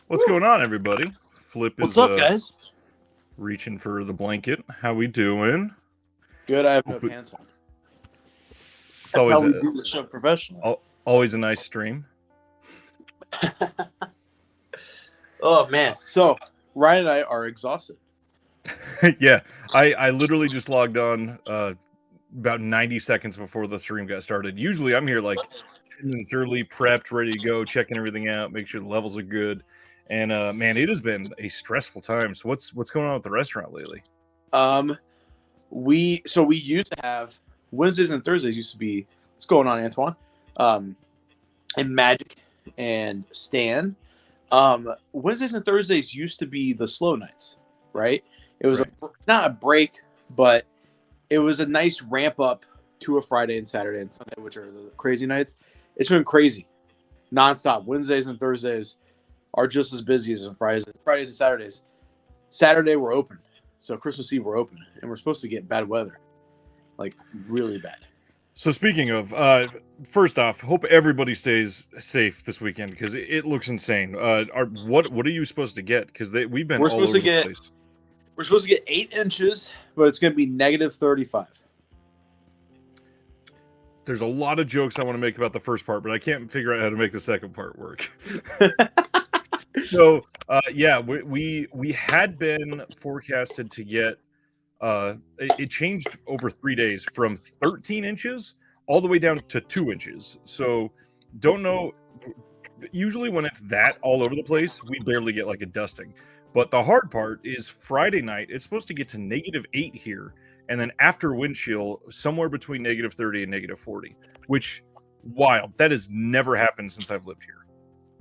What's going on, everybody? Flip What's is up, guys? reaching for the blanket. How we doing? Good. I have no Hope it- pants on. It's That's how always we do the show professionally. always a nice stream. Oh man. So Ryan and I are exhausted. Yeah, I literally just logged on about 90 seconds before the stream got started. Usually I'm here like 10 minutes early, prepped, ready to go, checking everything out, make sure the levels are good. And man, it has been a stressful time. So what's going on with the restaurant lately? We used to have Wednesdays and Thursdays used to be what's going on, Antoine? And Magic and Stan. Wednesdays and Thursdays used to be the slow nights, right? It was not a break, but it was a nice ramp up to a Friday and Saturday and Sunday, which are the crazy nights. It's been crazy, nonstop. Wednesdays and Thursdays are just as busy as on Fridays. Fridays and Saturdays. Saturday we're open, so Christmas Eve we're open, and we're supposed to get bad weather, like really bad. So speaking of, first off, hope everybody stays safe this weekend because it looks insane. What are you supposed to get? Because we've been all over the place. We're supposed to get 8 inches, but it's going to be negative 35. There's a lot of jokes I want to make about the first part, but I can't figure out how to make the second part work. So yeah, we had been forecasted to get. It changed over 3 days from 13 inches all the way down to 2 inches. So don't know. Usually when it's that all over the place, we barely get like a dusting. But the hard part is Friday night, it's supposed to get to -8 here. And then after wind chill, somewhere between -30 and -40, which wild. That has never happened since I've lived here.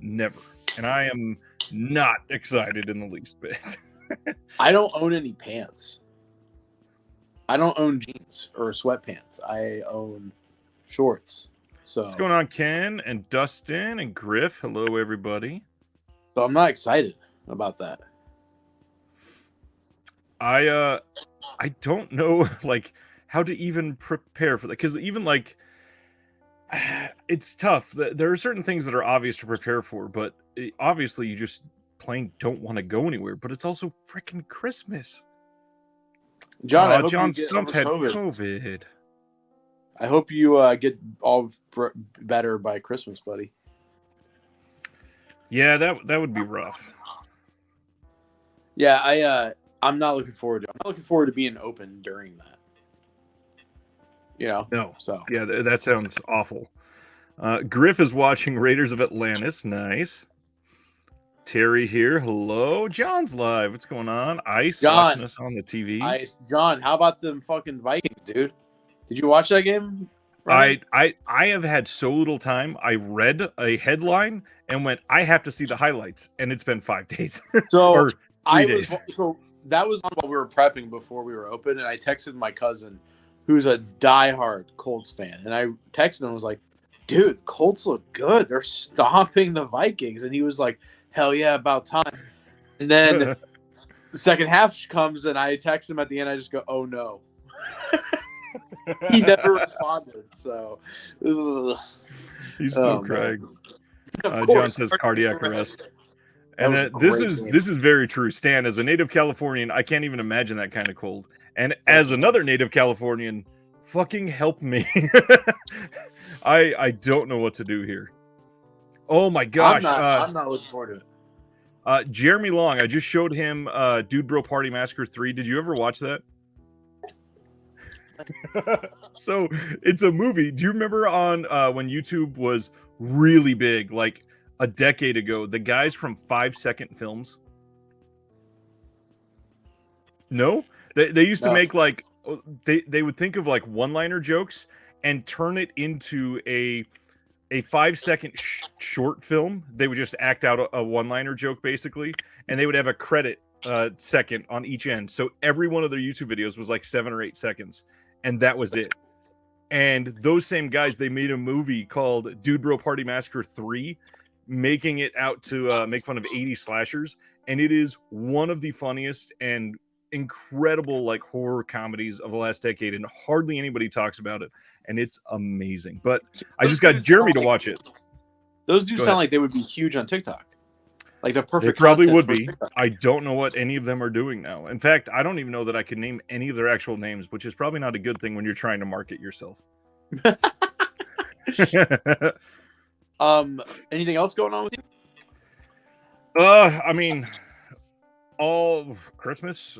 Never. And I am not excited in the least bit. I don't own any pants. I don't own jeans or sweatpants. I own shorts. So what's going on, Ken and Dustin and Griff? Hello, everybody. So I'm not excited about that. I don't know like how to even prepare for that because even like it's tough. There are certain things that are obvious to prepare for, but obviously you just plain don't want to go anywhere. But it's also freaking Christmas. John, I hope John you get Stumpf had COVID. COVID. I hope you get all better by Christmas, buddy. Yeah, that would be rough. Yeah, I'm not looking forward to it. I'm not looking forward to being open during that. You know? No. So yeah, that sounds awful. Griff is watching Raiders of Atlantis. Nice. Terry here. Hello. John's live. What's going on? Ice watching us on the TV. Ice. John, how about them fucking Vikings, dude? Did you watch that game? Right? I have had so little time. I read a headline and went, I have to see the highlights, and it's been 5 days. So or 3 days. So that was on while we were prepping before we were open, and I texted my cousin, who's a diehard Colts fan, and I texted him and was like, "Dude, Colts look good. They're stomping the Vikings," and he was like, "Hell yeah, about time." And then the second half comes, and I text him at the end. I just go, "Oh no." He never responded, so ugh. He's still crying. John says cardiac arrest. And this is very true. Stan, as a native Californian, I can't even imagine that kind of cold. And as another native Californian, fucking help me. I don't know what to do here. Oh my gosh. I'm not looking forward to it. Jeremy Long, I just showed him Dude Bro Party Massacre 3. Did you ever watch that? So it's a movie. Do you remember on when YouTube was really big, like a decade ago, the guys from 5 Second Films? No? They used to make like they would think of like one-liner jokes and turn it into a 5 second short film. They would just act out a one-liner joke basically, and they would have a credit second on each end. So every one of their YouTube videos was like 7 or 8 seconds, and that was it. And those same guys, they made a movie called Dude Bro Party Massacre 3, making it out to make fun of 80s slashers, and it is one of the funniest and incredible like horror comedies of the last decade, and hardly anybody talks about it, and it's amazing. But I just got Jeremy to watch it. Those do sound like they would be huge on TikTok. Like the They perfect. probably would for be. I don't know what any of them are doing now. In fact, I don't even know that I can name any of their actual names, which is probably not a good thing when you're trying to market yourself. Anything else going on with you? I mean, all Christmas.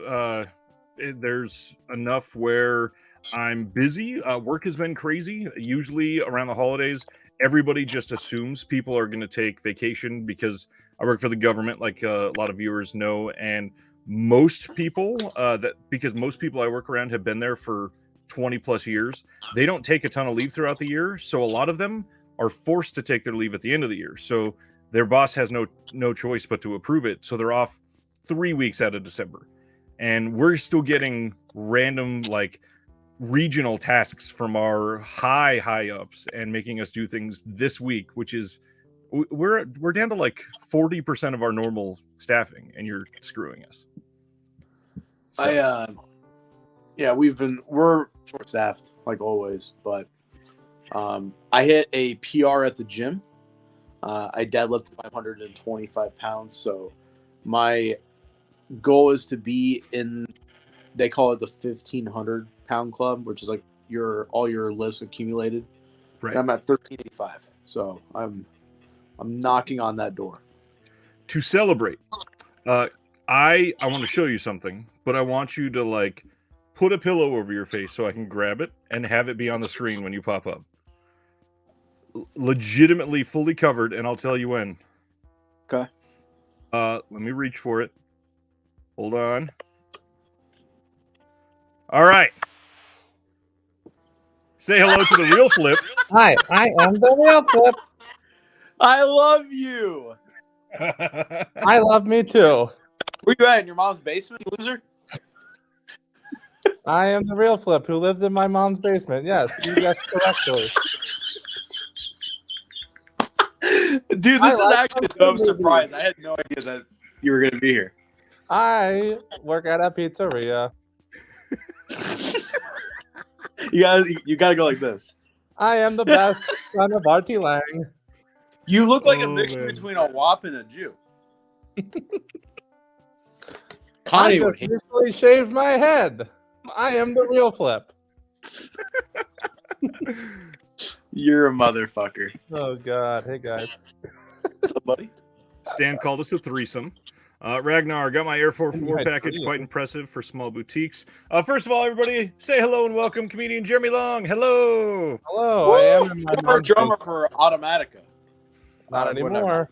There's enough where I'm busy. Work has been crazy. Usually around the holidays, everybody just assumes people are going to take vacation because I work for the government, like a lot of viewers know, and most people because most people I work around have been there for 20 plus years. They don't take a ton of leave throughout the year, so a lot of them are forced to take their leave at the end of the year. So their boss has no choice but to approve it. So they're off 3 weeks out of December. And we're still getting random like regional tasks from our high ups and making us do things this week, which is we're down to like 40% of our normal staffing, and you're screwing us. Yeah, we're short staffed like always, but I hit a PR at the gym. I deadlifted 525 pounds, so my goal is to be in, they call it the 1,500 pound club, which is like all your lifts accumulated. Right. And I'm at 1,385, so I'm knocking on that door. To celebrate, I want to show you something, but I want you to like put a pillow over your face so I can grab it and have it be on the screen when you pop up. Legitimately fully covered, and I'll tell you when. Okay. Let me reach for it. Hold on. All right. Say hello to the real Flip. Hi, I am the real Flip. I love you. I love me too. Where you at? In your mom's basement, you loser? I am the real Flip who lives in my mom's basement. Yes, you guessed correctly. Dude, this is actually a dope surprise. I had no idea that you were going to be here. I work at a pizzeria. You gotta go like this. I am the best son of Artie Lang. You look like a mixture between a WAP and a Jew. I just recently shaved my head. I am the real Flip. You're a motherfucker. Oh God! Hey guys. What's up, buddy? Stan called us a threesome. Ragnar, got my Air Force 4 package, quite impressive for small boutiques. First of all, everybody, say hello and welcome comedian Jeremy Long. Hello. Hello, I am in my former drummer for Automatica. Not anymore.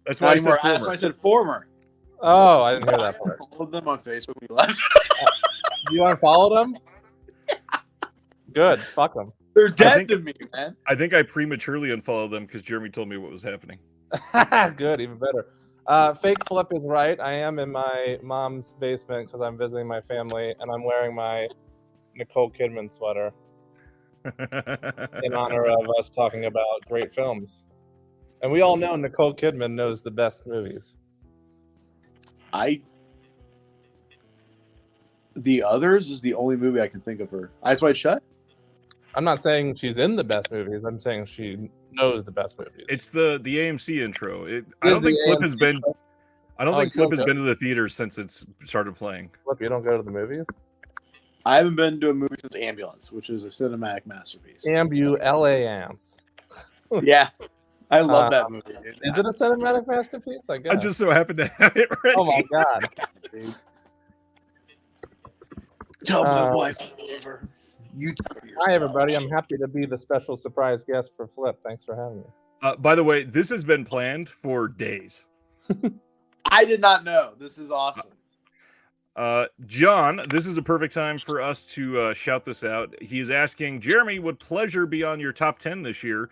That's why I said former. That's why I said former. Oh, I didn't hear that part. I followed them on Facebook when we left. You unfollowed them? Good. Fuck them. They're dead to me, man. I think I prematurely unfollowed them because Jeremy told me what was happening. Good, even better. Fake Flip is right. I am in my mom's basement because I'm visiting my family, and I'm wearing my Nicole Kidman sweater in honor of us talking about great films. And we all know Nicole Kidman knows the best movies. The Others is the only movie I can think of her. Eyes Wide Shut? I'm not saying she's in the best movies. I'm saying she knows the best movies. It's the AMC intro. I don't think Flip has been. I don't think Flip has been to the theater since it's started playing. Flip, you don't go to the movies? I haven't been to a movie since Ambulance, which is a cinematic masterpiece. Ambulance. Yeah, I love that movie. Dude. Is it a cinematic masterpiece? I guess. I just so happen to have it ready. Oh my God. Tell my wife I love her. Hi, everybody. I'm happy to be the special surprise guest for Flip. Thanks for having me. By the way, this has been planned for days. I did not know. This is awesome. John, this is a perfect time for us to shout this out. He is asking, Jeremy, would pleasure be on your top 10 this year?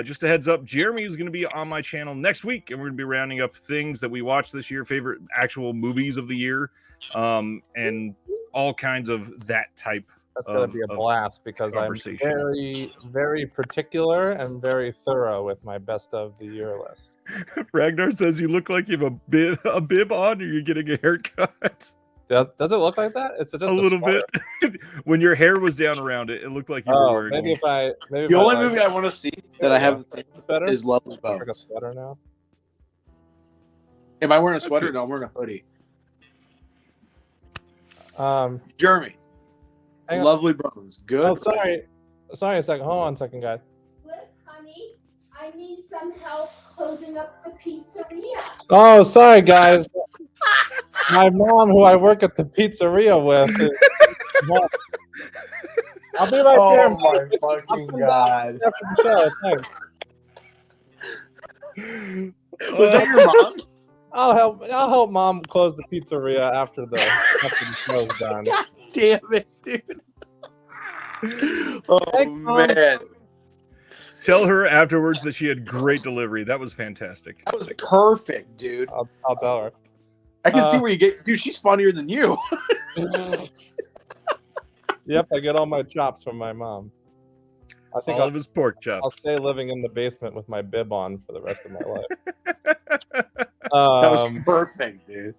Just a heads up, Jeremy is going to be on my channel next week, and we're going to be rounding up things that we watched this year, favorite actual movies of the year, and all kinds of that type. That's going to be a blast because I'm very, very particular and very thorough with my best of the year list. Ragnar says you look like you have a bib on, or you're getting a haircut. Does it look like that? It's just a little bit. When your hair was down around it, it looked like you were wearing. Maybe the only movie I want to see that I haven't seen is Lovely Bones. Like a sweater now. Am I wearing a sweater? No, I'm wearing a hoodie. Jeremy. Lovely Bones. Good. Oh, sorry. Sorry a second. Hold on a second, guys. Flip, honey, I need some help closing up the pizzeria. Oh, sorry, guys. My mom, who I work at the pizzeria with, I'll be right there. Oh my fucking god! After the show. Thanks. Was that your mom? I'll help mom close the pizzeria after the show's done. God damn it, dude! Oh Thanks, man! Tell her afterwards that she had great delivery. That was fantastic. That was perfect, dude. I'll tell her. I can see where you get, dude. She's funnier than you. Yep, I get all my chops from my mom. I think All of his pork chops. I'll stay living in the basement with my bib on for the rest of my life. That was perfect, dude.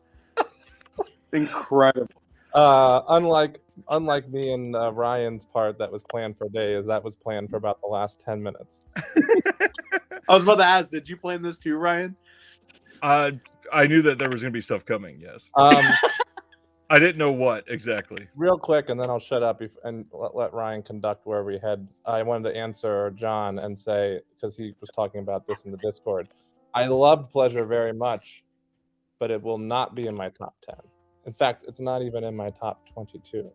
Incredible. Unlike me and Ryan's part that was planned for days, that was planned for about the last 10 minutes. I was about to ask, did you plan this too, Ryan? I knew that there was going to be stuff coming. Yes. I didn't know what exactly. Real quick, and then I'll shut up and let Ryan conduct where we head. I wanted to answer John and say, because he was talking about this in the Discord, I loved Pleasure very much, but it will not be in my top 10. In fact, it's not even in my top 22.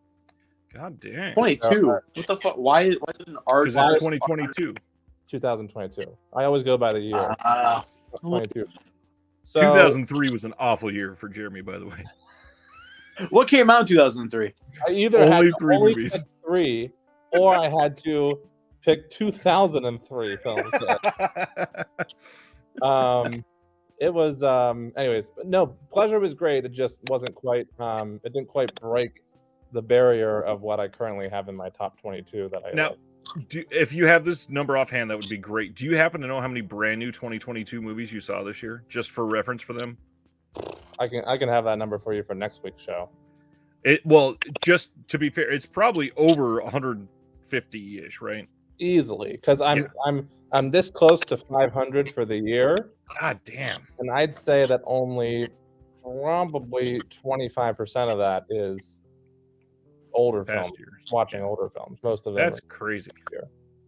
God damn. 22. What the fuck? Why is it an R? Because it's 2022. 2022. I always go by the year. 22. So, 2003 was an awful year for Jeremy, by the way. What came out in 2003? I either Only had three only movies. pick 3, or I had to pick 2003 films. It was anyways, but no, Pleasure was great. It just wasn't quite it didn't quite break the barrier of what I currently have in my top 22 that I Now, love. if you have this number offhand, that would be great. Do you happen to know how many brand new 2022 movies you saw this year, just for reference for them? I can have that number for you for next week's show. Well, just to be fair, it's probably over 150-ish, right? Easily, because I'm this close to 500 for the year. God damn. And I'd say that only probably 25% of that is older Past films. years. Watching older films. Most of them. That's crazy.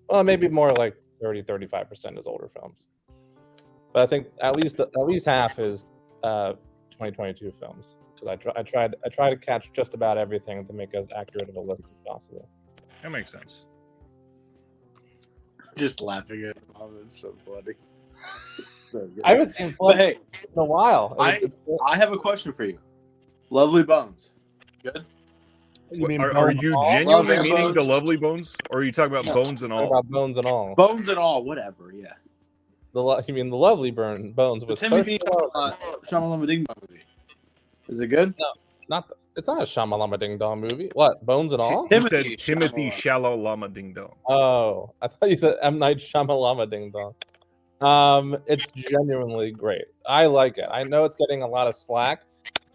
Well, maybe more like 30-35% is older films. But I think at least half is 2022 films, because I try to catch just about everything to make as accurate of a list as possible. That makes sense. Just laughing at it. It's so funny. So I haven't seen but Pleasure hey, in a while. I have a question for you. Lovely Bones. Good? You mean Are Bones you and All? genuinely Love meaning the Bones. Lovely Bones, or are you talking about Bones and What All? about Bones and All? Bones and all, whatever, yeah. You mean the Lovely Bones with Timothy Saoirse Ronan. Shamalama Ding Dong movie. Is it good? It's not a Shamalama Ding Dong movie. What, Bones and All? He Timothy said Timothy Shalalama Ding Dong. Oh, I thought you said M. Night Shyamalama Ding Dong. It's genuinely great. I like it. I know it's getting a lot of slack.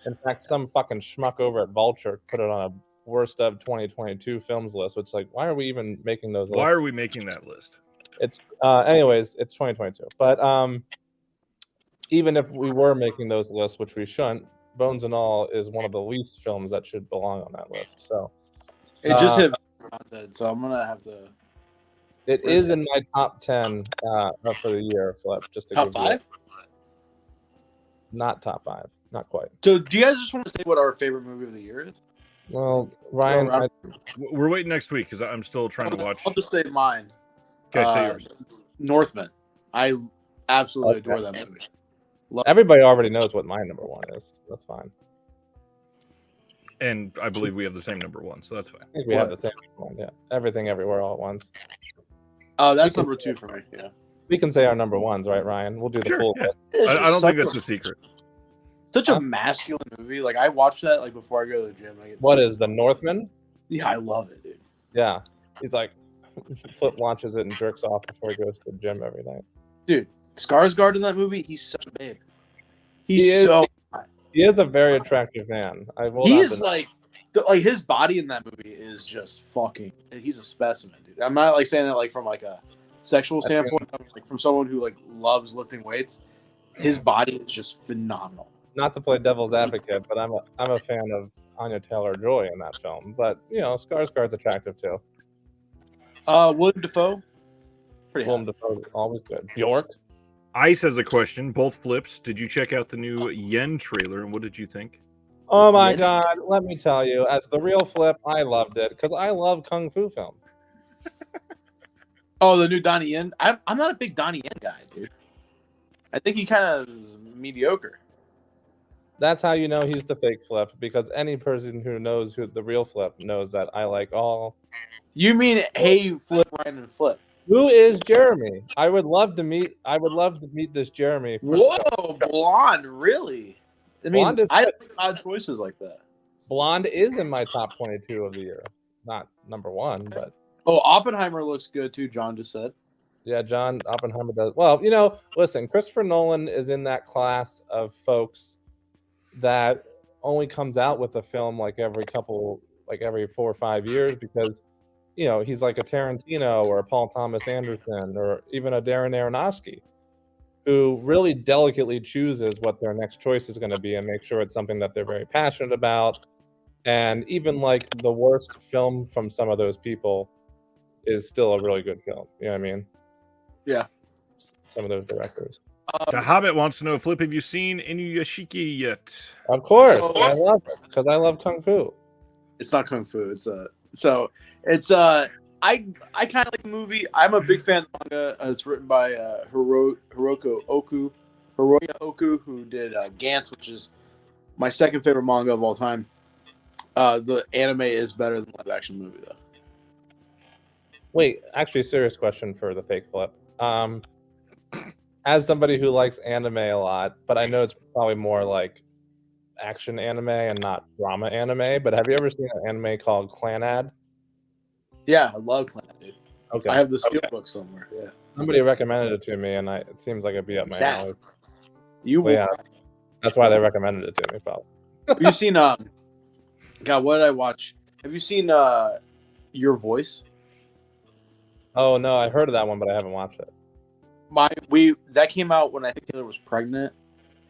In fact, some fucking schmuck over at Vulture put it on a worst of 2022 films list, which, like, why are we even making those lists? Why are we making that list? It's anyways, it's 2022. But even if we were making those lists, which we shouldn't, Bones and All is one of the least films that should belong on that list. So It just hit content, so I'm gonna have to. it is in my top 10 for the year, Flip. Just to Top give you- 5? Not top 5, not quite. So, do you guys just want to say what our favorite movie of the year is? Well, Ryan, Well, We're waiting next week because I'm still trying to watch. I'll just say mine. Okay, say yours. Northman. I absolutely Okay. adore that movie. everybody already knows what my number 1 is. That's fine. And I believe we have the same number 1, so that's fine. I think we have the same one. Yeah, Everything Everywhere All at Once. Oh, that's We can- number 2 for me. Yeah. We can say our number 1s, right, Ryan? We'll do the Sure, full yeah. list. I don't think that's a secret. Such a masculine movie. Like, I watch that like before I go to the gym. I get What so- is The Northman? Yeah, I love it, dude. Yeah, he's like Flip launches it and jerks off before he goes to the gym every night. Dude, Skarsgård in that movie, he's such a babe. He He's is- so. He is a very attractive man. I will. He not is deny- like his body in that movie is just fucking. He's a specimen, dude. I'm not like saying that like from like a sexual standpoint, like from someone who like loves lifting weights. His body is just phenomenal. not to play devil's advocate, but I'm a fan of Anya Taylor-Joy in that film. But Skarsgård's attractive too. Willem Dafoe. Pretty Willem hot. Dafoe always good. Bjork. Ice has a question. Both flips. Did you check out the new Yen trailer, and what did you think? Oh my Yes. God! Let me tell you, as the real flip, I loved it because I love kung fu films. Oh, the new Donnie Yen. I'm not a big Donnie Yen guy, dude. I think he kind of mediocre. That's how you know he's the fake flip, because any person who knows who the real flip knows that I like all. You mean hey Flip, Ryan, and Flip? Who is Jeremy? I would love to meet this Jeremy. Whoa, Blonde, really? I mean, Blonde is I good. like odd choices like that. Blonde is in my top 22 of the year. Not number one, but Oh, Oppenheimer looks good too. John just said. yeah, John Oppenheimer does. Well, listen, Christopher Nolan is in that class of folks that only comes out with a film like every 4 or 5 years, because he's like a Tarantino or a Paul Thomas Anderson or even a Darren Aronofsky, who really delicately chooses what their next choice is going to be and make sure it's something that they're very passionate about. And even like the worst film from some of those people is still a really good film. You know what I mean? Yeah. Some of those directors. The Hobbit wants to know, Flip, have you seen Inuyashiki yet? Of course, Oh. I love it because I love kung fu. It's not kung fu. It's I kind of like the movie. I'm a big fan of the manga. It's written by Hiroya Oku, who did Gantz, which is my second favorite manga of all time. The anime is better than the live action movie, though. Wait, actually, serious question for the fake flip. As somebody who likes anime a lot, but I know it's probably more like action anime and not drama anime, but have you ever seen an anime called Clanad? Yeah, I love Clan, dude. Okay. I have the steelbook somewhere. Yeah. Somebody recommended it to me, and it seems like it'd be up my alley. You will. Yeah, that's why they recommended it to me, probably. Have you seen God, what did I watch? Have you seen Your Voice? Oh no, I heard of that one, but I haven't watched it. That came out when I think Taylor was pregnant,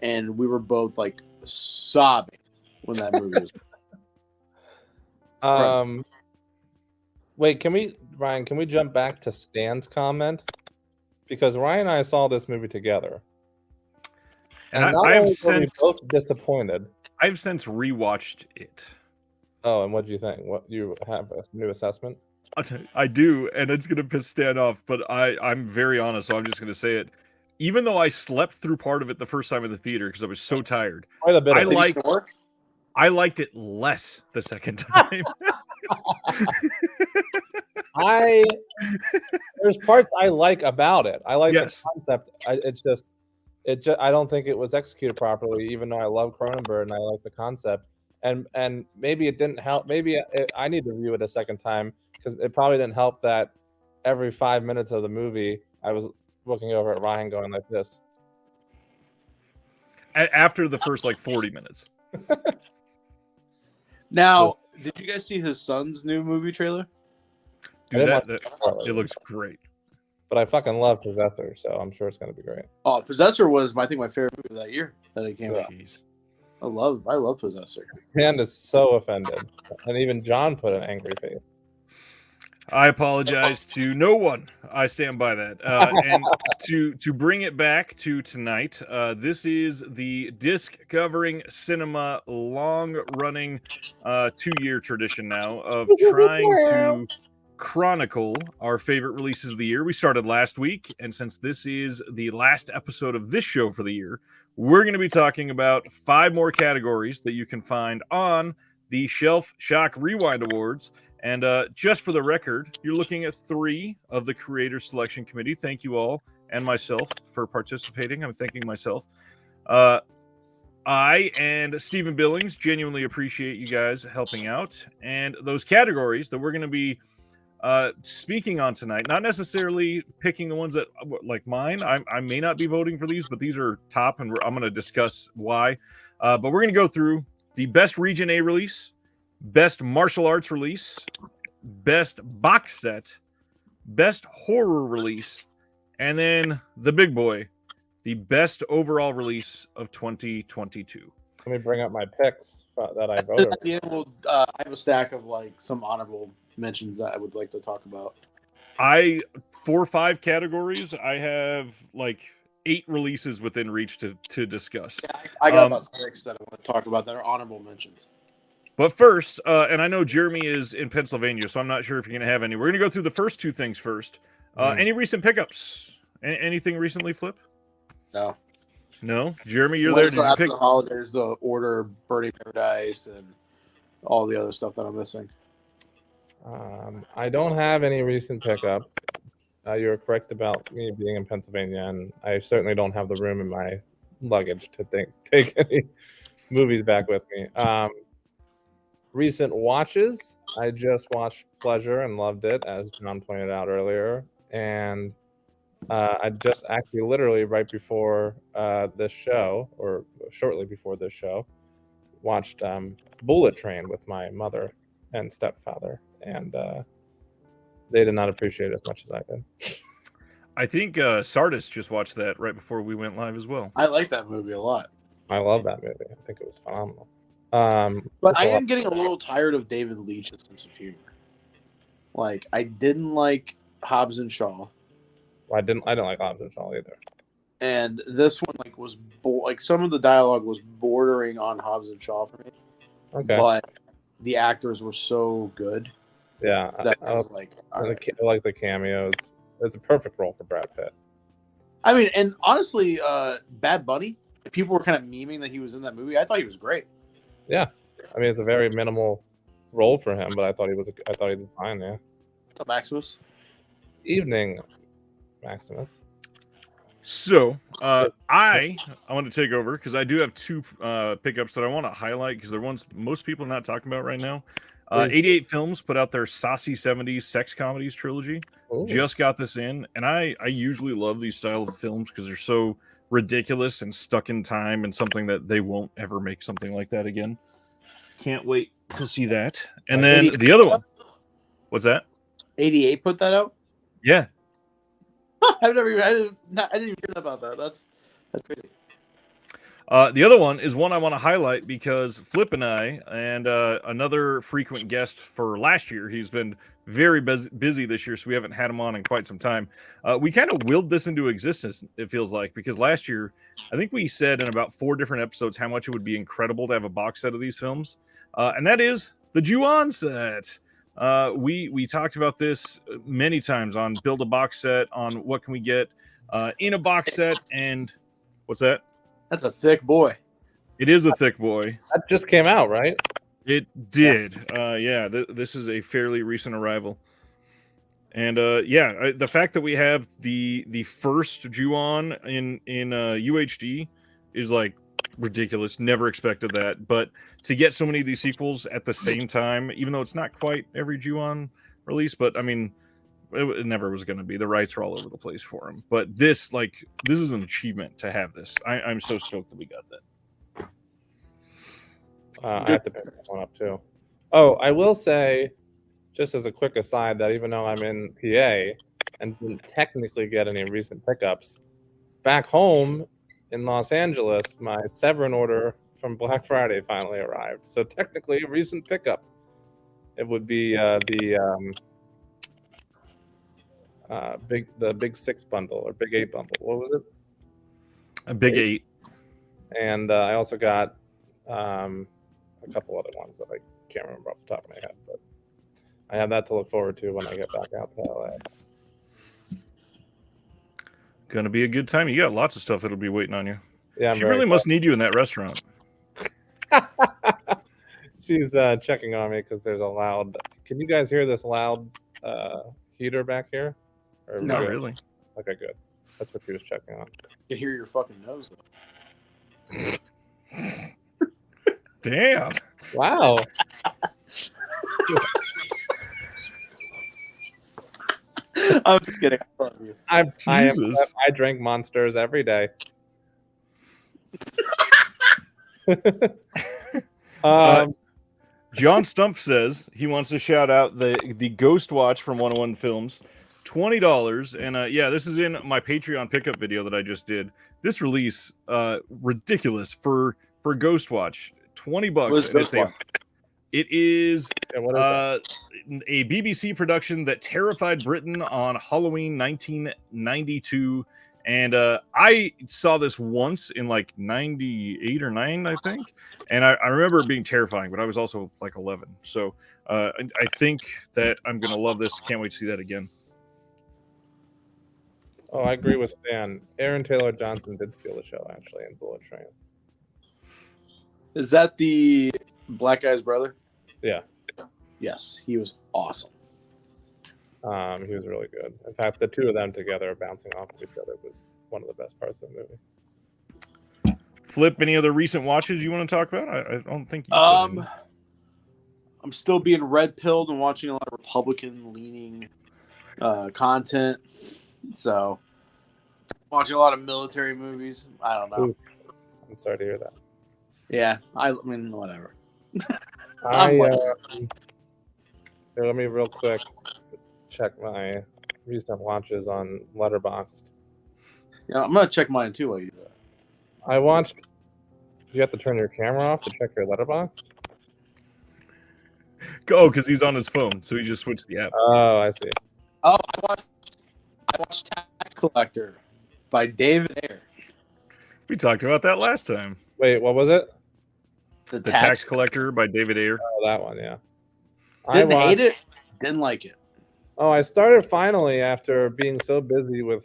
and we were both like sobbing when that movie was. Wait, Ryan, can we jump back to Stan's comment? Because Ryan and I saw this movie together. And I've both disappointed. I've since rewatched it. Oh, and what do you think? What, you have a new assessment? I do, and it's going to piss Stan off, but I'm very honest, so I'm just going to say it. Even though I slept through part of it the first time in the theater because I was so tired, Quite a bit. I liked it less the second time. There's parts I like about it. I like the Yes. concept. I don't think it was executed properly, even though I love Cronenberg and I like the concept. And maybe it didn't help. Maybe I need to view it a second time, because it probably didn't help that every 5 minutes of the movie I was looking over at Ryan going like this. After the first 40 minutes. Now, did you guys see his son's new movie trailer? Dude, it looks great. But I fucking love Possessor, so I'm sure it's going to be great. Oh, Possessor was I think my favorite movie of that year that it came out. Jeez. I love Possessor. Stan is so offended, and even John put an angry face. I apologize to no one. I stand by that. And to bring it back to tonight, this is the Discovering Cinema long-running 2-year tradition now of trying to chronicle our favorite releases of the year. We started last week, and since this is the last episode of this show for the year, we're going to be talking about 5 more categories that you can find on the Shelf Shock Rewind Awards. And just for the record, you're looking at 3 of the Creator Selection Committee. Thank you all and myself for participating. I'm thanking myself. I and Stephen Billings genuinely appreciate you guys helping out. And those categories that we're going to be speaking on tonight, not necessarily picking the ones that like mine. I may not be voting for these, but these are top, and I'm going to discuss why. But we're going to go through the best Region A release, best martial arts release, best box set, best horror release, and then the big boy, the best overall release of 2022. Let me bring up my picks that I voted. At the end, I have a stack of like some honorable mentions that I would like to talk about. 4 or 5 categories. I have like 8 releases within reach to discuss. Yeah, I got about 6 that I want to talk about that are honorable mentions. But first, and I know Jeremy is in Pennsylvania, so I'm not sure if you're going to have any. We're going to go through the first 2 things first. Any recent pickups? Anything recently, Flip? No. No? Jeremy, you're there. Did you after pick? the holidays, the Order, Burning Paradise, and all the other stuff that I'm missing. I don't have any recent pickups. You're correct about me being in Pennsylvania, and I certainly don't have the room in my luggage to take any movies back with me. Recent watches, I just watched Pleasure and loved it, as John pointed out earlier. And I just actually literally right before this show, or shortly before this show, watched Bullet Train with my mother and stepfather. And they did not appreciate it as much as I did. I think Sardis just watched that right before we went live as well. I like that movie a lot. I love that movie. I think it was phenomenal. But I am getting a little tired of David Leitch's sense of humor. Like, I didn't like Hobbs and Shaw. I didn't like Hobbs and Shaw either. And this one was some of the dialogue was bordering on Hobbs and Shaw for me. Okay. But the actors were so good. Yeah, That I was like, all right. like the cameos. It's a perfect role for Brad Pitt. I mean, and honestly, Bad Bunny, people were kind of memeing that he was in that movie. I thought he was great. Yeah, I mean it's a very minimal role for him, but I thought he did fine. Yeah. What's up, Maximus? Evening, Maximus. So I want to take over because I do have 2 pickups that I want to highlight because they're ones most people are not talking about right now. 88 Films put out their Saucy 70s Sex Comedies trilogy. Ooh. Just got this in, and I usually love these style of films because they're so ridiculous and stuck in time and something that they won't ever make something like that again. Can't wait to see that. And then the other one. What's that? 88 put that out? Yeah. I didn't even hear about that. That's crazy. The other one is one I want to highlight because Flip and I and another frequent guest for last year, he's been very busy this year, so we haven't had him on in quite some time. We kind of willed this into existence, it feels like, because last year, I think we said in about 4 different episodes how much it would be incredible to have a box set of these films. And that is the Ju-On set. We talked about this many times on Build a Box Set, on what can we get in a box set, and what's that? That's a thick boy. It is a thick boy. That just came out, right? It did. Yeah, this is a fairly recent arrival. And the fact that we have the first Ju-On in UHD is like ridiculous. Never expected that. But to get so many of these sequels at the same time, even though it's not quite every Ju-On release, but I mean, it never was going to be. The rights are all over the place for him. But this is an achievement to have this. I'm so stoked that we got that. I have to pick this one up too. Oh, I will say, just as a quick aside, that even though I'm in PA and didn't technically get any recent pickups, back home in Los Angeles, my Severin order from Black Friday finally arrived. So technically a recent pickup. It would be the big 6 bundle or big 8 bundle. What was it? A big 8. And I also got a couple other ones that I can't remember off the top of my head, but I have that to look forward to when I get back out to LA. Gonna be a good time. You got lots of stuff that'll be waiting on you. Yeah, she really must need you in that restaurant. She's checking on me because there's a loud. Can you guys hear this loud heater back here? Or no, really. Okay, good. That's what she was checking on. You can hear your fucking nose, though. Damn. Wow. I'm just kidding. I drink Monsters every day. John Stump says he wants to shout out the Ghost Watch from 101 Films, $20, and this is in my Patreon pickup video that I just did. this release, ridiculous for Ghostwatch, $20. What is And it's Ghostwatch? it is What is that? a BBC production that terrified Britain on Halloween 1992. And I saw this once in like 98 or 9, I think. And I remember it being terrifying, but I was also like 11. So I think that I'm going to love this. Can't wait to see that again. Oh, I agree with Stan. Aaron Taylor Johnson did steal the show, actually, in Bullet Train. Is that the black guy's brother? Yeah. Yes, he was awesome. He was really good. In fact, the two of them together bouncing off of each other was one of the best parts of the movie. Flip, any other recent watches you want to talk about? I don't think you said. I'm still being red pilled and watching a lot of Republican leaning content. So watching a lot of military movies. I don't know. Ooh, I'm sorry to hear that. Yeah, I mean whatever. Here, let me real quick check my recent watches on Letterboxd. Yeah, I'm gonna check mine too while you do that. I watched. You have to turn your camera off to check your Letterboxd. Go, because he's on his phone, so he just switched the app. Oh, I see. Oh, I watched Tax Collector by David Ayer. We talked about that last time. Wait, what was it? The Tax Collector by David Ayer. Oh, that one, yeah. Didn't hate it. Didn't like it. Oh, I started finally after being so busy with,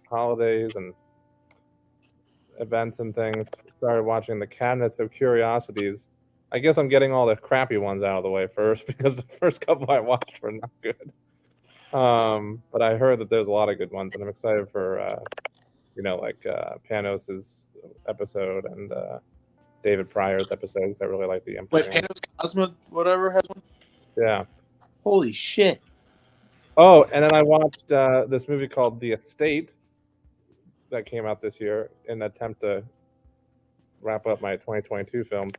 holidays and events and things. Started watching the Cabinets of Curiosities. I guess I'm getting all the crappy ones out of the way first because the first couple I watched were not good. But I heard that there's a lot of good ones, and I'm excited for, Panos's episode and David Pryor's episode because I really like the Empire. Wait, Panos Cosmo, whatever, has one? Yeah. Holy shit. Oh, and then I watched this movie called The Estate that came out this year in an attempt to wrap up my 2022 films.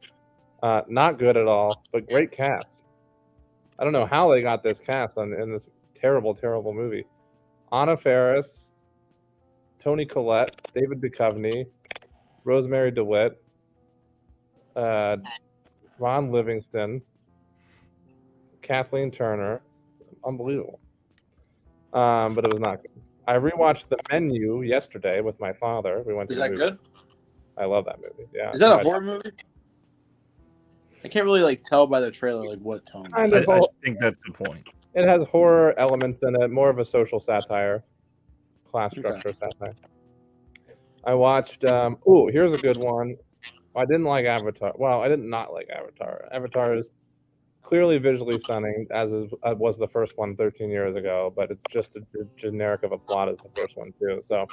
Not good at all, but great cast. I don't know how they got this cast in this terrible, terrible movie. Anna Faris, Toni Collette, David Duchovny, Rosemary DeWitt, Ron Livingston, Kathleen Turner. Unbelievable. But it was not good. I rewatched The Menu yesterday with my father. We went. Is to that movie. good? I love that movie. Yeah. Is that a horror movie? I can't really tell by the trailer what tone. Kind I of think that's the point. It has horror elements in it, more of a social satire, class structure satire. I watched. Here's a good one. I didn't like Avatar. Well, I did not like Avatar. Avatar is clearly visually stunning, as was the first one 13 years ago, but it's just a generic of a plot as the first one too. So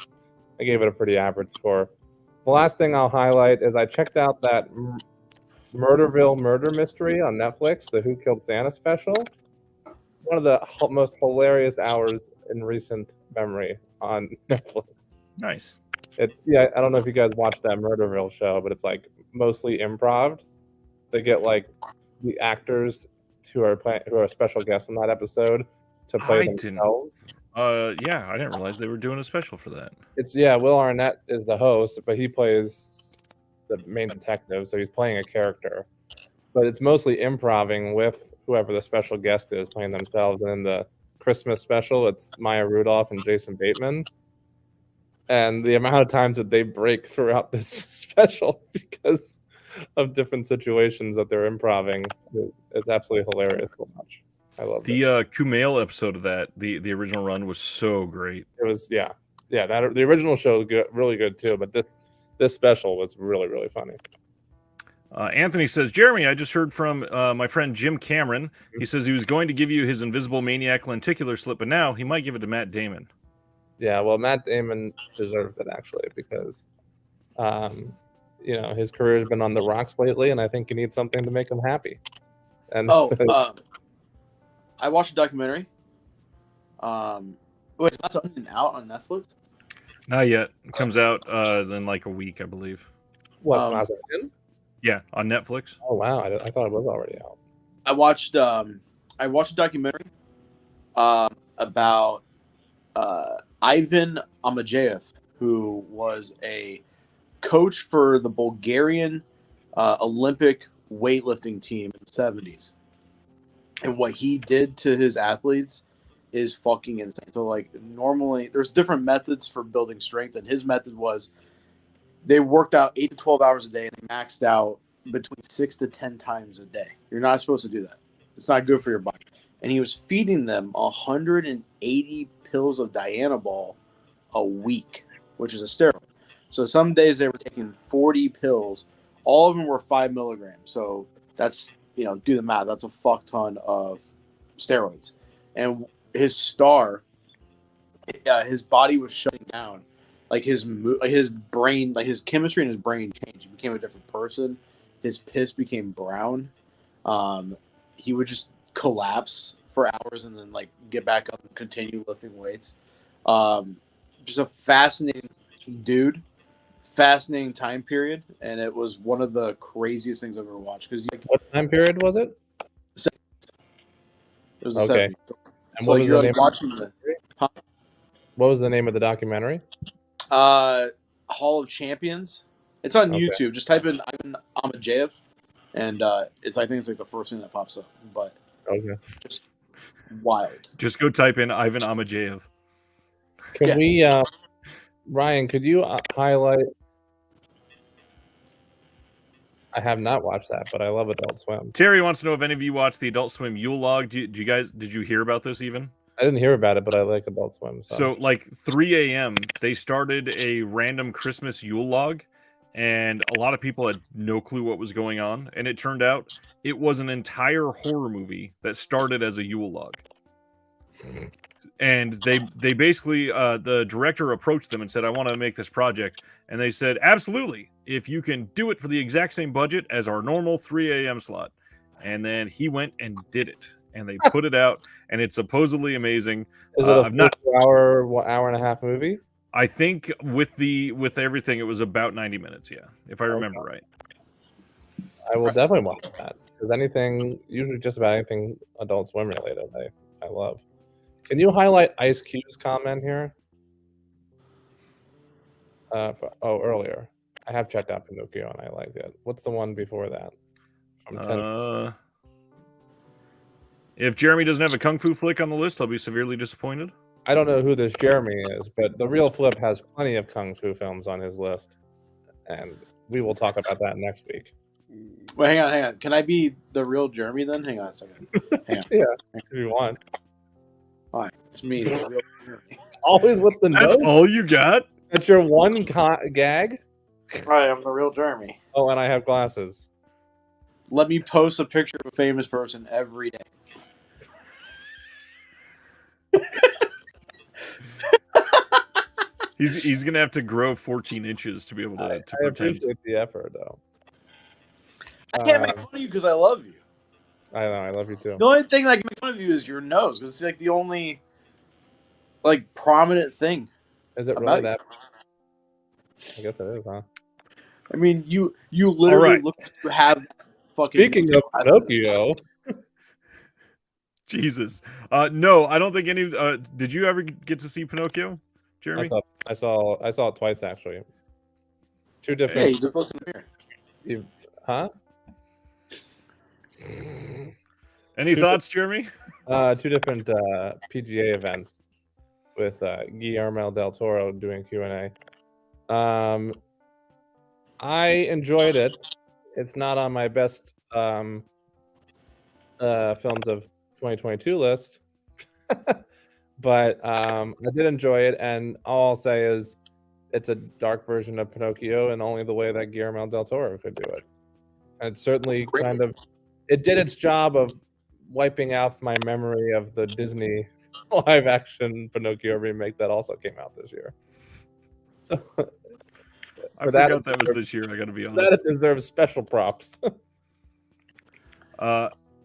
I gave it a pretty average score. The last thing I'll highlight is I checked out that Murderville murder mystery on Netflix, the Who Killed Santa special. One of the most hilarious hours in recent memory on Netflix. Nice. I don't know if you guys watched that Murderville show, but it's like mostly improv. They get like the actors who are special guests in that episode to play themselves. I didn't realize they were doing a special for that. Will Arnett is the host, but he plays the main detective, so he's playing a character. But it's mostly improving with whoever the special guest is playing themselves. And in the Christmas special, it's Maya Rudolph and Jason Bateman. And the amount of times that they break throughout this special because of different situations that they're improving, it's absolutely hilarious to watch. I love the Kumail episode of that. The original run was so great. It was the original show was good, really good too. But this special was really, really funny. Anthony says, Jeremy, I just heard from my friend Jim Cameron. He says he was going to give you his Invisible Maniac lenticular slip, but now he might give it to Matt Damon. Yeah, well, Matt Damon deserves it actually because, his career has been on the rocks lately, and I think he needs something to make him happy. And I watched a documentary. Wait, is that something out on Netflix? Not yet. It comes out in like a week, I believe. What? Yeah, on Netflix. Oh wow, I thought it was already out. I watched a documentary about Ivan Amajev, who was a coach for the Bulgarian Olympic weightlifting team in the 70s. And what he did to his athletes is fucking insane. So, like, normally there's different methods for building strength, and his method was they worked out 8 to 12 hours a day and they maxed out between 6 to 10 times a day. You're not supposed to do that. It's not good for your body. And he was feeding them 180 pills of Dianabol a week, which is a steroid. So some days they were taking 40 pills. All of them were 5 milligrams. So that's, do the math. That's a fuck ton of steroids. And his star, his body was shutting down. Like his brain, like his chemistry in his brain changed. He became a different person. His piss became brown. He would just collapse for hours and then like get back up and continue lifting weights. Just a fascinating dude, fascinating time period, and it was one of the craziest things I've ever watched. Because what time period was it? It was the 70s. And So what was you're the like name? watching the What was the name of the documentary? Hall of Champions. It's on Okay. YouTube. Just type in Ivan Amajev, and I think it's like the first thing that pops up. But Okay. just wild. Just go type in Ivan Amajev. Can we, Ryan? Could you highlight? I have not watched that, but I love Adult Swim. Terry wants to know if any of you watched the Adult Swim Yule log. Did you hear about this even? I didn't hear about it, but I like Adult Swim. So like 3 a.m. they started a random Christmas Yule log, and a lot of people had no clue what was going on. And it turned out it was an entire horror movie that started as a Yule log. And they basically, the director approached them and said, I want to make this project. And they said, absolutely, if you can do it for the exact same budget as our normal 3 a.m. slot. And then he went and did it. And they put it out, and it's supposedly amazing. Is it a 4 hour and a half movie? I think with everything, it was about 90 minutes. Yeah, if I remember right. I will definitely watch that, because usually just about anything Adult Swim related, I love. Can you highlight Ice Cube's comment here? Earlier. I have checked out Pinocchio and I liked it. What's the one before that? From 10. If Jeremy doesn't have a kung fu flick on the list, I'll be severely disappointed. I don't know who this Jeremy is, but The Real Flip has plenty of kung fu films on his list, and we will talk about that next week. Wait, hang on. Can I be the real Jeremy then? Hang on a second. Hang on. Yeah, if you want. Hi, it's me, the real Jeremy. Always with the That's nose? all you got? That's your one gag? Right, I'm the real Jeremy. Oh, and I have glasses. Let me post a picture of a famous person every day. He's gonna have to grow 14 inches to be able to I pretend. appreciate the effort, though. I can't make fun of you because I love you. I know, I love you too. The only thing I can make fun of you is your nose, because it's like the only like prominent thing. Is it about really you. that? I guess it is, huh? I mean, you literally right. look to have fucking. Speaking of Pinocchio, Jesus. No, I don't think any. Did you ever get to see Pinocchio, Jeremy? I saw it twice actually. Two Yeah, different. you just looked in the mirror. Huh? Any thoughts, Jeremy? Two different PGA events with Guillermo del Toro doing Q&A. I enjoyed it. It's not on my best films of 2022 list, but I did enjoy it. And all I'll say is it's a dark version of Pinocchio, and only the way that Guillermo del Toro could do it. And it certainly it did its job of wiping out my memory of the Disney live action Pinocchio remake that also came out this year. So I forgot that was this year, I gotta be honest. That deserves special props.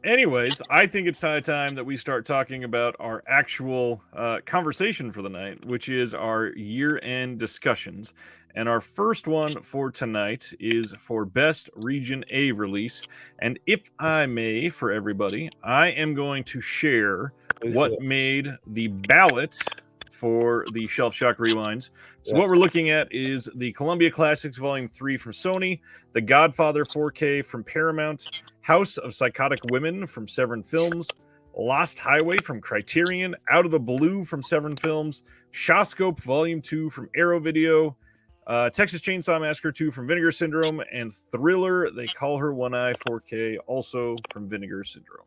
Anyways, I think it's time that we start talking about our actual conversation for the night, which is our year-end discussions. And our first one for tonight is for Best Region A release. And if I may, for everybody, I am going to share what made the ballot for the Shelf Shock Rewinds. So what we're looking at is the Columbia Classics Volume 3 from Sony, The Godfather 4K from Paramount, House of Psychotic Women from Severin Films, Lost Highway from Criterion, Out of the Blue from Severin Films, Shawscope Volume 2 from Arrow Video, Texas Chainsaw Massacre 2 from Vinegar Syndrome, and Thriller, They Call Her One Eye 4K, also from Vinegar Syndrome.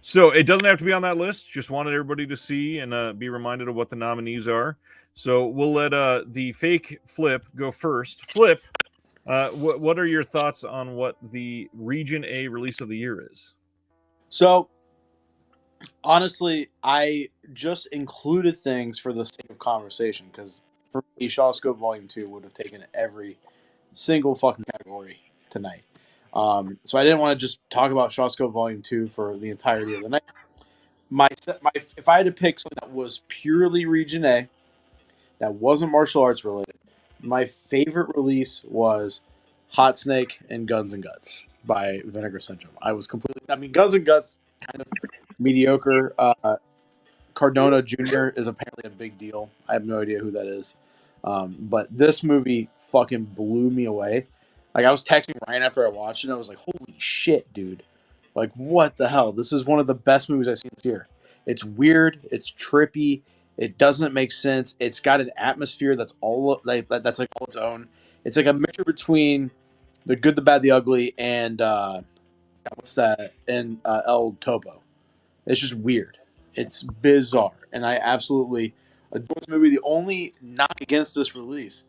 So it doesn't have to be on that list. Just wanted everybody to see and be reminded of what the nominees are. So we'll let the fake Flip go first. Flip, what are your thoughts on what the Region A release of the year is? So, honestly, I just included things for the sake of conversation because for me, Shawscope Volume 2 would have taken every single fucking category tonight. So I didn't want to just talk about Shawscope Volume 2 for the entirety of the night. If I had to pick something that was purely Region A, that wasn't martial arts related, my favorite release was Hot Snake and Guns and Guts by Vinegar Syndrome. Guns and Guts, kind of mediocre. Cardona Jr. is apparently a big deal. I have no idea who that is. But this movie fucking blew me away. Like, I was texting Ryan after I watched it, and I was like, holy shit, dude. Like, what the hell? This is one of the best movies I've seen this year. It's weird. It's trippy. It doesn't make sense. It's got an atmosphere that's all its own. It's like a mixture between The Good, the Bad, the Ugly, and And El Topo. It's just weird. It's bizarre, and I absolutely adore this movie. The only knock against this release,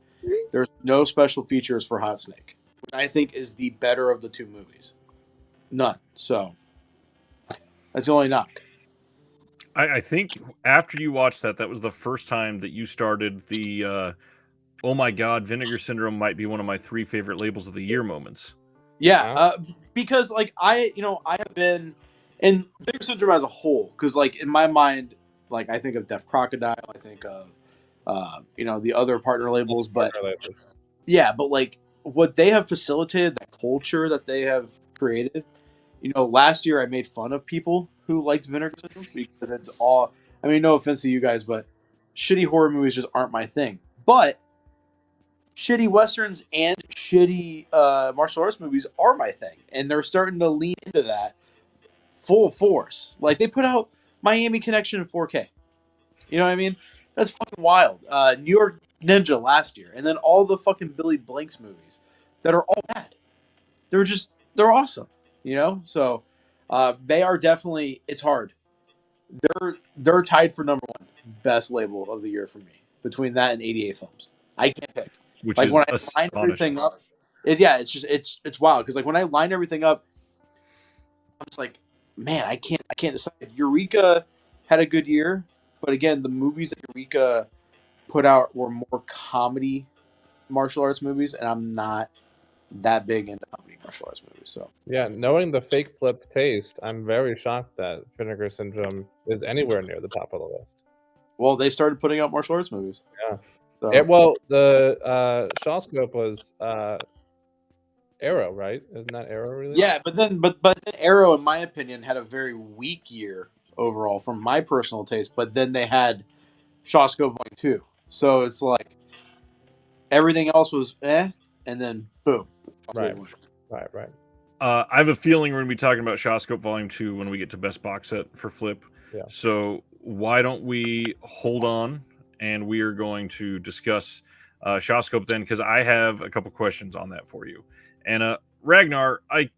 there's no special features for Hot Snake, which I think is the better of the two movies. None. So that's the only knock. I think after you watched that was the first time that you started the oh my god, Vinegar Syndrome might be one of my 3 favorite labels of the year moments. Yeah, because like I have been in Vinegar Syndrome as a whole, because like in my mind, like I think of Deaf Crocodile, I think of the other partner labels, but yeah, but like what they have facilitated, that culture that they have created. Last year I made fun of people who liked Vinegar Syndrome because it's all. I mean, no offense to you guys, but shitty horror movies just aren't my thing. But shitty westerns and shitty martial arts movies are my thing, and they're starting to lean into that full force. Like they put out Miami Connection in 4K. You know what I mean? That's fucking wild. New York Ninja last year, and then all the fucking Billy Blanks movies that are all bad. They're awesome. So they are definitely. It's hard. They're tied for number 1 best label of the year for me between that and 88 Films. I can't pick. Which like is when I line everything up, it's wild because like when I line everything up, I'm just like, man, I can't decide. Eureka had a good year, but again, the movies that Eureka put out were more comedy martial arts movies, and I'm not that big into comedy martial arts movies. So yeah, knowing the fake Flip taste, I'm very shocked that Vinegar Syndrome is anywhere near the top of the list. Well, they started putting out martial arts movies. Yeah. So. The Shawscope was Arrow, right? Isn't that Arrow really? Yeah, but then Arrow, in my opinion, had a very weak year overall from my personal taste. But then they had Shawscope Volume 2, so it's like everything else was and then boom. Right. I have a feeling we're going to be talking about Shawscope Volume 2 when we get to Best Box Set for Flip. Yeah. So why don't we hold on, and we are going to discuss Shawscope then, because I have a couple questions on that for you. And Ragnar, I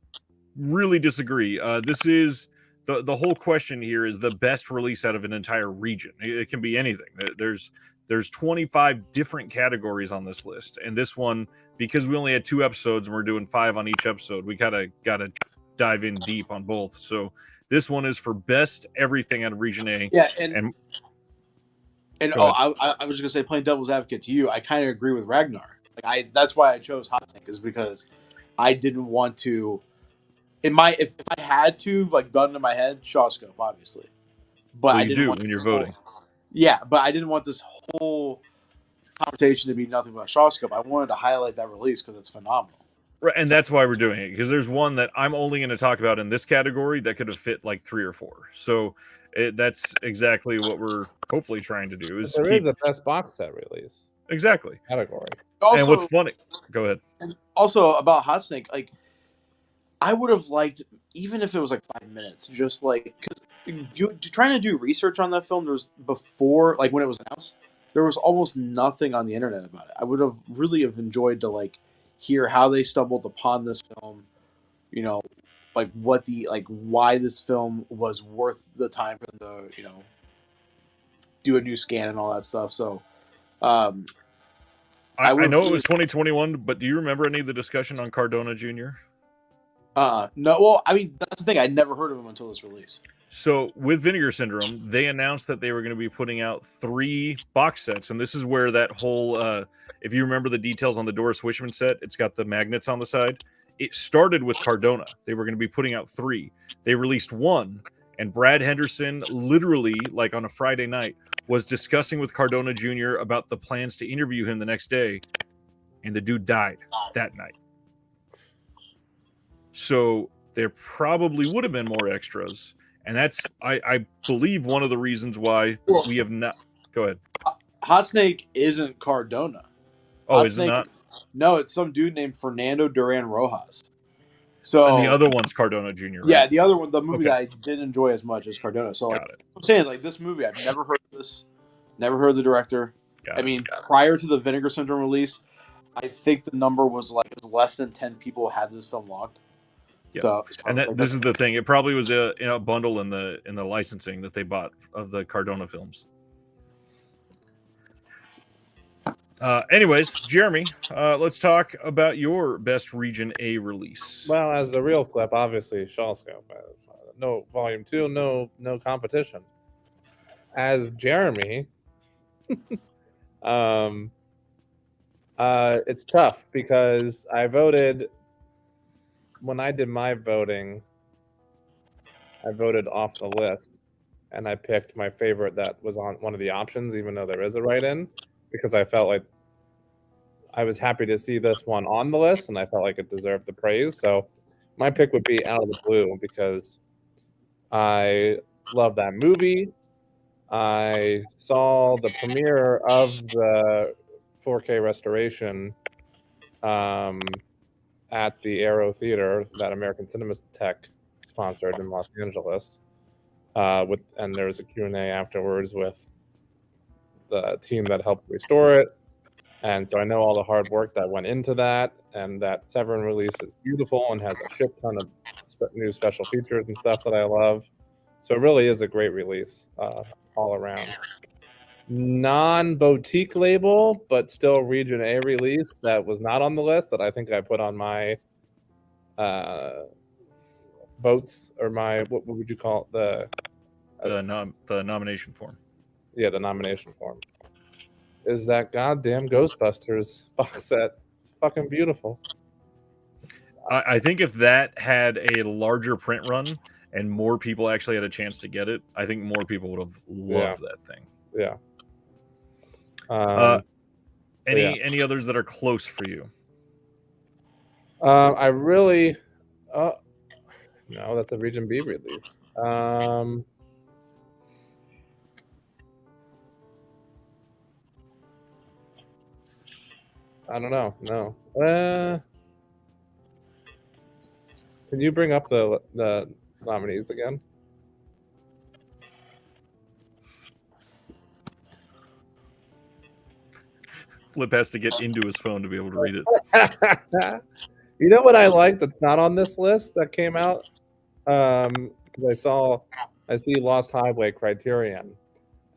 really disagree. This is the whole question here is the best release out of an entire region. It can be anything. There's 25 different categories on this list, and this one, because we only had 2 episodes and we're doing 5 on each episode, we gotta dive in deep on both. So this one is for best everything out of Region A. Yeah, and I was just gonna say, playing devil's advocate to you, I kind of agree with Ragnar. Like that's why I chose Hot Snake, is because I didn't want to. If I had to, like, gun to my head, Shawscope, obviously. But I didn't want when you're voting. Yeah, but I didn't want this whole conversation to be nothing but Shawscope. I wanted to highlight that release because it's phenomenal. Right, and that's why we're doing it, because there's one that I'm only going to talk about in this category that could have fit like 3 or 4. So That's exactly what we're hopefully trying to do. Is There keep is a best box set release exactly category. Also, and what's funny? Go ahead. Also about Hot Snake, like I would have liked, even if it was like 5 minutes, just like because trying to do research on that film. There was before, like when it was announced, there was almost nothing on the internet about it. I would have really have enjoyed to like hear how they stumbled upon this film. You know, like what the like why this film was worth the time for them to do a new scan and all that stuff. So, um, I know it was 2021, but do you remember any of the discussion on Cardona Jr.? No. Well, I mean, that's the thing. I'd never heard of him until this release. So with Vinegar Syndrome, they announced that they were going to be putting out 3 box sets, and this is where that whole, if you remember the details on the Doris Wishman set, it's got the magnets on the side. It started with Cardona. They were going to be putting out 3. They released 1, and Brad Henderson, literally, like on a Friday night, was discussing with Cardona Jr. about the plans to interview him the next day, and the dude died that night. So there probably would have been more extras, and that's, I believe, one of the reasons why we have not. Go ahead. Hot Snake isn't Cardona. Oh, Hot is it Snake, not? No, it's some dude named Fernando Duran Rojas. So And the other one's Cardona Jr., right? Yeah, the other one, the movie Okay. that I didn't enjoy as much as Cardona. So like, Got it. what I'm saying is like this movie, I've never heard of this, never heard of the director. Got I mean, prior to the Vinegar Syndrome release, I think the number was like less than 10 people had this film logged. Yeah. So, And this is the thing. It probably was in a bundle in the licensing that they bought of the Cardona films. Anyways, Jeremy, let's talk about your best Region A release. Well, as the real flip, obviously, Shawscope. No Volume 2, no competition. As Jeremy, it's tough because I voted, when I did my voting, I voted off the list, and I picked my favorite that was on one of the options, even though there is a write-in, because I felt like I was happy to see this one on the list, and I felt like it deserved the praise. So my pick would be Out of the Blue because I love that movie. I saw the premiere of the 4K restoration at the Aero Theater that American Cinematheque sponsored in Los Angeles. And there was a Q&A afterwards with the team that helped restore it. And so I know all the hard work that went into that, and that Severin release is beautiful and has a shit ton of new special features and stuff that I love. So it really is a great release all around. Non-boutique label, but still Region A release that was not on the list that I think I put on my votes, or my, what would you call it? The nomination form. Yeah, the nomination form. Is that goddamn Ghostbusters box set. It's fucking beautiful. I think if that had a larger print run and more people actually had a chance to get it, I think more people would have loved that thing. Yeah. Any others that are close for you? I really, no, that's a Region B release. I don't know. No. Can you bring up the nominees again? Flip has to get into his phone to be able to read it. You know what I like that's not on this list that came out? Because I see Lost Highway Criterion,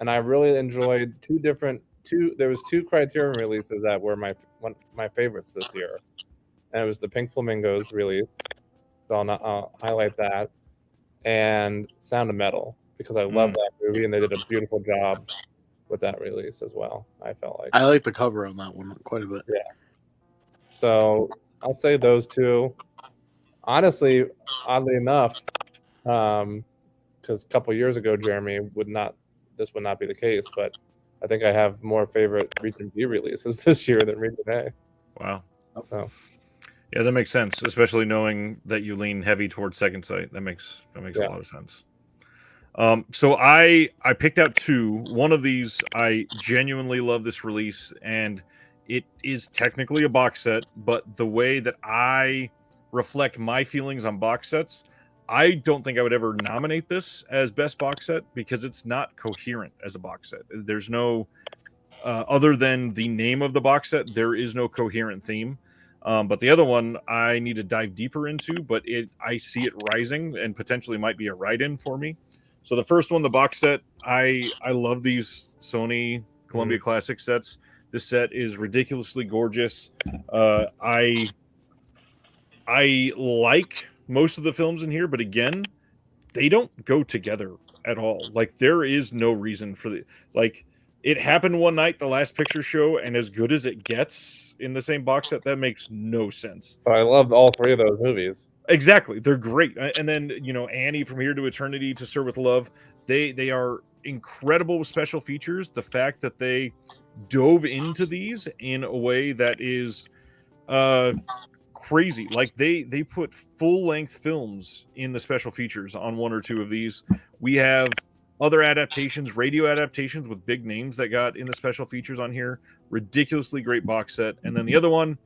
and I really enjoyed there was 2 Criterion releases that were my favorites this year, and it was the Pink Flamingos release, so I'll highlight that, and Sound of Metal, because I love that movie and they did a beautiful job with that release as well. I felt like I like the cover on that one quite a bit. Yeah. So I'll say those 2. Honestly, oddly enough, because a couple years ago, Jeremy this would not be the case, but I think I have more favorite Region B releases this year than Region A. Wow. So yeah, that makes sense, especially knowing that you lean heavy towards Second Sight. That makes a lot of sense. So I picked out two. One of these, I genuinely love this release, and it is technically a box set, but the way that I reflect my feelings on box sets, I don't think I would ever nominate this as best box set because it's not coherent as a box set. There's no other than the name of the box set, there is no coherent theme. But the other one I need to dive deeper into, but I see it rising and potentially might be a write-in for me. So the first one, the box set, I love these Sony Columbia Classic sets. This set is ridiculously gorgeous. I like most of the films in here, but again, they don't go together at all. Like there is no reason for it happened one night, the last picture show, and as good as it gets in the same box set, that makes no sense. Oh, I loved all three of those movies. Exactly. They're great. And then, Annie, From Here to Eternity, To Serve with Love, they are incredible with special features. The fact that they dove into these in a way that is crazy. Like they put full-length films in the special features on one or two of these. We have other adaptations, radio adaptations with big names that got in the special features on here. Ridiculously great box set. And then the other one,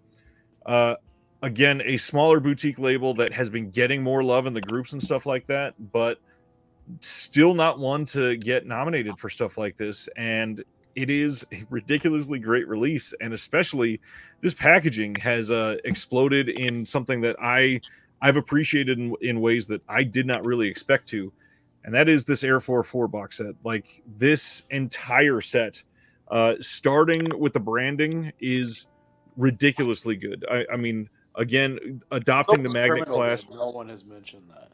again, a smaller boutique label that has been getting more love in the groups and stuff like that, but still not one to get nominated for stuff like this. And it is a ridiculously great release, and especially this packaging has exploded in something that I've appreciated in ways that I did not really expect to, and that is this Air 4 box set. Like this entire set, starting with the branding, is ridiculously good. I mean, again, adopting the magnet clasp. No one has mentioned that.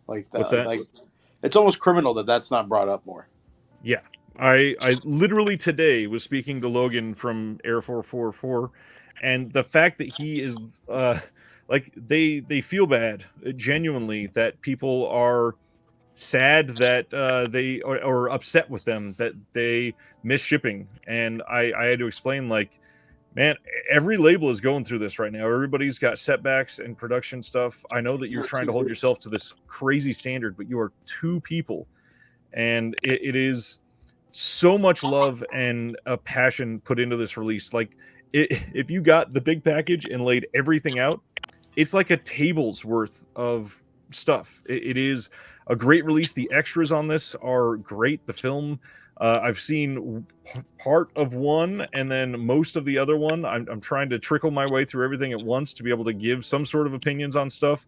What's that? Like, it's almost criminal that that's not brought up more. Yeah. I literally today was speaking to Logan from Air 444, and the fact that he is like they feel bad genuinely that people are sad that they or upset with them that they miss shipping, and I had to explain, like, man, every label is going through this right now. Everybody's got setbacks and production stuff. I know that you're trying to hold yourself to this crazy standard, but you are two people, and it is so much love and a passion put into this release. Like if you got the big package and laid everything out, it's like a table's worth of stuff. It is a great release. The extras on this are great. The film, I've seen part of one and then most of the other one. I'm trying to trickle my way through everything at once to be able to give some sort of opinions on stuff,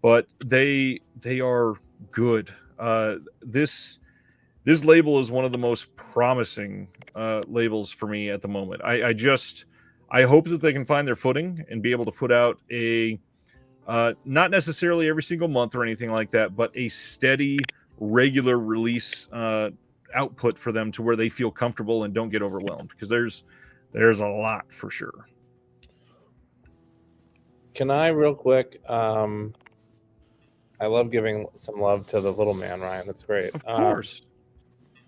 but they are good. This label is one of the most promising labels for me at the moment. I hope that they can find their footing and be able to put out a not necessarily every single month or anything like that, but a steady, regular release output for them to where they feel comfortable and don't get overwhelmed, because there's a lot for sure. Can I real quick? I love giving some love to the little man, Ryan. That's great. Of course.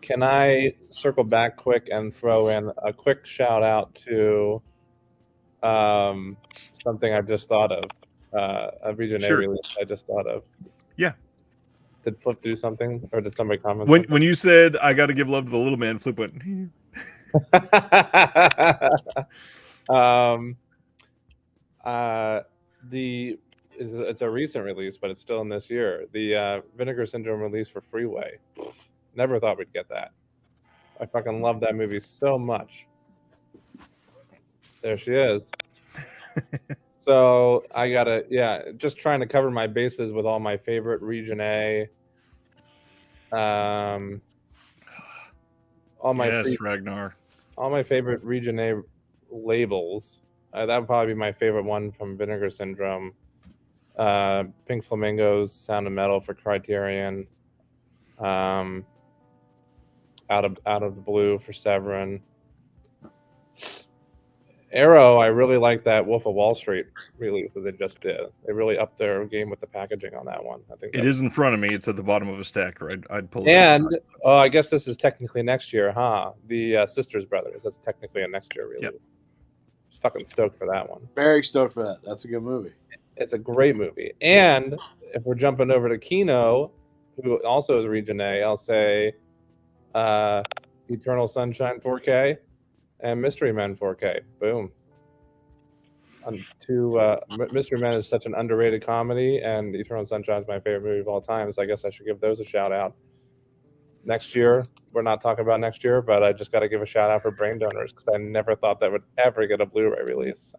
Can I circle back quick and throw in a quick shout out to something I've just thought of, a Region A release I just thought of. Yeah. Did Flip do something, or did somebody comment? When you said I got to give love to the little man, Flip went. It's a recent release, but it's still in this year. The Vinegar Syndrome release for Freeway. Never thought we'd get that. I fucking love that movie so much. There she is. So I gotta, just trying to cover my bases with all my favorite Region A. Ragnar. All my favorite Region A labels. That would probably be my favorite one from Vinegar Syndrome. Pink Flamingos, Sound of Metal for Criterion. Out of the Blue for Severin. Arrow, I really like that Wolf of Wall Street release that they just did. They really upped their game with the packaging on that one. I think it is in front of me. It's at the bottom of a stack, right? I'd pull it. And I guess this is technically next year, huh? The Sisters Brothers. That's technically a next year release. Yep. Fucking stoked for that one. Very stoked for that. That's a good movie. It's a great movie. And if we're jumping over to Kino, who also is Region A, I'll say Eternal Sunshine 4K and Mystery Men 4K. Boom. Mystery Men is such an underrated comedy, and Eternal Sunshine is my favorite movie of all time, so I guess I should give those a shout out. Next year, we're not talking about next year, but I just got to give a shout out for Brain Donors because I never thought that would ever get a Blu-ray release.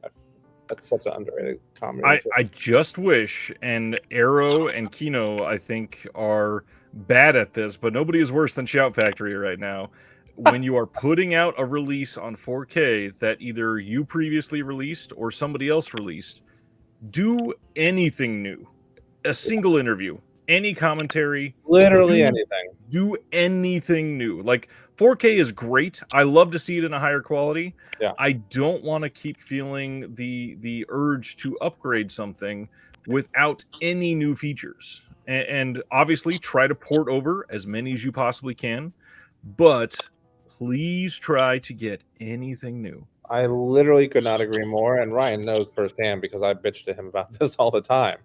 That's such an underrated comedy. I just wish, and Arrow and Kino, I think, are bad at this, but nobody is worse than Shout Factory right now. When you are putting out a release on 4K that either you previously released or somebody else released, do anything new. A single interview, any commentary. Literally anything. Do anything new. Like, 4K is great. I love to see it in a higher quality. Yeah. I don't want to keep feeling the urge to upgrade something without any new features. And obviously, try to port over as many as you possibly can. But please try to get anything new. I literally could not agree more. And Ryan knows firsthand because I bitch to him about this all the time.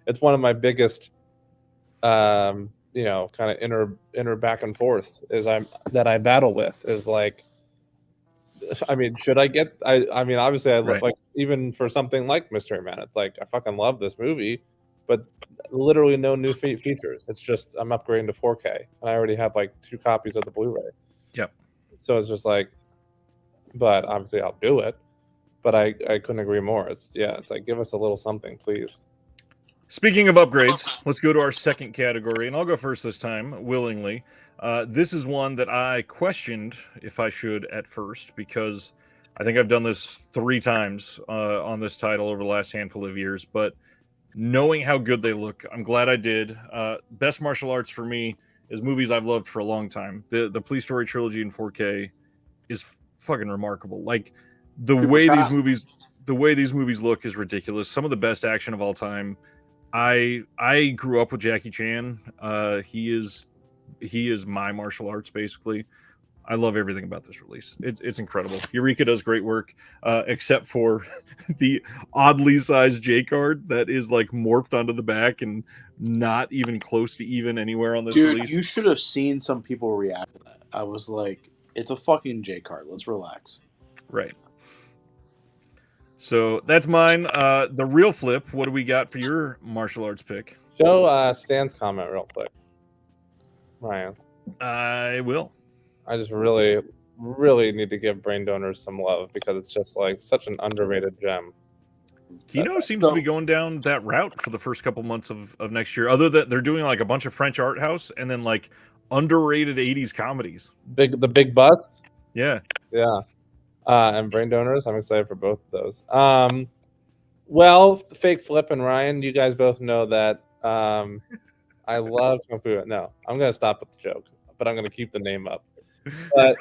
It's one of my biggest, kind of inner back and forth that I battle with is like, I mean, should I get? I mean, obviously, I Right. like even for something like Mystery Man, it's like I fucking love this movie, but literally no new features. It's just I'm upgrading to 4K, and I already have like 2 copies of the Blu-ray. Yep. So it's just like, but obviously I'll do it. But I couldn't agree more. It's like give us a little something, please. Speaking of upgrades, let's go to our second category, and I'll go first this time, willingly. This is one that I questioned if I should at first, because I think I've done this 3 times on this title over the last handful of years, but knowing how good they look, I'm glad I did. Best martial arts for me is movies I've loved for a long time. The Police Story trilogy in 4K is fucking remarkable. Like, the way these movies look is ridiculous. Some of the best action of all time. I grew up with Jackie Chan. He is my martial arts, basically. I love everything about this release. It's incredible. Eureka does great work, except for the oddly sized J card that is like morphed onto the back and not even close to even anywhere on this release. You should have seen some people react to that. I was like, it's a fucking J card. Let's relax. Right. So that's mine. The real flip. What do we got for your martial arts pick? Show Stan's comment real quick, Ryan. I will. I just really, really need to give Brain Donors some love because it's just like such an underrated gem. Kino seems to be going down that route for the first couple months of next year. Other than they're doing like a bunch of French art house and then like underrated 80s comedies. The big butts. Yeah. Yeah. And Brain Donors. I'm excited for both of those. Well, Fake Flip and Ryan, you guys both know that I love Kung Fu. No, I'm going to stop with the joke, but I'm going to keep the name up. But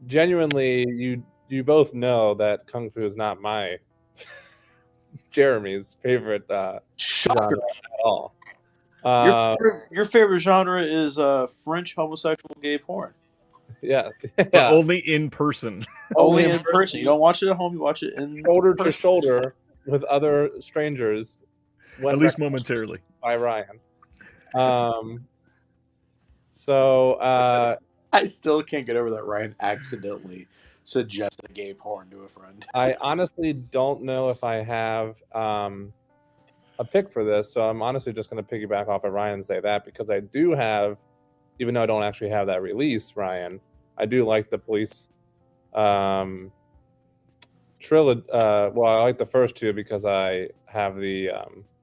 genuinely, you both know that Kung Fu is not my Jeremy's favorite genre at all. Your favorite genre is French homosexual gay porn. Yeah. But only in person. Only in person. You don't watch it at home. You watch it in shoulder to shoulder with other strangers. At least momentarily. By Ryan. So I still can't get over that Ryan accidentally suggested gay porn to a friend. I honestly don't know if I have a pick for this, so I'm honestly just going to piggyback off of Ryan and say that because I do have, even though I don't actually have that release, Ryan, I do like the Police trilogy. Well, I like the first 2 because I have the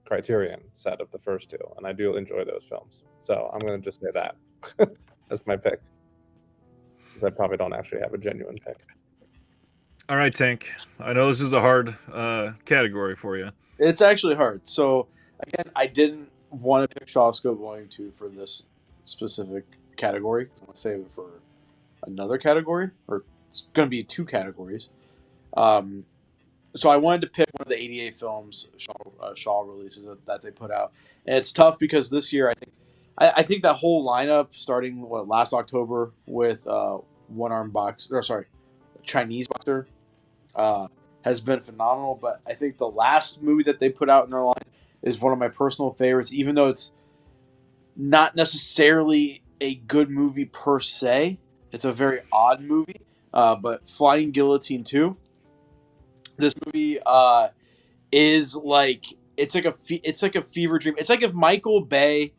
Criterion set of the first 2, and I do enjoy those films. So I'm going to just say that. That's my pick. Since I probably don't actually have a genuine pick. All right, Tank. I know this is a hard category for you. It's actually hard. So, again, I didn't want to pick Shawsco going to for this specific category. I'm going to save it for another category, or it's going to be 2 categories. So I wanted to pick one of the 88 films Shaw releases that they put out, and it's tough because this year I think that whole lineup starting last October with Chinese boxer has been phenomenal. But I think the last movie that they put out in their line is one of my personal favorites, even though it's not necessarily a good movie per se. It's a very odd movie. But Flying Guillotine 2, this movie is like it's like a fever dream. It's like if Michael Bay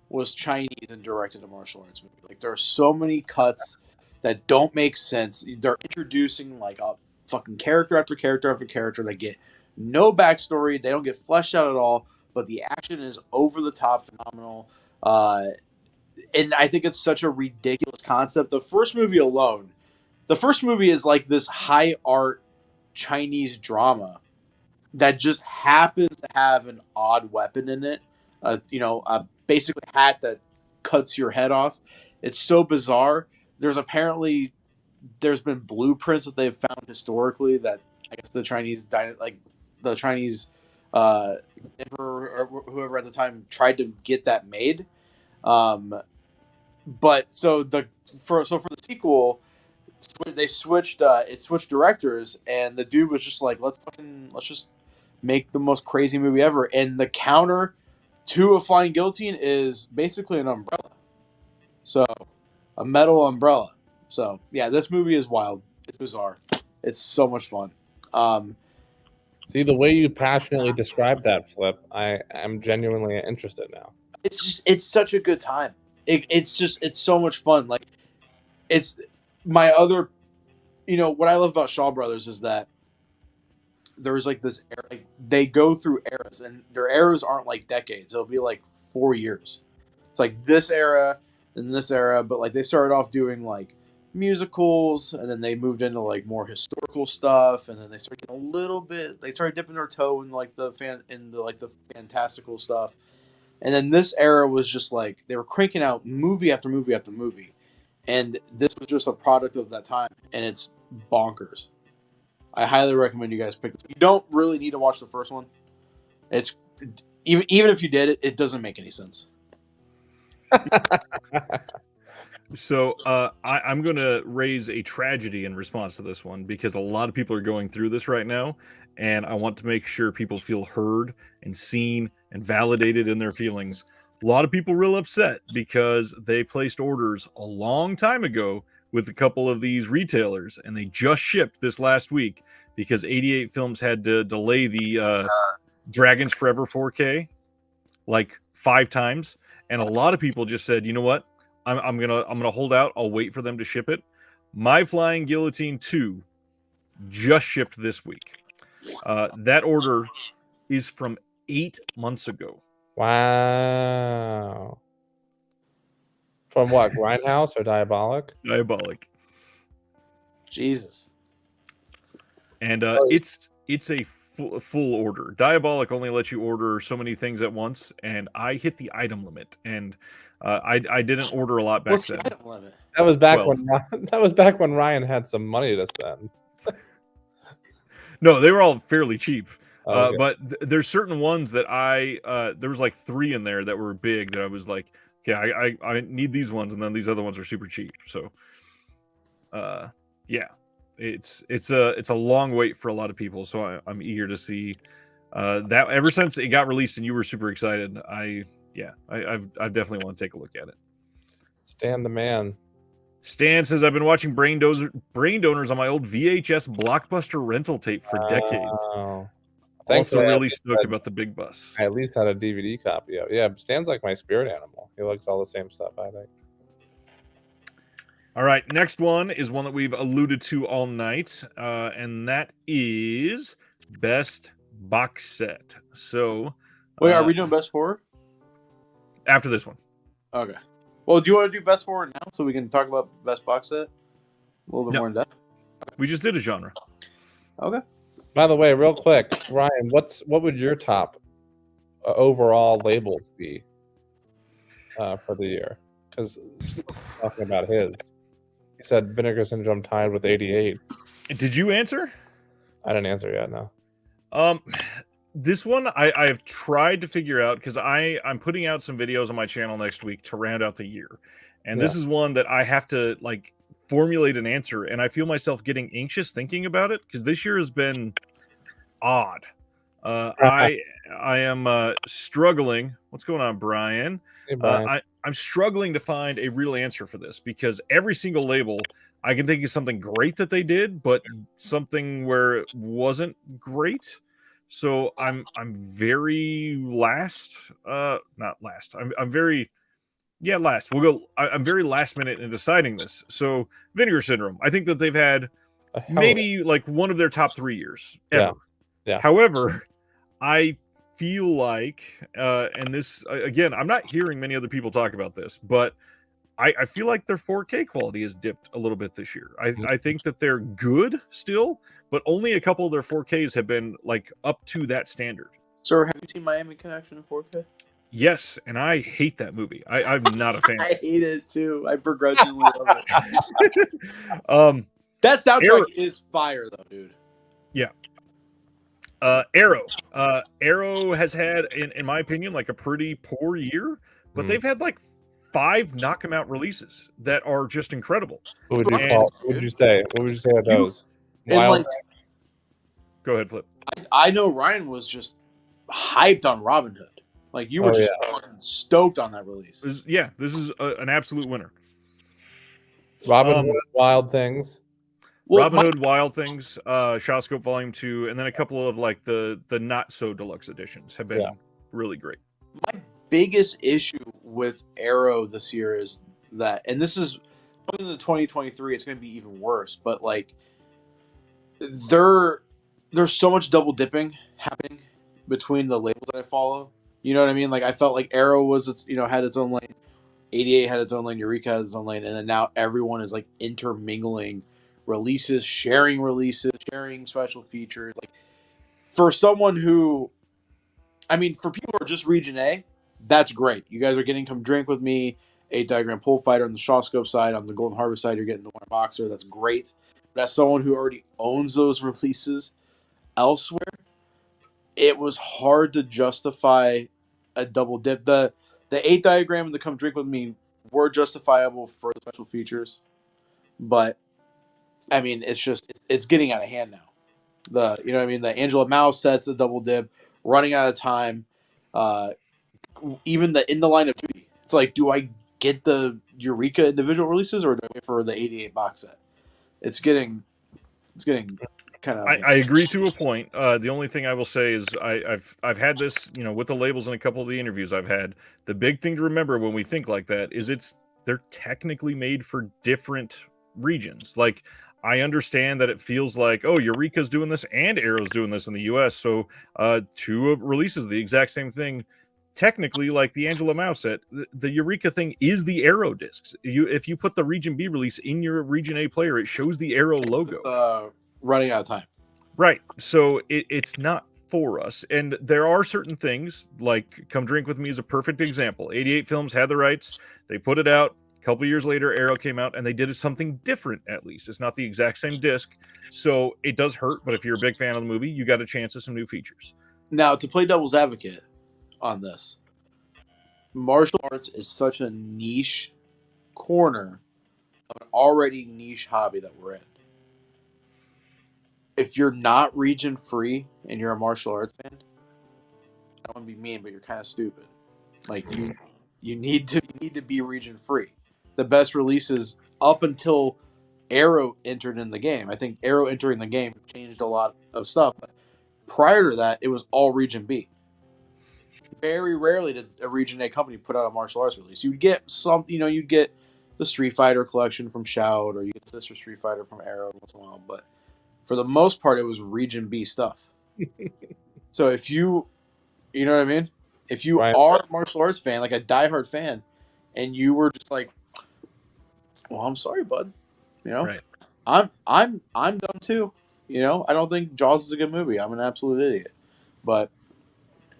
was Chinese and directed a martial arts movie. Like there are so many cuts that don't make sense. They're introducing like a fucking character after character after character that get no backstory. They don't get fleshed out at all. But the action is over the top, phenomenal. And I think it's such a ridiculous concept. The first movie is like this high art Chinese drama that just happens to have an odd weapon in it. Basically a hat that cuts your head off. It's so bizarre. There's been blueprints that they've found historically that I guess the Chinese emperor or whoever at the time tried to get that made. But for the sequel, they switched directors, and the dude was just like, let's just make the most crazy movie ever. And the counter to a Flying Guillotine is basically an umbrella, so a metal umbrella. So yeah, this movie is wild. It's bizarre. It's so much fun. See, the way you passionately describe that, Flip, I am genuinely interested now. It's such a good time. It's so much fun. Like, it's my other, what I love about Shaw Brothers is that there's like this, like they go through eras, and their eras aren't like decades. It'll be like 4 years. It's like this era and this era, but like they started off doing like musicals, and then they moved into like more historical stuff, and then they started getting a little bit. They started dipping their toe in like the fantastical stuff, and then this era was just like they were cranking out movie after movie after movie, and this was just a product of that time, and it's bonkers. I highly recommend you guys pick this. You don't really need to watch the first one. It's even if you did it doesn't make any sense. So I'm going to raise a tragedy in response to this one, because a lot of people are going through this right now, and I want to make sure people feel heard and seen and validated in their feelings. A lot of people real upset because they placed orders a long time ago with a couple of these retailers, and they just shipped this last week because 88 Films had to delay the Dragons Forever 4K like 5 times, and a lot of people just said, you know what? I'm gonna hold out. I'll wait for them to ship it. My Flying Guillotine 2 just shipped this week. That order is from 8 months ago. Wow. From what? Grindhouse or Diabolic? Diabolic. Jesus. And it's a full order. Diabolic only lets you order so many things at once, and I hit the item limit, and I didn't order a lot back What's then. the item limit? That was back 12. when Ryan had some money to spend. No, they were all fairly cheap. Okay. But there's certain ones that there was like 3 in there that were big that I was like, okay, I need these ones, and then these other ones are super cheap. So, yeah, it's a long wait for a lot of people. So I'm eager to see that. Ever since it got released and you were super excited, I definitely want to take a look at it. Stan the man. Stan says, I've been watching Brain Donors on my old VHS Blockbuster rental tape for decades. Oh. Also really stoked about the Big Bus. I at least had a DVD copy of it. Yeah, Stan's like my spirit animal. He likes all the same stuff, I think. All right, next one is one that we've alluded to all night, and that is Best Box Set. So, Wait, are we doing Best Horror? After this one. Okay. Well, do you want to do Best Horror now so we can talk about Best Box Set a little bit more in depth? We just did a genre. Okay. By the way, real quick, Ryan, what would your top overall labels be for the year? Because talking about his, he said Vinegar Syndrome tied with 88. Did you answer? I didn't answer yet. No. This one I have tried to figure out, because I'm putting out some videos on my channel next week to round out the year, and this is one that I have to like formulate an answer, and I feel myself getting anxious thinking about it because this year has been odd. I am struggling. What's going on, Brian? Hey, Brian. I'm struggling to find a real answer for this because every single label I can think of something great that they did, but something where it wasn't great. So I'm very last. Not last. I'm very last. We'll go. I'm very last minute in deciding this. So Vinegar Syndrome. I think that they've had maybe like one of their top 3 years ever. Yeah. However, I feel like, and this again, I'm not hearing many other people talk about this, but I feel like their 4K quality has dipped a little bit this year. I think that they're good still, but only a couple of their 4Ks have been like up to that standard. Sir, have you seen Miami Connection in 4K? Yes, and I hate that movie. I'm not a fan. I hate it too. I begrudgingly love it. That soundtrack is fire, though, dude. Yeah. Arrow. Arrow has had, in my opinion, like a pretty poor year, but they've had like 5 knock 'em out releases that are just incredible. What would you say of those? Like, go ahead, Flip. I know Ryan was just hyped on Robin Hood. Like, you were fucking stoked on that release. This is an absolute winner. Robin Hood, Wild Things. Robin Hood, Wild Things, Shawscope Volume 2, and then a couple of like the not so deluxe editions have been really great. My biggest issue with Arrow this year is that, and this is in the 2023, it's going to be even worse, but like there's so much double dipping happening between the labels that I follow. You know what I mean? Like, I felt like Arrow was had its own lane, 88 had its own lane, Eureka has its own lane, and then now everyone is like intermingling releases, sharing special features. Like, for someone who, I mean, for people who are just Region A, that's great. You guys are getting Come Drink With Me, 8 Diagram Pull Fighter on the Shawscope side, on the Golden Harvest side, you're getting the One Boxer. That's great. But as someone who already owns those releases elsewhere, it was hard to justify a double dip. The 8 Diagram and the Come Drink With Me were justifiable for the special features, but I mean, it's getting out of hand now. You know what I mean? The Angela Mouse set's a double dip, running out of time. Even the In the Line of Duty. It's like, do I get the Eureka individual releases or do I wait for the 88 box set? It's getting kind of. I agree to a point. The only thing I will say is I've had this, with the labels in a couple of the interviews I've had. The big thing to remember when we think like that is they're technically made for different regions. Like, I understand that it feels like, oh, Eureka's doing this and Arrow's doing this in the US. So 2 releases the exact same thing. Technically, like the Angela Mouse set, the Eureka thing is the Arrow discs. If you put the Region B release in your Region A player, it shows the Arrow logo. Running out of time. Right. So it's not for us. And there are certain things, like Come Drink With Me is a perfect example. 88 Films had the rights. They put it out. A couple years later, Arrow came out, and they did something different, at least. It's not the exact same disc. So it does hurt, but if you're a big fan of the movie, you got a chance at some new features. Now, to play devil's advocate on this, martial arts is such a niche corner of an already niche hobby that we're in. If you're not region free and you're a martial arts fan, I don't want to be mean, but you're kind of stupid. Like, you need to be region free. The best releases up until Arrow entered in the game. I think Arrow entering the game changed a lot of stuff. But prior to that, it was all Region B. Very rarely did a Region A company put out a martial arts release. You'd get you'd get the Street Fighter collection from Shout, or you get Sister Street Fighter from Arrow once in a while. But for the most part, it was Region B stuff. So if you know what I mean? If you are a martial arts fan, like a diehard fan, and you were just like, well, I'm sorry, bud. Right. I'm dumb too. I don't think Jaws is a good movie. I'm an absolute idiot. But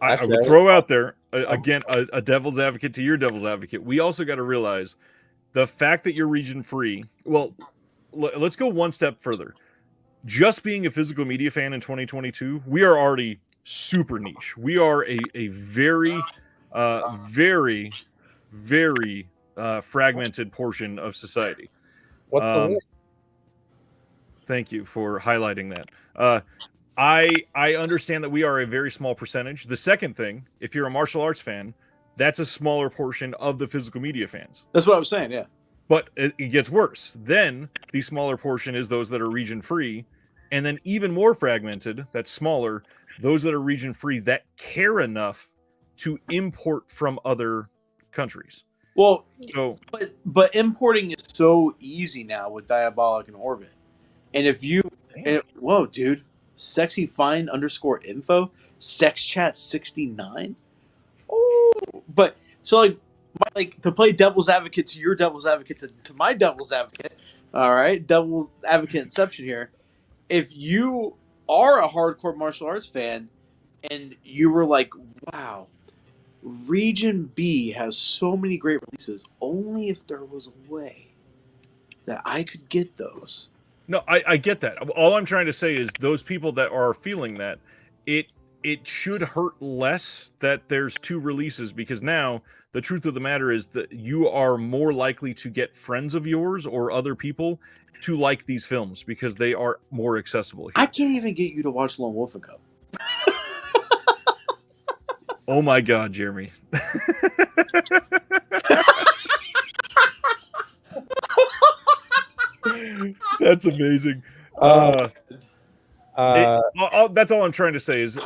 I would throw out there again a devil's advocate to your devil's advocate. We also got to realize the fact that you're region free. Well, let's go one step further. Just being a physical media fan in 2022, we are already super niche. We are a very, very, very fragmented portion of society. What's the way? Thank you for highlighting that. I understand that we are a very small percentage. The second thing, if you're a martial arts fan, that's a smaller portion of the physical media fans. That's what I was saying, yeah. But it gets worse. Then the smaller portion is those that are region free, and then even more fragmented, that's smaller, those that are region free that care enough to import from other countries. Well, So, but importing is so easy now with Diabolic and Orbit. And if you, whoa, dude, sexy fine _info, sex chat 69. Oh, but so like to play devil's advocate to your devil's advocate to my devil's advocate. All right, devil's advocate inception here. If you are a hardcore martial arts fan and you were like, wow, Region B has so many great releases, only if there was a way that I could get those. No, I get that. All I'm trying to say is those people that are feeling that, it should hurt less that there's 2 releases, because now the truth of the matter is that you are more likely to get friends of yours or other people to like these films because they are more accessible here. I can't even get you to watch Lone Wolf and Cub. Oh my God, Jeremy. That's amazing. That's all I'm trying to say is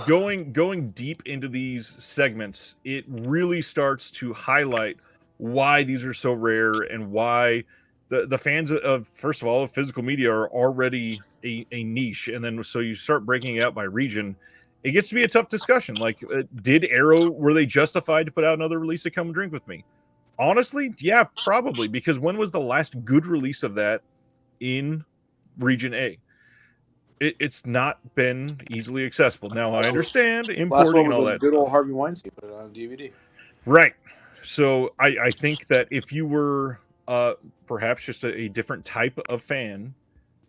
going deep into these segments, it really starts to highlight why these are so rare and why the fans of, first of all, of physical media are already a niche. And then so you start breaking it out by region, it gets to be a tough discussion. Like, did Arrow, were they justified to put out another release of Come Drink With Me? Honestly, yeah, probably, because when was the last good release of that in Region A? It's not been easily accessible. Now, I understand importing and all that. Good old Harvey Weinstein put it on DVD. Right. So I think that if you were perhaps just a different type of fan,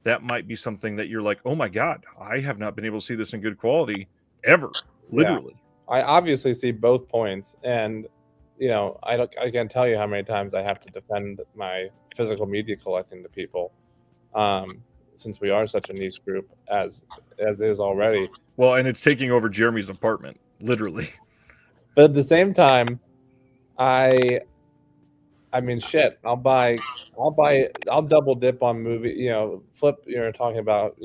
that might be something that you're like, oh my God, I have not been able to see this in good quality ever, literally. Yeah. I obviously see both points, and I can't tell you how many times I have to defend my physical media collecting to people, since we are such a niche group as is already. Well, and it's taking over Jeremy's apartment, literally. But at the same time, I mean, shit. I'll double dip on movie. Flip. You're talking about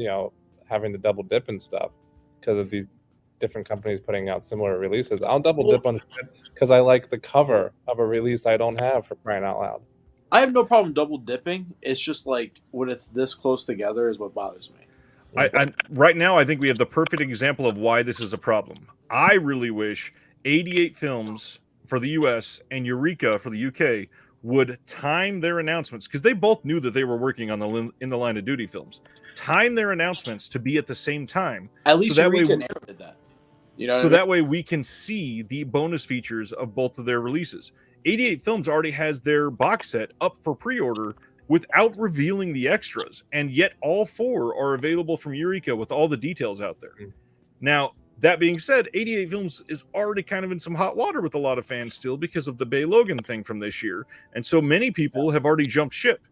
having to double dip and stuff because of these different companies putting out similar releases. I'll double dip on because I like the cover of a release I don't have, for crying out loud. I have no problem double dipping. It's just like when it's this close together is what bothers me. I right now I think we have the perfect example of why this is a problem. I really wish 88 Films for the US and Eureka for the UK would time their announcements, because they both knew that they were working on the In the Line of Duty films. Time their announcements to be at the same time. At least so that Eureka way, and Arrow did that. You know, so that way we can see the bonus features of both of their releases. 88 Films already has their box set up for pre-order without revealing the extras, and yet all 4 are available from Eureka with all the details out there. Now, that being said, 88 Films is already kind of in some hot water with a lot of fans still because of the Bay Logan thing from this year. And so many people have already jumped ship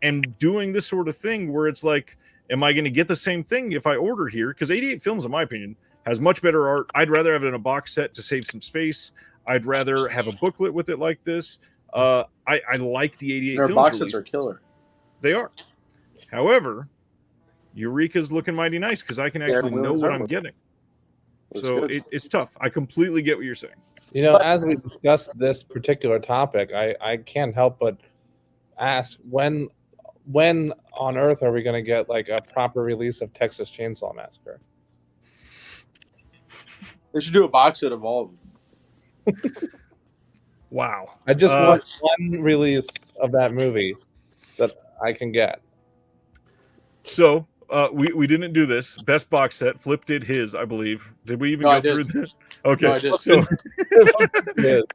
and doing this sort of thing where it's like, am I going to get the same thing if I order here? Because 88 Films, in my opinion, has much better art. I'd rather have it in a box set to save some space. I'd rather have a booklet with it like this. I like the 88 their Films box release. sets are killer. They are. However, Eureka's looking mighty nice because I can actually know what I'm getting. So it's tough. I completely get what you're saying. As we discuss this particular topic, I can't help but ask when on earth are we going to get like a proper release of Texas Chainsaw Massacre? They should do a box set of all of them. Wow. I just want one release of that movie that I can get. So we didn't do this. Best box set. Flip did his, I believe. Did we even go through this? Okay. No, I did. So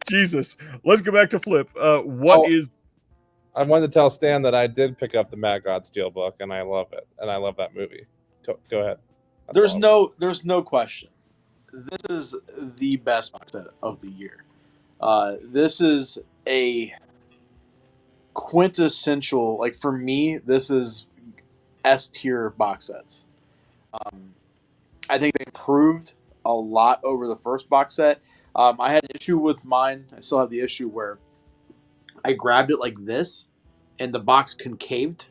Jesus. Let's go back to Flip. What is? I wanted to tell Stan that I did pick up the Mad God Steelbook, and I love it, and I love that movie. Go ahead. There's no question. This is the best box set of the year. This is a quintessential, like for me, this is S tier box sets. I think they improved a lot over the first box set. I had an issue with mine. I still have the issue where I grabbed it like this, and the box concaved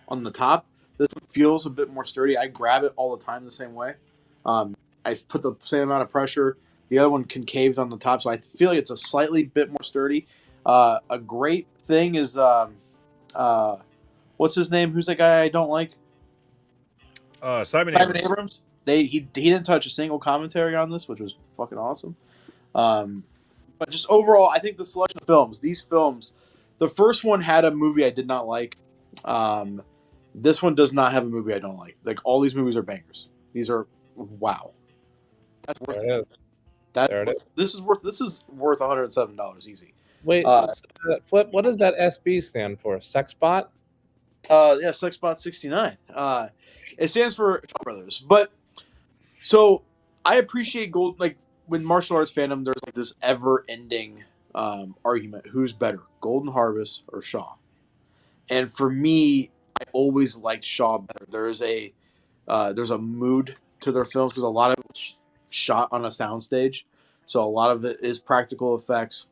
on the top. This one feels a bit more sturdy. I grab it all the time the same way. I put the same amount of pressure. The other one concaved on the top, so I feel like it's a slightly bit more sturdy. A great thing is, what's his name? Who's that guy I don't like? Simon Simon Abrams. Abrams. He didn't touch a single commentary on this, which was fucking awesome. But just overall, I think the selection of films, these films, the first one had a movie I did not like. This one does not have a movie I don't like. Like, all these movies are bangers. These are, wow. That's worth There it it. is. That's There it worth, is. this is worth $107 easy. Wait, Flip, what does that SB stand for? Sexbot? Yeah, Sexbot 69. It stands for Shaw Brothers. But so I appreciate gold. Like, when martial arts fandom, there's like this ever-ending argument: who's better, Golden Harvest or Shaw? And for me, I always liked Shaw better. There's a mood to their films because a lot of it's shot on a soundstage, so a lot of it is practical effects.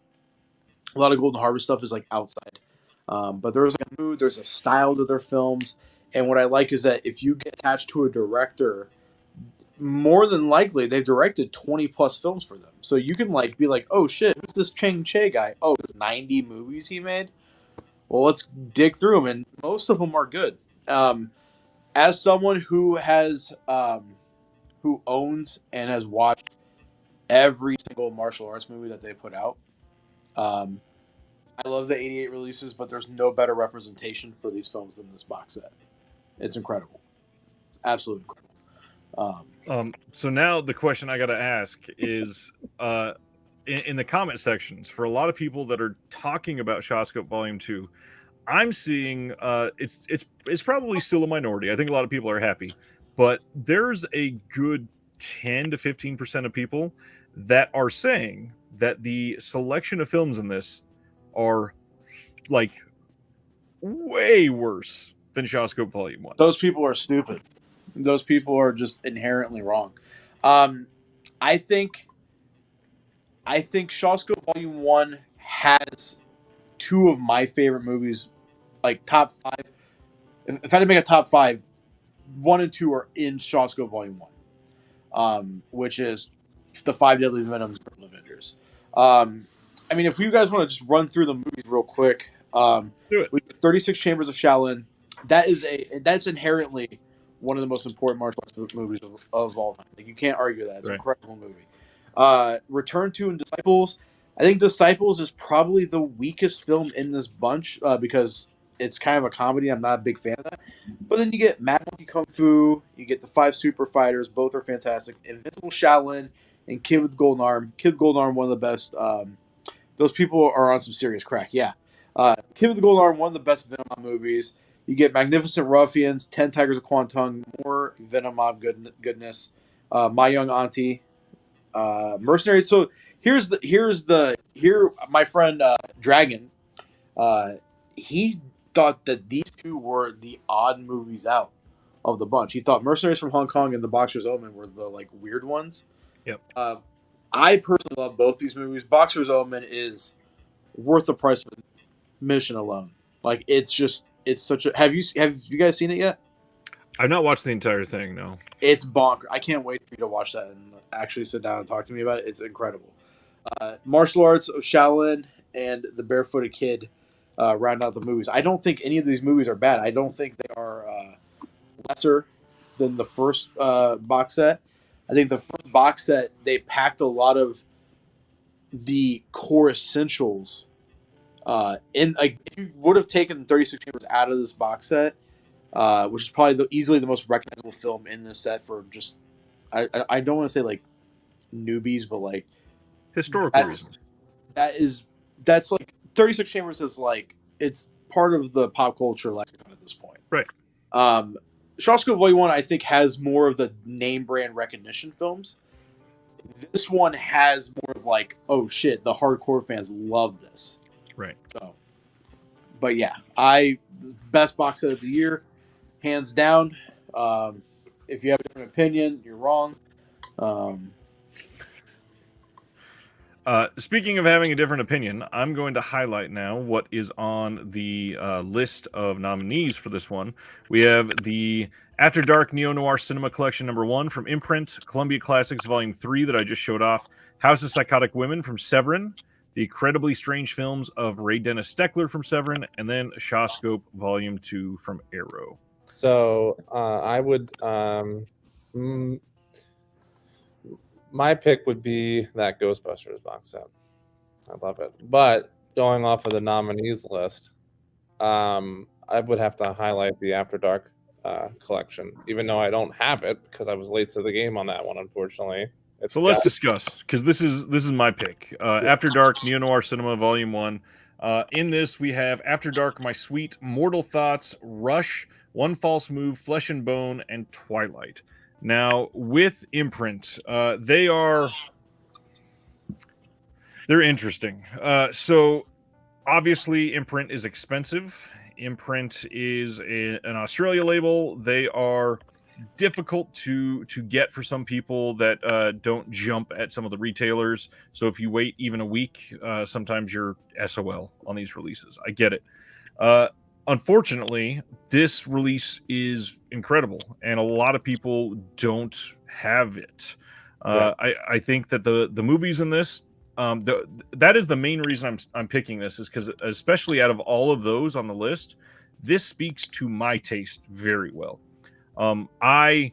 A lot of Golden Harvest stuff is like outside, but there's like a mood, there's a style to their films, and what I like is that if you get attached to a director, more than likely they've directed 20 plus films for them, so you can like be like, oh shit, who's this Chang Che guy? Oh, 90 movies he made. Well, let's dig through them, and most of them are good. As someone who has who owns and has watched every single martial arts movie that they put out, I love the '88 releases, but there's no better representation for these films than this box set. It's incredible. It's absolutely incredible. So now the question I got to ask is, in the comment sections, for a lot of people that are talking about Shawscope Volume 2, I'm seeing it's probably still a minority. I think a lot of people are happy, but there's a good 10 to 15% of people that are saying that the selection of films in this are like way worse than Shawscope Volume 1. Those people are stupid. Those people are just inherently wrong. I think Shawscope Volume 1 has two of my favorite movies, like top 5. If I had to make a top 5, 1 and 2 are in Shawscope Volume 1, which is the 5 Deadly Venoms and Avengers. I mean, if you guys want to just run through the movies real quick, Do it. 36 Chambers of Shaolin. That's inherently one of the most important martial arts movies of all time. Like, you can't argue that. It's an incredible movie. Return to and Disciples. I think Disciples is probably the weakest film in this bunch because it's kind of a comedy. I'm not a big fan of that. But then you get Mad Monkey Kung Fu. You get The Five Super Fighters. Both are fantastic. Invincible Shaolin and Kid with Golden Arm. Kid with Golden Arm, one of the best. Those people are on some serious crack. Yeah. Kid with the Golden Arm, one of the best Venom movies. You get Magnificent Ruffians, 10 Tigers of Kwantung, more Venom Mob goodness. My Young Auntie, Mercenary. So here my friend Dragon, he thought that these two were the odd movies out of the bunch. He thought Mercenaries from Hong Kong and The Boxer's Omen were the like weird ones. Yep. I personally love both these movies. Boxer's Omen is worth the price of admission alone. Like, it's such a. Have you guys seen it yet? I've not watched the entire thing. No. It's bonker. I can't wait for you to watch that and actually sit down and talk to me about it. It's incredible. Martial Arts of Shaolin and The Barefooted Kid round out the movies. I don't think any of these movies are bad. I don't think they are lesser than the first box set. I think the first box set, they packed a lot of the core essentials in. Like, if you would have taken 36 Chambers out of this box set, which is probably easily the most recognizable film in this set for just, I don't want to say like newbies, but like Historical reasons. That's like 36 Chambers is like, it's part of the pop culture lexicon at this point. Right. Shawscope Volume 1, I think, has more of the name brand recognition films. This one has more of like, oh shit, the hardcore fans love this. Right. So, but yeah, best box set of the year, hands down. If you have a different opinion, you're wrong. Speaking of having a different opinion, I'm going to highlight now what is on the list of nominees for this one. We have the After Dark Neo-Noir Cinema Collection #1 from Imprint, Columbia Classics Volume 3 that I just showed off, House of Psychotic Women from Severin, The Incredibly Strange Films of Ray Dennis Steckler from Severin, and then Shawscope Volume 2 from Arrow. So I would... my pick would be that Ghostbusters box set. I love it. But going off of the nominees list, I would have to highlight the After Dark collection, even though I don't have it because I was late to the game on that one, unfortunately. So let's discuss, because this is my pick. After Dark Neo-Noir Cinema Volume 1. In this, we have After Dark, My Sweet, Mortal Thoughts, Rush, One False Move, Flesh and Bone, and Twilight. Now, with Imprint, they're interesting. So, obviously, Imprint is expensive. Imprint is an Australia label. They are difficult to get for some people that don't jump at some of the retailers. So, if you wait even a week, sometimes you're SOL on these releases. I get it. Unfortunately, this release is incredible, and a lot of people don't have it. I think that the movies in this, that is the main reason I'm picking this, is because especially out of all of those on the list, this speaks to my taste very well. I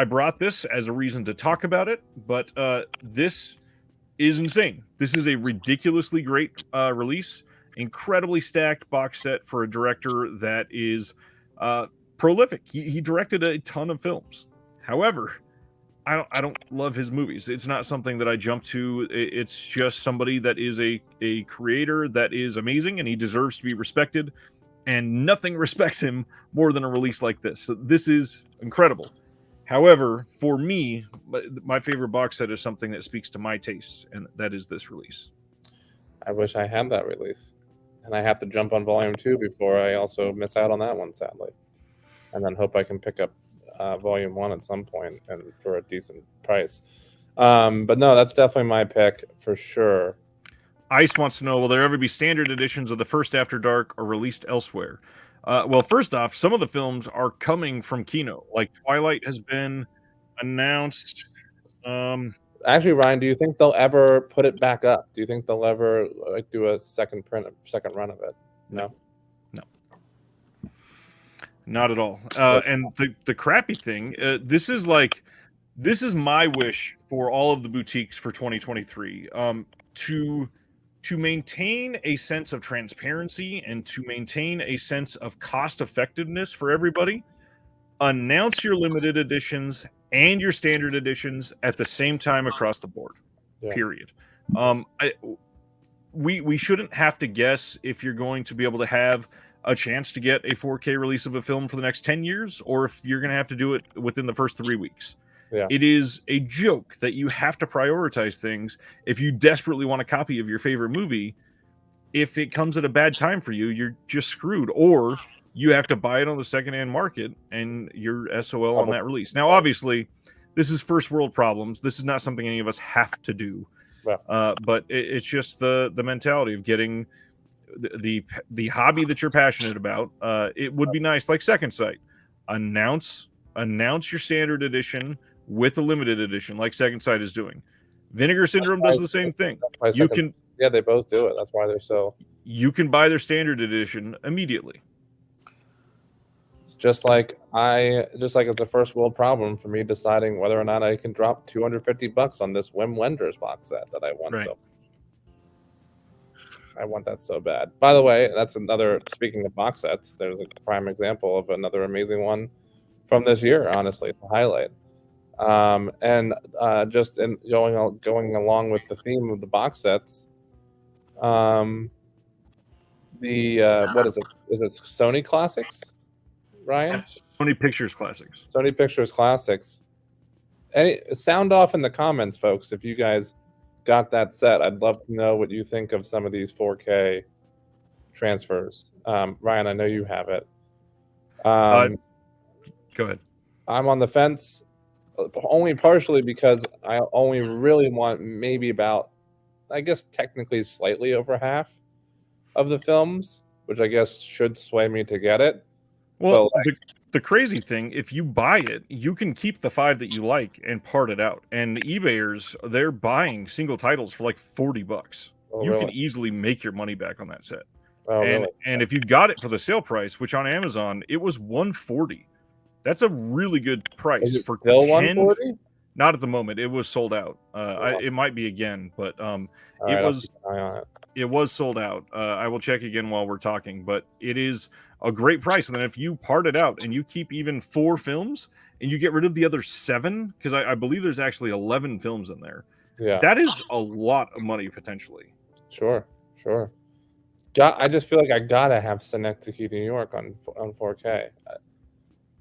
brought this as a reason to talk about it, but this is insane. This is a ridiculously great release. Incredibly stacked box set for a director that is prolific. He directed a ton of films. However, I don't love his movies. It's not something that I jump to. It's just somebody that is a creator that is amazing, and he deserves to be respected. And nothing respects him more than a release like this. So this is incredible. However, for me, my favorite box set is something that speaks to my taste, and that is this release. I wish I had that release. And I have to jump on Volume 2 before I also miss out on that one, sadly. And then hope I can pick up Volume 1 at some point and for a decent price. But no, that's definitely my pick for sure. Ice wants to know, will there ever be standard editions of the first After Dark or released elsewhere? Well, first off, some of the films are coming from Kino. Like Twilight has been announced. Actually, Ryan, do you think they'll ever put it back up? Do you think they'll ever do a second run of it? No. Not at all. And the crappy thing, this is my wish for all of the boutiques for 2023. To maintain a sense of transparency and to maintain a sense of cost effectiveness for everybody, announce your limited editions and your standard editions at the same time across the board. Yeah. Period. We shouldn't have to guess if you're going to be able to have a chance to get a 4K release of a film for the next 10 years, or if you're going to have to do it within the first 3 weeks. Yeah. It is a joke that you have to prioritize things if you desperately want a copy of your favorite movie. If it comes at a bad time for you, you're just screwed. Or you have to buy it on the secondhand market and you're SOL on that release. Now, obviously, this is first world problems. This is not something any of us have to do. Yeah. But it's just the mentality of getting the hobby that you're passionate about. It would be nice, like Second Sight, announce your standard edition with a limited edition, like Second Sight is doing. Vinegar Syndrome does the same thing. Yeah, they both do it. That's why they're so. You can buy their standard edition immediately. Just like it's a first world problem for me deciding whether or not I can drop $250 on this Wim Wenders box set that I want. Right. So I want that so bad. By the way, that's another. Speaking of box sets, there's a prime example of another amazing one from this year. Honestly, to highlight. Just in going along with the theme of the box sets, what is it? Is it Sony Classics, Ryan? Sony Pictures Classics. Sony Pictures Classics. Sound off in the comments, folks, if you guys got that set. I'd love to know what you think of some of these 4K transfers. Ryan, I know you have it. Go ahead. I'm on the fence, only partially because I only really want maybe about, I guess technically slightly over half of the films, which I guess should sway me to get it. Well, the crazy thing, if you buy it, you can keep the 5 that you like and part it out. And the eBayers, they're buying single titles for like $40. Oh, you really? can easily make your money back on that set. Oh, and really? and if you got it for the sale price, which on Amazon it was $140, that's a really good price Is it for still 10. $140? Not at the moment. It was sold out. It might be again, but All it right, was I'll keep an eye on it. it was sold out. I will check again while we're talking, but it is a great price. And then if you part it out and you keep even 4 films and you get rid of the other 7, because I believe there's actually 11 films in there. Yeah, That is a lot of money potentially. sure. I just feel like I gotta have Synecdoche, New York on 4K.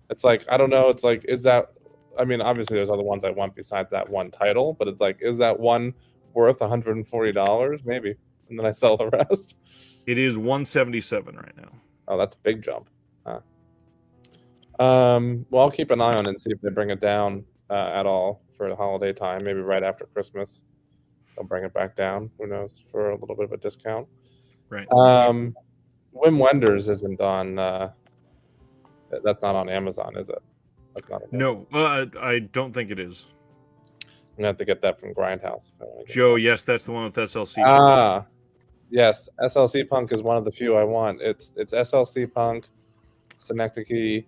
It's like, I don't know. It's like, is that? I mean, obviously there's other ones I want besides that one title, but it's like, is that one worth $140? Maybe, and then I sell the rest. It is $177 right now. Oh, that's a big jump. Huh. Well, I'll keep an eye on it and see if they bring it down at all for the holiday time. Maybe right after Christmas, they'll bring it back down. Who knows? For a little bit of a discount. Right. Wim Wenders isn't on. That's not on Amazon, is it? That's not. No, I don't think it is. I'm gonna have to get that from Grindhouse. If I want to Joe, yes, that's the one with SLC. Ah, yes. SLC Punk is one of the few I want. It's SLC Punk, Synecdoche.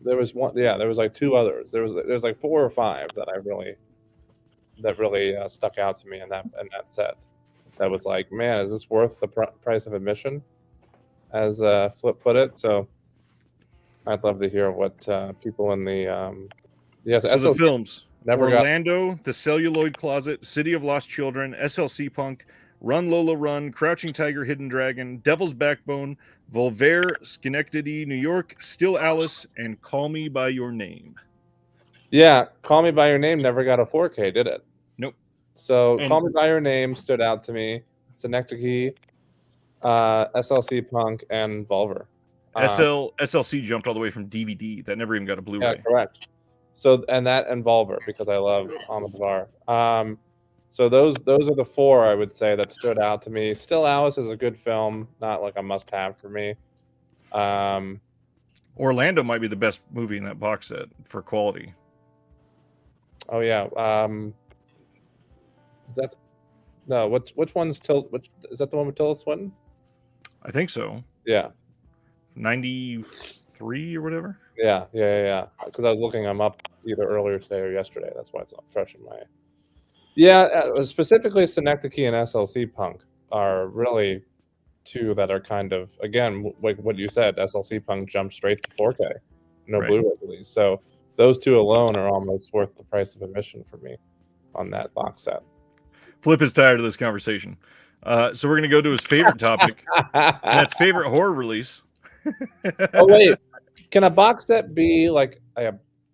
There was one. Yeah, there was like 2 others. There's like 4 or 5 that really stuck out to me in that set. That was like, man, is this worth the price of admission? As Flip put it. So I'd love to hear what people in the So the films: Orlando, The Celluloid Closet, City of Lost Children, SLC Punk, Run Lola Run, Crouching Tiger, Hidden Dragon, Devil's Backbone, Voltaire, Schenectady, New York, Still Alice, and Call Me by Your Name. Yeah, Call Me by Your Name never got a 4K, did it? Nope. So Call Me by Your Name stood out to me. Synecdoche, SLC Punk, and Volver. SLC jumped all the way from DVD. That never even got a Blu-ray. Yeah, correct. So and Volver, because I love Almodovar. So those are the 4 I would say that stood out to me. Still Alice is a good film, not like a must-have for me. Orlando might be the best movie in that box set for quality. Oh yeah. Which one's which is that the one with Tilda Swinton? I think so. Yeah. 93 or whatever. Yeah. Because I was looking them up either earlier today or yesterday. That's why it's not fresh in my. Yeah, specifically Synecdoche and SLC Punk are really 2 that are kind of, again, like what you said. SLC Punk jumped straight to 4K, no Right. Blu-ray release. So those 2 alone are almost worth the price of admission for me on that box set. Flip is tired of this conversation. So we're going to go to his favorite topic. And that's favorite horror release. Oh, wait. Can a box set be like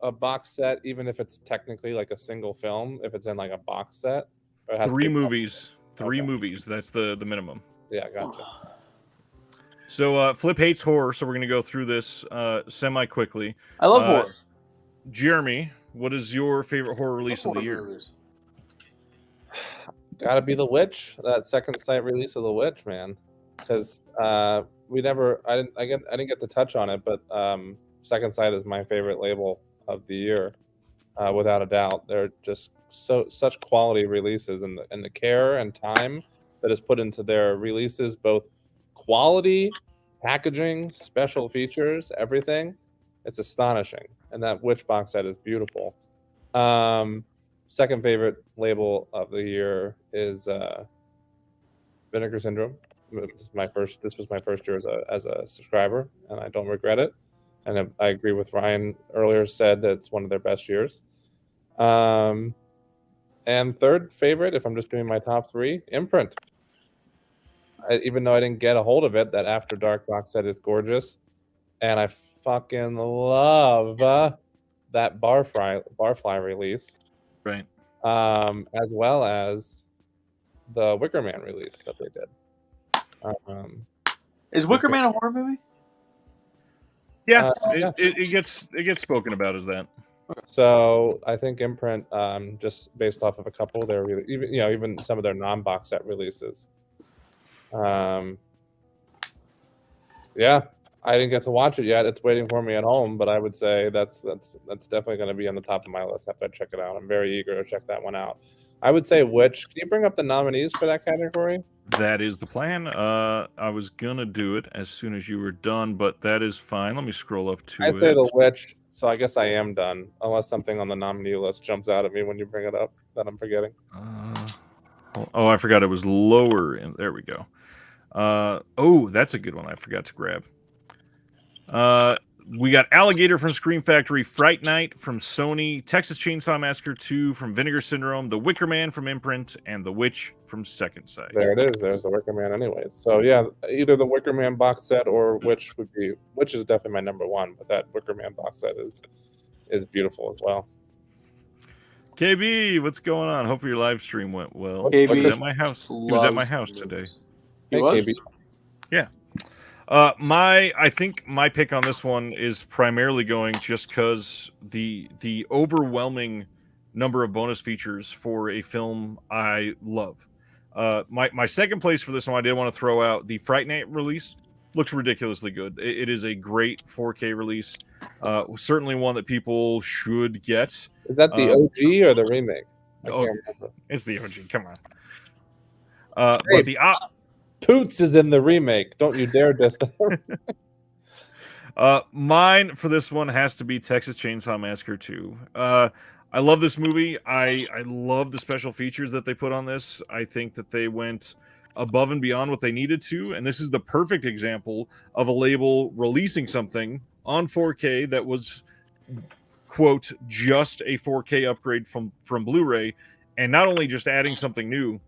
a box set, even if it's technically like a single film, if it's in like a box set? 3 movies. 3 Okay. movies. That's the minimum. Yeah, gotcha. So Flip hates horror, so we're going to go through this semi-quickly. I love horror. Jeremy, what is your favorite horror release of the year? Gotta be The Witch. That second sight release of The Witch, man. Because I didn't get to touch on it, but Second Sight is my favorite label of the year, without a doubt. They're just such quality releases, and the care and time that is put into their releases, both quality, packaging, special features, everything. It's astonishing, and that Witch box set is beautiful. Second favorite label of the year is Vinegar Syndrome. This was my first year as a subscriber, and I don't regret it. And I agree with Ryan earlier said that it's one of their best years. And third favorite, if I'm just doing my top 3, Imprint. Even though I didn't get a hold of it, that After Dark box set is gorgeous, and I fucking love that Barfly release, right? As well as the Wicker Man release that they did. Is Wicker Man a horror movie? Yeah, it gets spoken about as that. So I think Imprint, just based off of a couple of their even some of their non-box set releases. Yeah, I didn't get to watch it yet. It's waiting for me at home, but I would say that's definitely going to be on the top of my list after I check it out. I'm very eager to check that one out. I would say which. Can you bring up the nominees for that category? That is the plan. I was gonna do it as soon as you were done, but that is fine. Let me scroll up to it. I'd say the which. So I guess I am done, unless something on the nominee list jumps out at me when you bring it up that I'm forgetting. I forgot it was lower. And there we go. Oh, that's a good one. I forgot to grab. We got Alligator from Scream Factory, Fright Night from Sony, Texas Chainsaw Massacre 2 from Vinegar Syndrome, The Wicker Man from Imprint, and The Witch from Second Sight. There it is. There's The Wicker Man anyways. So yeah, either the Wicker Man box set or Witch is definitely my number one, but that Wicker Man box set is beautiful as well. KB, what's going on? Hope your live stream went well. KB he was at my house. He was at my house today. He was? KB. Yeah. I think my pick on this one is primarily going just because the overwhelming number of bonus features for a film I love. My second place for this one, I did want to throw out the Fright Night release. Looks ridiculously good. It is a great 4K release. Certainly one that people should get. Is that the OG or the remake? It's the OG. Come on. But the Poots is in the remake. Don't you dare diss them. Mine for this one has to be Texas Chainsaw Massacre 2. I love this movie. I love the special features that they put on this. I think that they went above and beyond what they needed to, and this is the perfect example of a label releasing something on 4K that was, quote, just a 4K upgrade from Blu-ray, and not only just adding something new,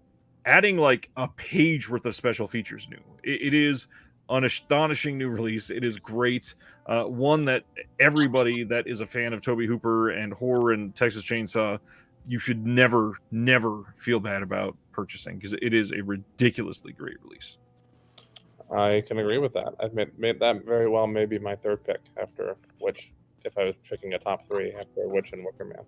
adding like a page worth of special features new. It is an astonishing new release. It is great. One that everybody that is a fan of Tobe Hooper and horror and Texas Chainsaw, you should never feel bad about purchasing, because it is a ridiculously great release. I can agree with that. I've made that very well maybe my third pick after Witch, if I was picking a top three after Witch and Wicker Man.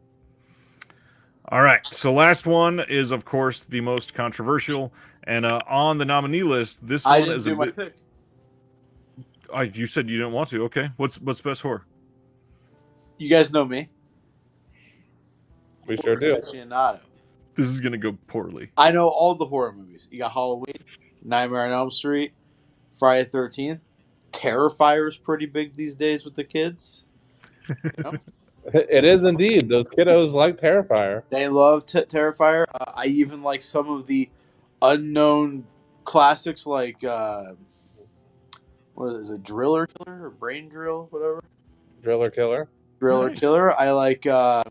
All right, so last one is, of course, the most controversial, and on the nominee list, this one is my pick. You said you didn't want to. Okay, what's best horror? You guys know me. We sure do. This is gonna go poorly. I know all the horror movies. You got Halloween, Nightmare on Elm Street, Friday the 13th. Terrifier is pretty big these days with the kids. You know? It is indeed. Those kiddos like Terrifier. They love Terrifier. I even like some of the unknown classics like what is it, Driller Killer or Brain Drill, whatever. Driller Killer. Driller Nice. Killer. I like I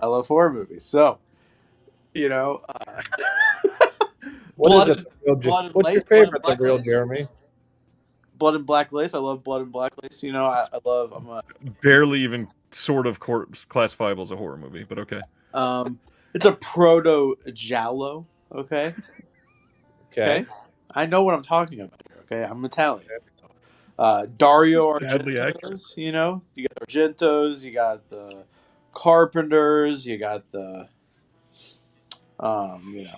love horror movies. So, you know, What's your favorite, the real Jeremy? Blood and Black Lace. I love Blood and Black Lace. You know, I'm a barely even sort of classifiable as a horror movie, but okay. It's a proto giallo. Okay. I know what I'm talking about here. Okay, I'm Italian. Dario Argento's. You know, you got Argentos. You got the Carpenters. You got the the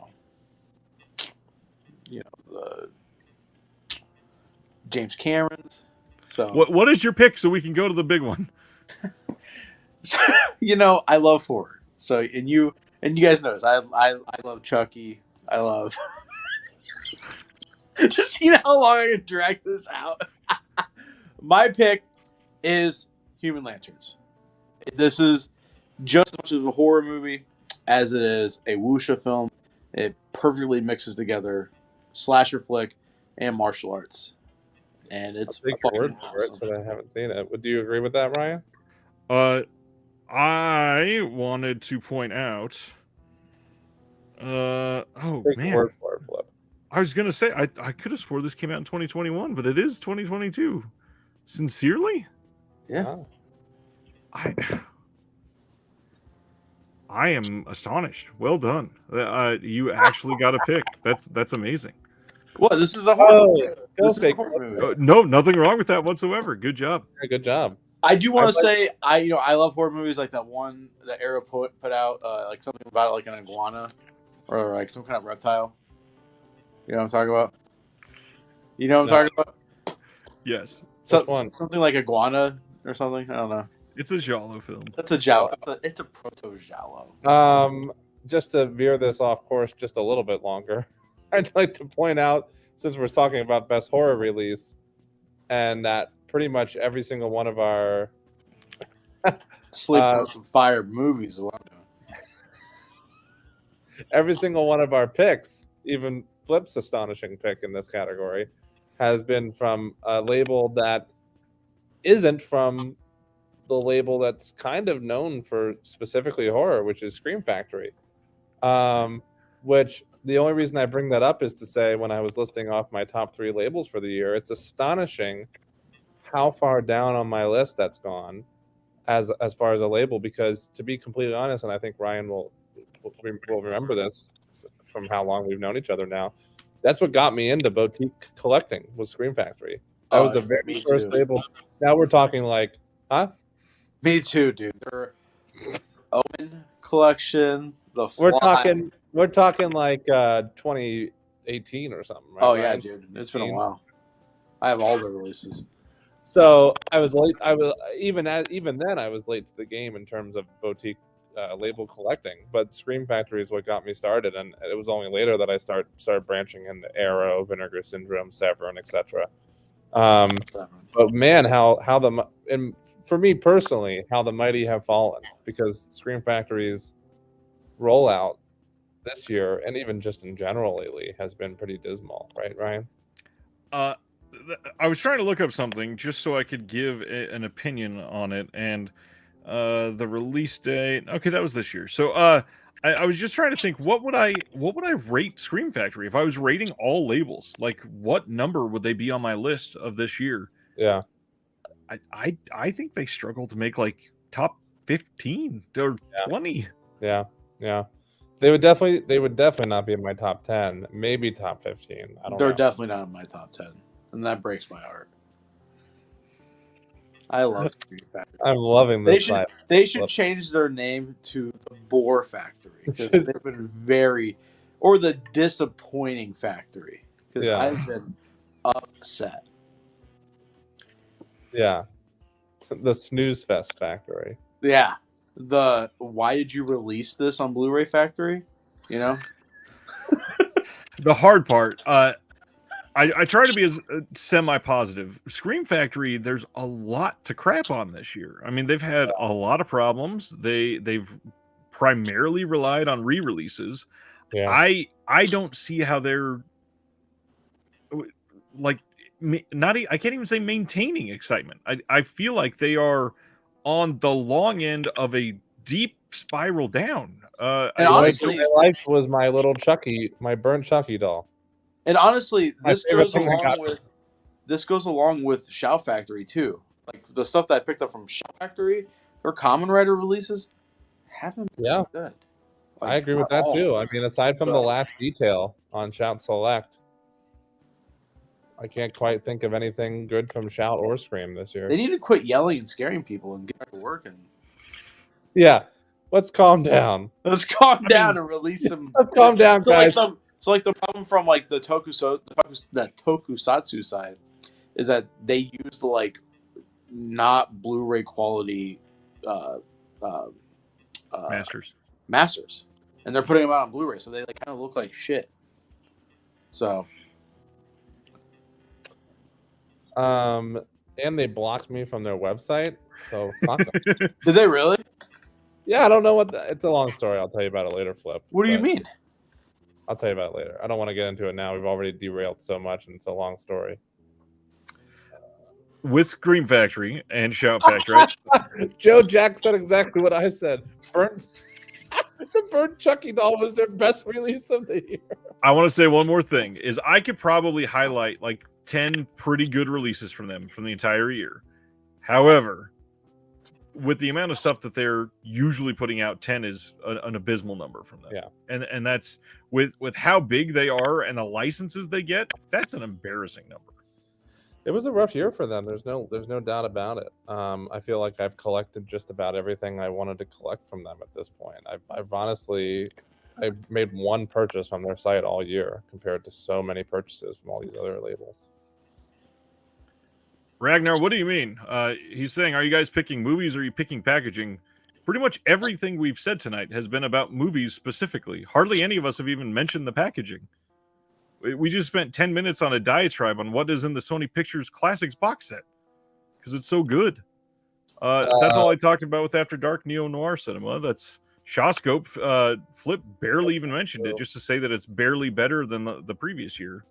James Camerons. So what is your pick so we can go to the big one? You know, I love horror. So and you guys know this. I love Chucky. I love just see how long I can drag this out. My pick is Human Lanterns. This is just as much of a horror movie as it is a wuxia film. It perfectly mixes together slasher flick and martial arts, and it's fucking awesome. But I haven't seen it. Would you agree with that, Ryan? I wanted to point out. Man, I was gonna say I could have swore this came out in 2021, but it is 2022. Sincerely? Yeah. I am astonished. Well done. You actually got a pick. That's amazing. What? This is a horror movie. Go This is a fake. horror movie. No, nothing wrong with that whatsoever. Good job. Good job. I do want I'd to say I love horror movies like that one that Arrow put out like something about like an iguana or like some kind of reptile. You know what I'm talking about? You know what I'm talking about? Yes. Which one? Something like iguana or something. I don't know. It's a giallo film. That's a giallo. It's a proto giallo. Just to veer this off course just a little bit longer, I'd like to point out, since we're talking about best horror release, and that pretty much every single one of our Sleep on some fire movies is what I'm doing. every single one of our picks, even Flip's astonishing pick in this category, has been from a label that isn't from the label that's kind of known for specifically horror, which is Scream Factory. Which the only reason I bring that up is to say, when I was listing off my top 3 labels for the year, it's astonishing how far down on my list that's gone as far as a label, because to be completely honest, and I think Ryan will remember this from how long we've known each other now, that's what got me into boutique collecting, was Scream Factory. That was the very first label. Now we're talking like, huh? Me too, dude. Their Owen collection, the Fly. We're talking like 2018 or something, right? Oh yeah, dude. It's been a while. I have all the releases. So I was late. I was even then I was late to the game in terms of boutique label collecting. But Scream Factory is what got me started, and it was only later that I started branching into Arrow, Vinegar Syndrome, Severin, etc. But man, and for me personally, how the mighty have fallen, because Scream Factory's rollout this year, and even just in general lately, has been pretty dismal, right, Ryan? I was trying to look up something just so I could give an opinion on it, and the release date. Okay, that was this year. So I was just trying to think, what would I rate Scream Factory if I was rating all labels? Like, what number would they be on my list of this year? Yeah, I think they struggle to make like top 15 or 20. Yeah. They would definitely not be in my top 10, maybe top 15. I don't know. They're definitely not in my top 10, and that breaks my heart. I love Scream Factory. I'm loving this. They should change their name to the Bore Factory, because they've been or the Disappointing Factory, because I've been upset. Yeah, the Snooze Fest Factory. Yeah, why did you release this on Blu-ray Factory? You know, the hard part. I try to be as semi-positive. Scream Factory, there's a lot to crap on this year. I mean, they've had a lot of problems. They've primarily relied on re-releases. Yeah. I don't see how they're like I can't even say maintaining excitement. I feel like they are on the long end of a deep spiral down. And honestly, what I liked was my little Chucky, my burnt Chucky doll. And honestly, this goes along with Shout Factory too. Like the stuff that I picked up from Shout Factory, their Common Writer releases haven't been good. Like, I agree with that too. I mean, aside from the last detail on Shout Select, I can't quite think of anything good from Shout or Scream this year. They need to quit yelling and scaring people and get back to work. And let's calm down. Let's calm down and release some. Let's calm down, guys. So the problem from like the tokusatsu side is that they use the like not Blu-ray quality masters, and they're putting them out on Blu-ray, so they like kind of look like shit. So, and they blocked me from their website. So fuck them. Did they really? Yeah, I don't know it's a long story. I'll tell you about it later, Flip. What do you mean? I'll tell you about it later. I don't want to get into it now. We've already derailed so much, and it's a long story. With Scream Factory and Shout Factory. Joe Jack said exactly what I said. The burnt Chucky doll was their best release of the year. I want to say one more thing. Is I could probably highlight like 10 pretty good releases from them from the entire year. However, with the amount of stuff that they're usually putting out, 10 is an abysmal number from them. Yeah. And that's with how big they are and the licenses they get, that's an embarrassing number. It was a rough year for them. There's no doubt about it. I feel like I've collected just about everything I wanted to collect from them at this point. I've honestly, I made one purchase from their site all year compared to so many purchases from all these other labels. Ragnar, what do you mean? He's saying, are you guys picking movies or are you picking packaging? Pretty much everything we've said tonight has been about movies specifically. Hardly any of us have even mentioned the packaging. We just spent 10 minutes on a diatribe on what is in the Sony Pictures Classics box set because it's so good. That's all I talked about with After Dark Neo-Noir Cinema. That's Shawscope. Flip barely even mentioned it just to say that it's barely better than the previous year.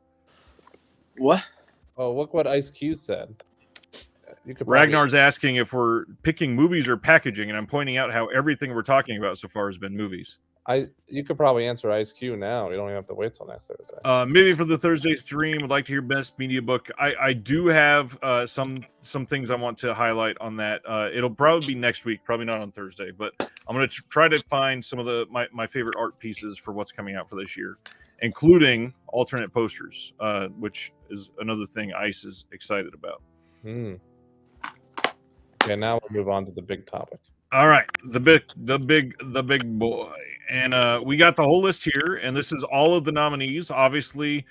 What? Oh, look what Ice Cube said. You could Ragnar's asking if we're picking movies or packaging, and I'm pointing out how everything we're talking about so far has been movies. You could probably answer Ice Cube now. You don't even have to wait till next Thursday. Maybe for the Thursday stream, I'd like to hear best media book. I do have some things I want to highlight on that. It'll probably be next week, probably not on Thursday, but I'm going to try to find some of my favorite art pieces for what's coming out for this year, including alternate posters, which is another thing Ice is excited about. Okay, now we'll move on to the big topic. All right, the big boy. And we got the whole list here, and this is all of the nominees. Obviously,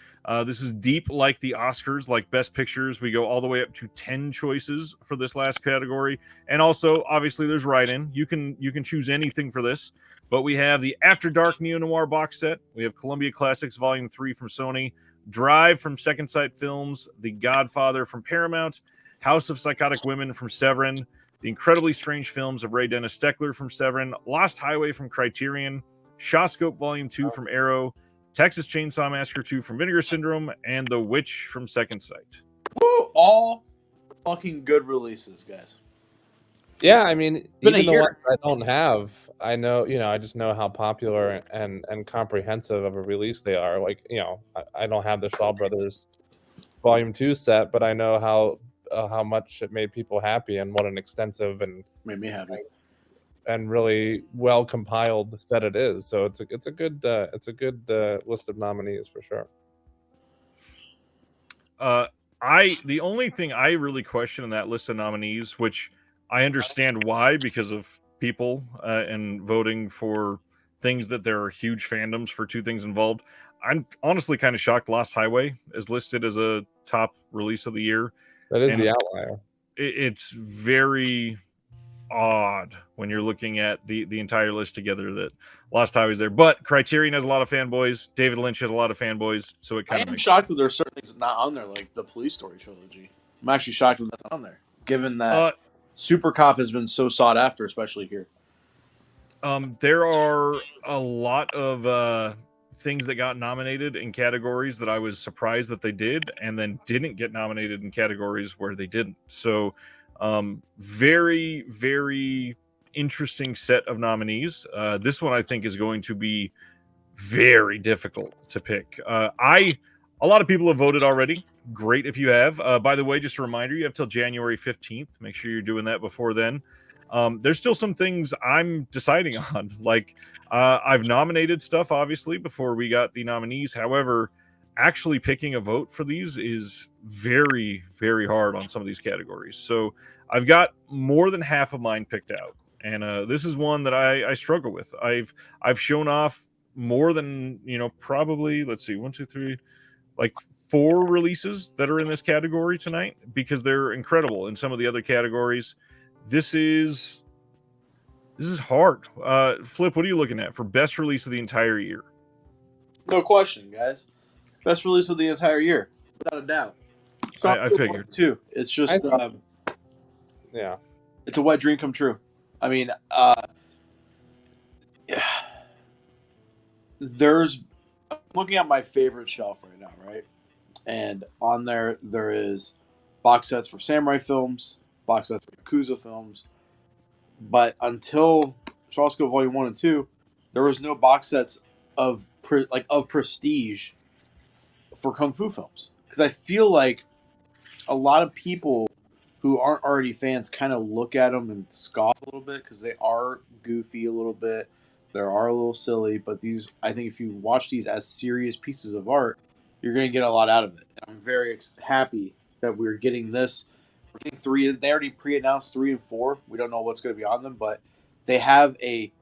this is deep like the Oscars, like Best Pictures. We go all the way up to 10 choices for this last category. And also, obviously, there's write-in. You can choose anything for this. But we have the After Dark Neo-Noir box set. We have Columbia Classics Volume 3 from Sony, Drive from Second Sight Films, The Godfather from Paramount, House of Psychotic Women from Severin, The Incredibly Strange Films of Ray Dennis Steckler from Severin, Lost Highway from Criterion, Shawscope Volume 2 from Arrow, Texas Chainsaw Massacre 2 from Vinegar Syndrome, and The Witch from Second Sight. Woo! All fucking good releases, guys. Yeah, I mean, Been even a the year. ones I don't have, I know, I just know how popular and comprehensive of a release they are. Like, I don't have the Shaw Brothers Volume 2 set, but I know how much it made people happy and what an extensive and Made me happy. and really well compiled set it is. So it's a good list of nominees for sure. The only thing I really question in that list of nominees, which I understand why, because of people and voting for things that there are huge fandoms for two things involved. I'm honestly kind of shocked Lost Highway is listed as a top release of the year. That is the outlier. It's very odd when you're looking at the entire list together that Lost Highway's there. But Criterion has a lot of fanboys. David Lynch has a lot of fanboys. So it kind of I am shocked that there are certain things not on there, like the Police Story trilogy. I'm actually shocked that that's on there, given that Super Cop has been so sought after, especially here. There are a lot of things that got nominated in categories that I was surprised that they did, and then didn't get nominated in categories where they didn't. So very, very interesting set of nominees. This one I think is going to be very difficult to pick. A lot of people have voted already. Great if you have. By the way, just a reminder, you have till January 15th. Make sure you're doing that before then. There's still some things I'm deciding on. Like, I've nominated stuff, obviously, before we got the nominees. However, actually picking a vote for these is very, very hard on some of these categories. So I've got more than half of mine picked out. And this is one that I struggle with. I've shown off more than, probably, let's see, 1, 2, 3, like 4 releases that are in this category tonight because they're incredible in some of the other categories. This is hard. Flip, what are you looking at for best release of the entire year? No question, guys. Best release of the entire year, without a doubt. So I figured too. It's just, yeah, it's a wet dream come true. I mean, I'm looking at my favorite shelf right now, right? And on there is box sets for samurai films, box sets for Yakuza films. But until Shawscope Volume 1 and 2, there was no box sets of prestige for Kung Fu films. Because I feel like a lot of people who aren't already fans kind of look at them and scoff a little bit because they are goofy a little bit. They are a little silly, but these, I think, if you watch these as serious pieces of art, you're going to get a lot out of it. And I'm very happy that we're getting this. We're getting 3. They already pre-announced 3 and 4. We don't know what's going to be on them, but they have a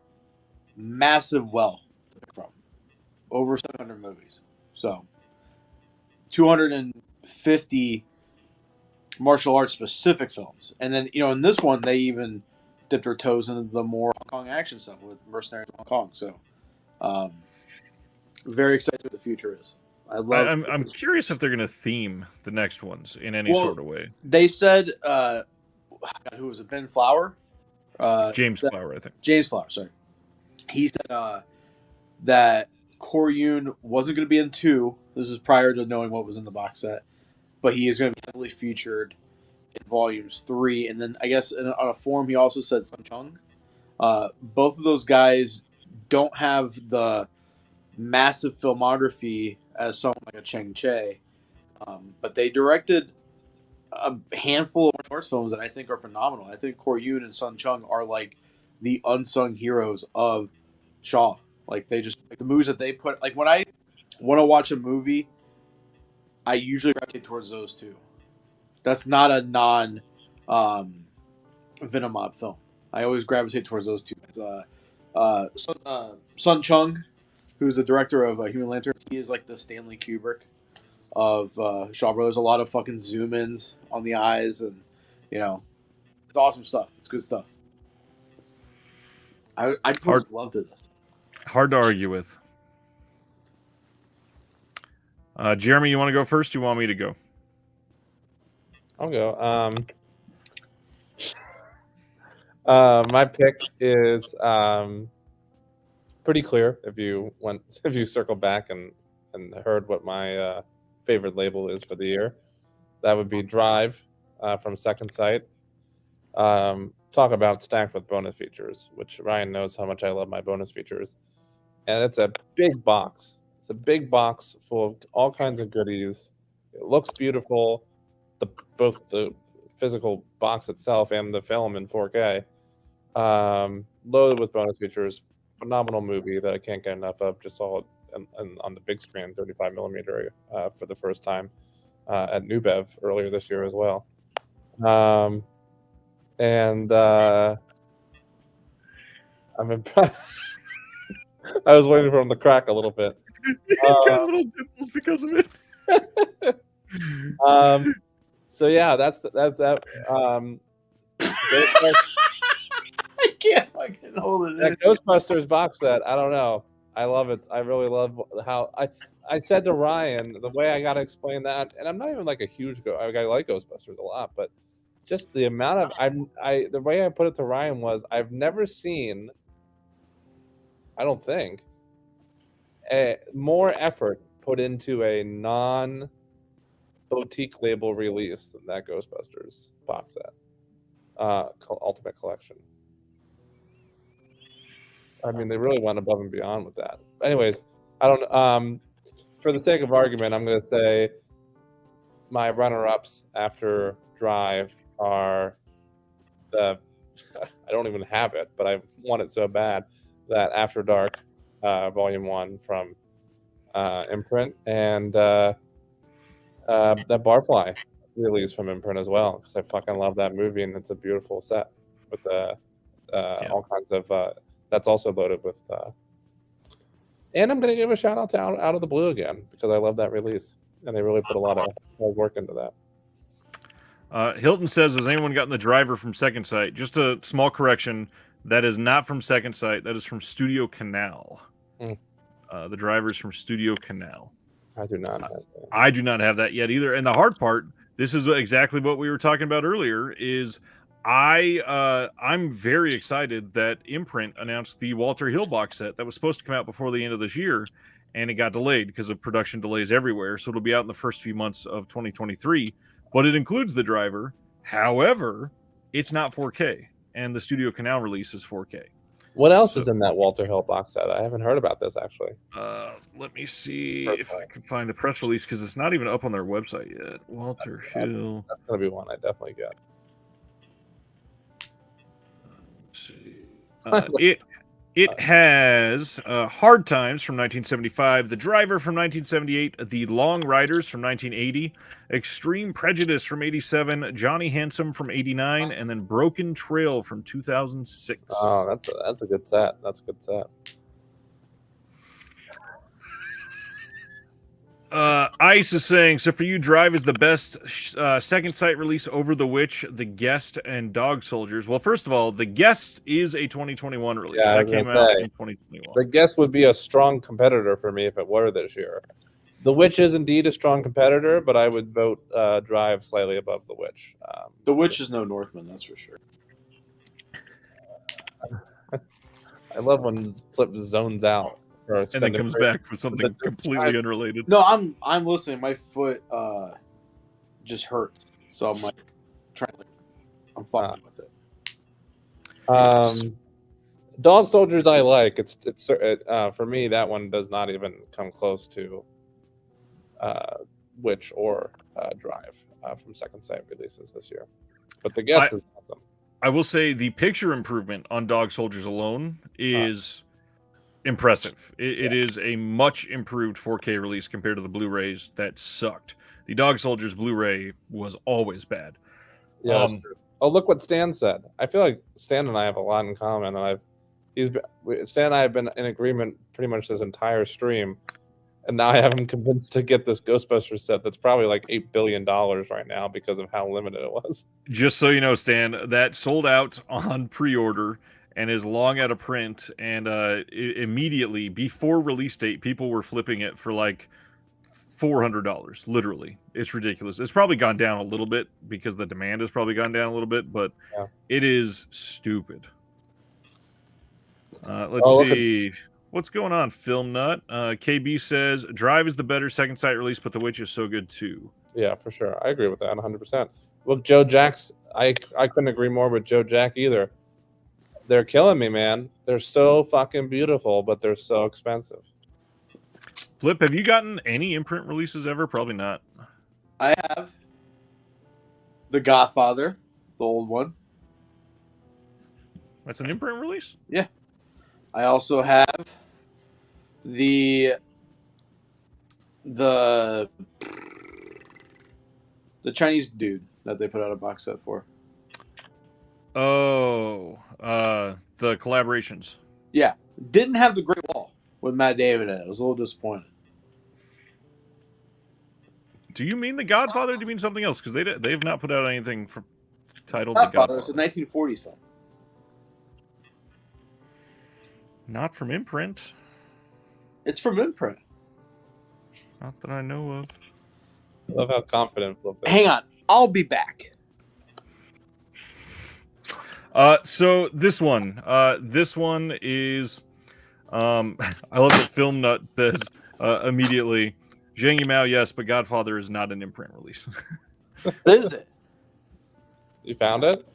massive well to pick from. Over 700 movies. So 250 martial arts specific films. And then, in this one, they even dipped their toes into the more Hong Kong action stuff with Mercenaries of Hong Kong. So, very excited what the future is. I'm curious if they're going to theme the next ones in any sort of way. They said, who was it? Ben Flower? James Flower, I think. James Flower, sorry. He said that Kor Yoon wasn't going to be in 2. This is prior to knowing what was in the box set. But he is going to be heavily featured in volumes 3. And then I guess on a forum he also said Sun Chung. Both of those guys don't have the massive filmography as someone like a Cheng Che. But they directed a handful of martial arts films that I think are phenomenal. I think Kor Yoon and Sun Chung are like the unsung heroes of Shaw. Like they just like the movies that they put. Like when I want to watch a movie, I usually gravitate towards those two. That's not a Venom Mob film. I always gravitate towards those two guys. Sun Chung, who's the director of Human Lantern, he is like the Stanley Kubrick of Shaw Brothers. A lot of fucking zoom-ins on the eyes, and it's awesome stuff. It's good stuff. I loved it. Hard to argue with. Jeremy, you want to go first? Or you want me to go? I'll go. My pick is pretty clear. If you circle back and heard what my favorite label is for the year, that would be Drive from Second Sight. Talk about stacked with bonus features, which Ryan knows how much I love my bonus features, and it's a big box. It's a big box full of all kinds of goodies. It looks beautiful. Both the physical box itself and the film in 4K. Loaded with bonus features. Phenomenal movie that I can't get enough of. Just saw it on the big screen, 35 millimeter, for the first time at New Bev earlier this year as well. I'm impressed. I was waiting for him to crack a little bit. Got little dimples because of it. So yeah, that's that. I can't fucking hold it. That Ghostbusters box set, I don't know. I love it. I really love how I said to Ryan the way I got to explain that, and I'm not even like a huge I like Ghostbusters a lot, but just the amount of the way I put it to Ryan was I've never seen, I don't think, more effort put into a non-boutique label release than that Ghostbusters box set, Ultimate Collection. I mean, they really went above and beyond with that. Anyways, I don't. For the sake of argument, I'm going to say my runner-ups after Drive are I don't even have it, but I want it so bad, that After Dark, Volume 1 from Imprint, and that Barfly release from Imprint as well, because I fucking love that movie, and it's a beautiful set with all kinds of. That's also loaded with. And I'm going to give a shout out to Out of the Blue again, because I love that release, and they really put a lot of hard work into that. Hilton says, has anyone gotten the driver from Second Sight? Just a small correction. That is not from Second Sight. That is from Studio Canal. The driver is from Studio Canal. I do not have that. I do not have that yet either. And the hard part, this is exactly what we were talking about earlier, is I'm very excited that Imprint announced the Walter Hill box set that was supposed to come out before the end of this year, and it got delayed because of production delays everywhere. So it'll be out in the first few months of 2023, but it includes the driver. However, it's not 4K, and the Studio Canal release is 4K. What else is in that Walter Hill box set? I haven't heard about this actually. Let me see if I can find the press release, because it's not even up on their website yet. Walter Hill. That's gonna be one I definitely get. see. It has Hard Times from 1975, The Driver from 1978, The Long Riders from 1980, Extreme Prejudice from 87, Johnny Handsome from 89, and then Broken Trail from 2006. Oh, that's a good set. That's a good set. Ice is saying, so for you, Drive is the best second sight release over The Witch, The Guest, and Dog Soldiers. Well, first of all, The Guest is a 2021 release. Yeah, that came out in 2021. The Guest would be a strong competitor for me if it were this year. The Witch is indeed a strong competitor, but I would vote Drive slightly above The Witch. The Witch is no Northman, that's for sure. I love when Flip zones out. And then comes back with something completely unrelated. No, I'm listening. My foot just hurts, so I'm like I'm fine with it. Dog Soldiers I like. It's for me that one does not even come close to Witch or Drive from Second Sight releases this year. But The Guest is awesome. I will say the picture improvement on Dog Soldiers alone is impressive. It is a much improved 4K release compared to the Blu-rays that sucked. The Dog Soldiers Blu-ray was always bad. Yeah. Oh, look what Stan said. I feel like Stan and I have a lot in common, and Stan and I have been in agreement pretty much this entire stream, and now I have him convinced to get this Ghostbusters set that's probably like $8 billion right now because of how limited it was. Just so you know, Stan, that sold out on pre-order and is long out of print, and immediately before release date, people were flipping it for like $400. Literally, it's ridiculous. It's probably gone down a little bit because the demand has probably gone down a little bit, but it is stupid. Let's see what's going on. Film Nut KB says Drive is the better second sight release, but The Witch is so good too. Yeah, for sure. I agree with that 100%. Look, Joe Jack's. I couldn't agree more with Joe Jack either. They're killing me, man. They're so fucking beautiful, but they're so expensive. Flip, have you gotten any imprint releases ever? Probably not. I have The Godfather, the old one. That's an imprint release? Yeah. I also have the Chinese dude that they put out a box set for. Oh, the collaborations. Yeah. Didn't have the Great Wall with Matt Damon in it. I was a little disappointed. Do you mean The Godfather or do you mean something else? Because they've not put out anything titled Godfather. The Godfather. It's a 1940s film. Not from imprint. It's from imprint. Not that I know of. I love how confident Flip is. Hang on. I'll be back. So this one is, I love that Film Nut says immediately, Zhang Yimou, yes, but Godfather is not an imprint release. What is it? You found it?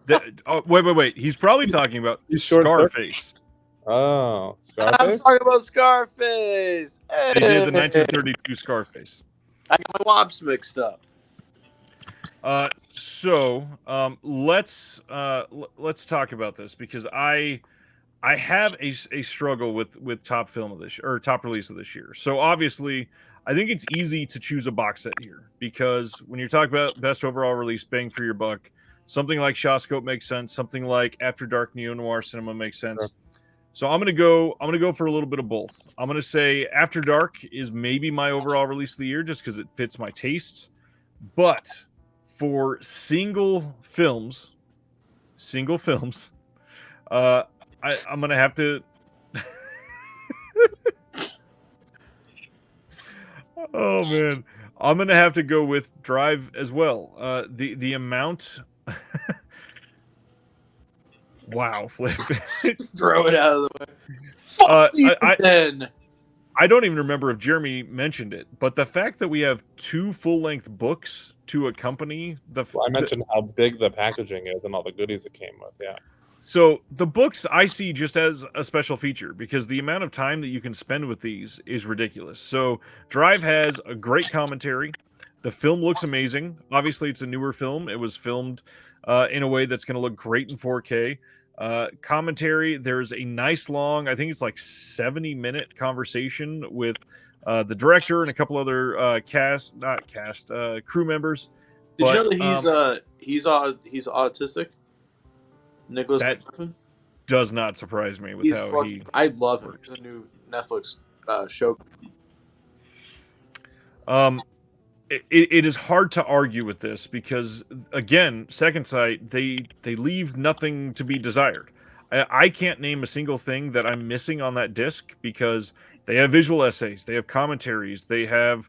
Wait. He's probably talking about Scarface. Oh, I'm Scarface? talking about Scarface. Hey. They did the 1932 Scarface. I got my wops mixed up. So let's talk about this because I have a struggle with top film of this or top release of this year. So obviously, I think it's easy to choose a box set here because when you're talking about best overall release, bang for your buck, something like Shawscope makes sense. Something like After Dark neo noir cinema makes sense. Sure. So I'm gonna go for a little bit of both. I'm gonna say After Dark is maybe my overall release of the year just because it fits my tastes, but for single films, I'm gonna have to. Oh man, I'm gonna have to go with Drive as well. The amount. Wow, Flip. Just throw it out of the way. I don't even remember if Jeremy mentioned it, but the fact that we have 2 full-length books to accompany I mentioned how big the packaging is and all the goodies it came with. Yeah. So the books I see just as a special feature because the amount of time that you can spend with these is ridiculous. So Drive has a great commentary. The film looks amazing. Obviously, it's a newer film. It was filmed in a way that's going to look great in 4K. Commentary, there's a nice long, I think it's like 70-minute conversation with the director and a couple other crew members. Did you know that he's autistic? Nicholas that Griffin? Does not surprise me with how he. I love him. works. There's a new Netflix show. It is hard to argue with this because, again, Second Sight, they leave nothing to be desired. I can't name a single thing that I'm missing on that disc because they have visual essays, they have commentaries, they have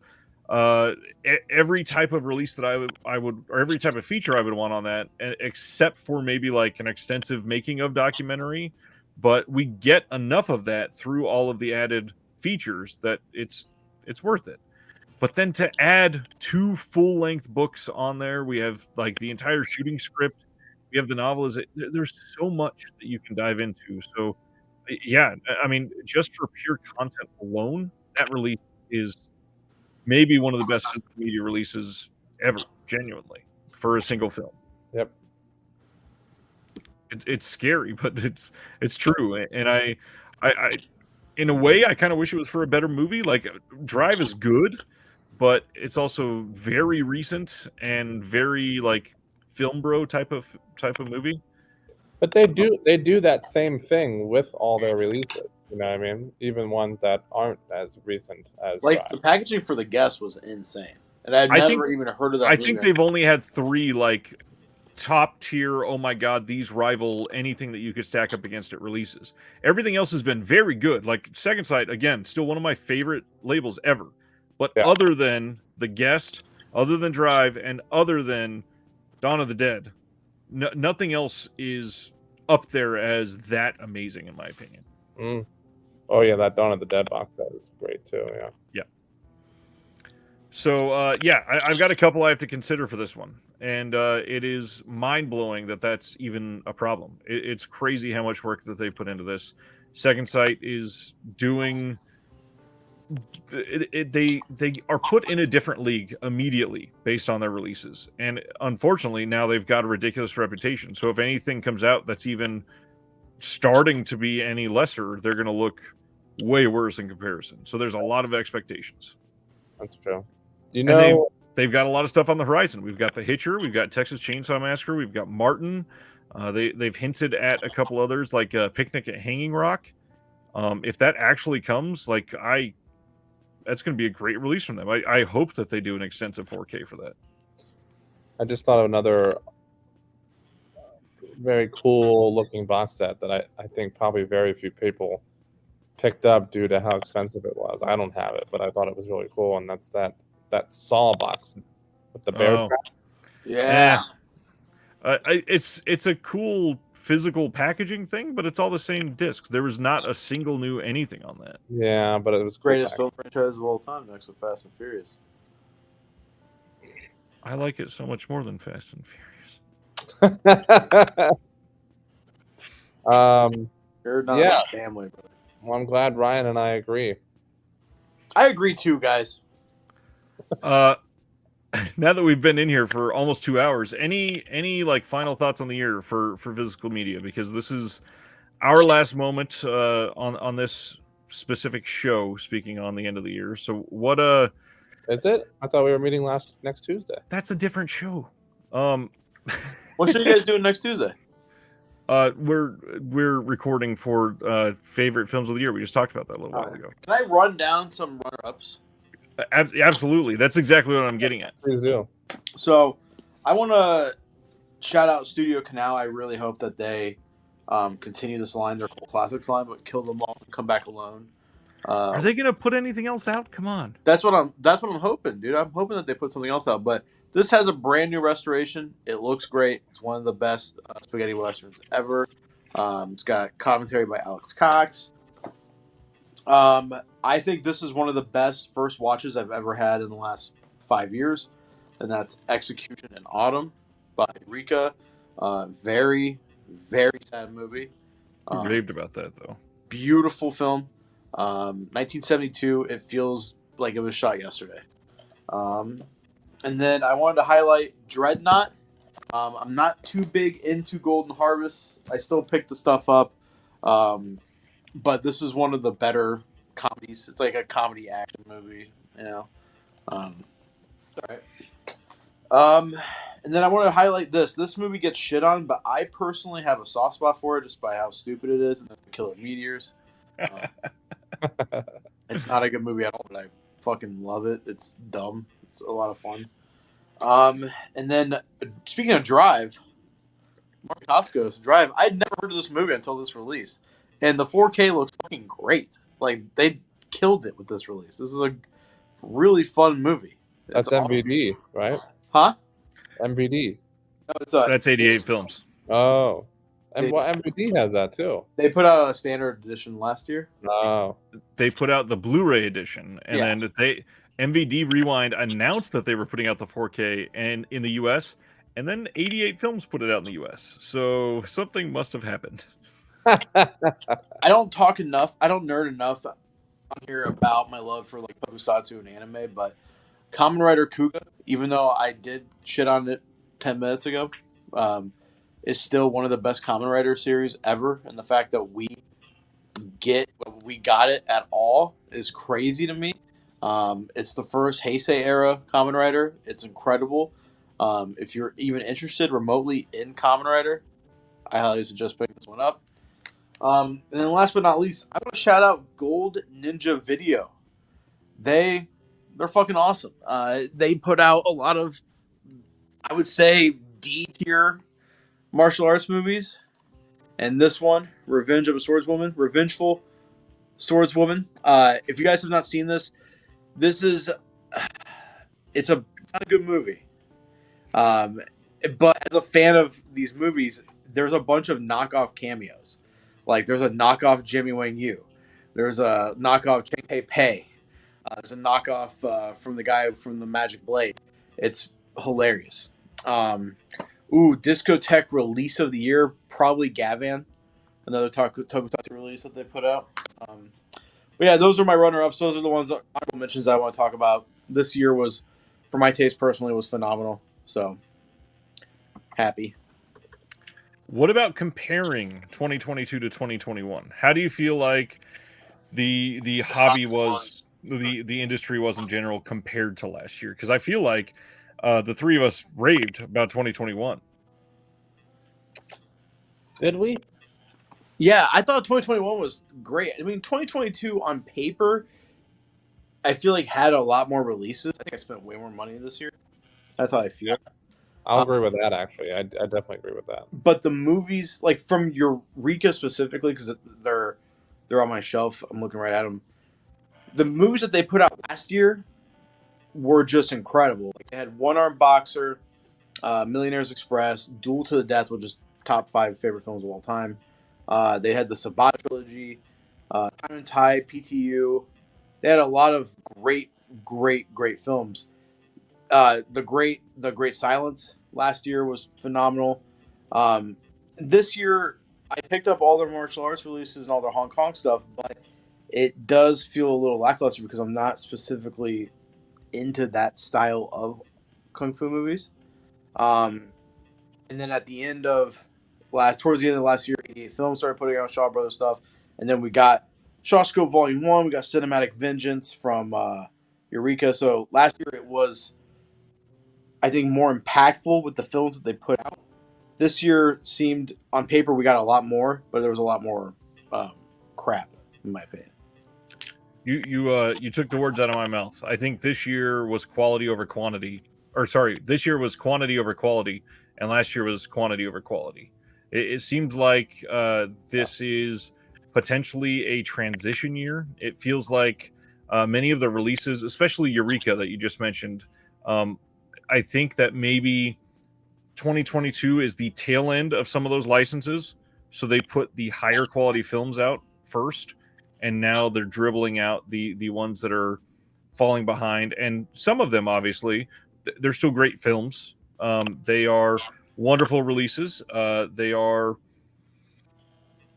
every type of release that I would, or every type of feature I would want on that, except for maybe like an extensive making of documentary. But we get enough of that through all of the added features that it's worth it. But then to add 2 full-length books on there, we have like the entire shooting script, we have the novel. There's so much that you can dive into. So yeah, I mean, just for pure content alone, that release is maybe one of the best media releases ever, genuinely, for a single film. Yep. It's scary, but it's true. And I in a way, I kind of wish it was for a better movie. Like, Drive is good, but it's also very recent and very like film bro type of movie. But they do that same thing with all their releases. You know what I mean? Even ones that aren't as recent as Like Drive. the packaging for The Guest was insane, and I'd never even heard of that. I think they've only had 3 like top tier, oh my god, these rival anything that you could stack up against it releases. Everything else has been very good. Like Second Sight, again, still one of my favorite labels ever. But other than The Guest, other than Drive, and other than Dawn of the Dead, nothing else is up there as that amazing, in my opinion. Oh yeah, that Dawn of the Dead box set is great too. Yeah. So I've got a couple I have to consider for this one, and it is mind blowing that that's even a problem. It's crazy how much work that they put into this. Second Sight is doing. They are put in a different league immediately based on their releases, and unfortunately now they've got a ridiculous reputation. So if anything comes out that's even starting to be any lesser, they're going to look way worse in comparison. So there's a lot of expectations. That's true. You know, they've got a lot of stuff on the horizon. We've got The Hitcher, we've got Texas Chainsaw Massacre, we've got Martin. They've hinted at a couple others like Picnic at Hanging Rock. If that actually comes, that's going to be a great release from them. I hope that they do an extensive 4K for that. I just thought of another very cool looking box set that I think probably very few people picked up due to how expensive it was. I don't have it, but I thought it was really cool, and that's that Saw box with the bear trap. Yeah. It's a cool physical packaging thing, but it's all the same discs. There was not a single new anything on that. Yeah, but it was greatest film franchise of all time next to Fast and Furious. I like it so much more than Fast and Furious. You're not a family, brother. Well, I'm glad Ryan and I agree. I agree too, guys. Now that we've been in here for almost 2 hours, any like final thoughts on the year for physical media? Because this is our last moment on this specific show, speaking on the end of the year. So what is it? I thought we were meeting next Tuesday. That's a different show. What should you guys do next Tuesday? We're recording for favorite films of the year. We just talked about that a little while ago. Can I run down some runner-ups? Absolutely. That's exactly what I'm getting at. Please do. So I want to shout out Studio Canal. I really hope that they continue this line, their Cult Classics line, but Kill Them All and Come Back Alone. Are they going to put anything else out? Come on. That's what I'm hoping, dude. I'm hoping that they put something else out. But this has a brand new restoration. It looks great. It's one of the best spaghetti westerns ever. It's got commentary by Alex Cox. I think this is one of the best first watches I've ever had in the last 5 years, and that's Execution in Autumn by Rika. Very, very sad movie. You raved about that, though. Beautiful film. 1972. It feels like it was shot yesterday. And And then I wanted to highlight Dreadnought. I'm not too big into Golden Harvest. I still pick the stuff up. But this is one of the better comedies. It's like a comedy action movie, you know. All right. And then I want to highlight this. This movie gets shit on, but I personally have a soft spot for it just by how stupid it is, and that's The Killer Meteors. It's not a good movie at all, but I fucking love it. It's dumb. It's a lot of fun. And then speaking of Drive, Mark Costco's Drive. I'd never heard of this movie until this release, and the 4K looks fucking great. Like they killed it with this release. This is a really fun movie. That's MVD, right? Huh? MVD. No, it's That's 88 films. Oh, and MVD has that too. They put out a standard edition last year. Oh, They put out the Blu-ray edition, and then MVD Rewind announced that they were putting out the 4K and in the US, and then 88 Films put it out in the US. So something must have happened. I don't talk enough. I don't nerd enough on here about my love for like tokusatsu and anime, but Kamen Rider Kuga, even though I did shit on it 10 minutes ago, is still one of the best Kamen Rider series ever. And the fact that we got it at all is crazy to me. It's the first Heisei era Kamen Rider. It's incredible. If you're even interested remotely in Kamen Rider, I highly suggest picking this one up. And then last but not least, I want to shout out Gold Ninja Video. They're fucking awesome. They put out a lot of, I would say, D tier martial arts movies. And this one, Revengeful Swordswoman. If you guys have not seen this, it's not a good movie. But as a fan of these movies, there's a bunch of knockoff cameos. Like there's a knockoff Jimmy Wang Yu. There's a knockoff Cheng Pei Pei. There's a knockoff from the guy from the Magic Blade. It's hilarious. Discotheque release of the year, probably Gavan, another tokusatsu release that they put out. But yeah, those are my runner-ups. Those are the ones that honorable mentions I want to talk about. This year was, for my taste personally, was phenomenal. So happy. What about comparing 2022 to 2021? How do you feel like the hobby was, the industry was in general compared to last year? Because I feel like the three of us raved about 2021. did we? Yeah, I thought 2021 was great. I mean, 2022 on paper, I feel like had a lot more releases. I think I spent way more money this year. That's how I feel. I'll agree with that, actually. I definitely agree with that. But the movies, like from Eureka specifically, because they're on my shelf. I'm looking right at them. The movies that they put out last year were just incredible. Like they had One Armed Boxer, Millionaire's Express, Duel to the Death, which is top 5 favorite films of all time. They had the Sabata trilogy, Time and Tide, PTU. They had a lot of great films. The Great Silence last year was phenomenal. This year, I picked up all their martial arts releases and all their Hong Kong stuff, but it does feel a little lackluster because I'm not specifically into that style of kung fu movies. And then at the end of towards the end of last year, 88 Films started putting out Shaw Brothers stuff, and then we got Shawscope Volume 1, we got Cinematic Vengeance from Eureka. So last year it was, I think, more impactful with the films that they put out. This year seemed, on paper, we got a lot more, but there was a lot more crap, in my opinion. You took the words out of my mouth. I think this year was quality over quantity. Or sorry, this year was quantity over quality, and last year was quantity over quality. It seems like this is potentially a transition year. It feels like many of the releases, especially Eureka that you just mentioned, I think that maybe 2022 is the tail end of some of those licenses. So they put the higher quality films out first, and now they're dribbling out the ones that are falling behind. And some of them, obviously, they're still great films. They are wonderful releases. They are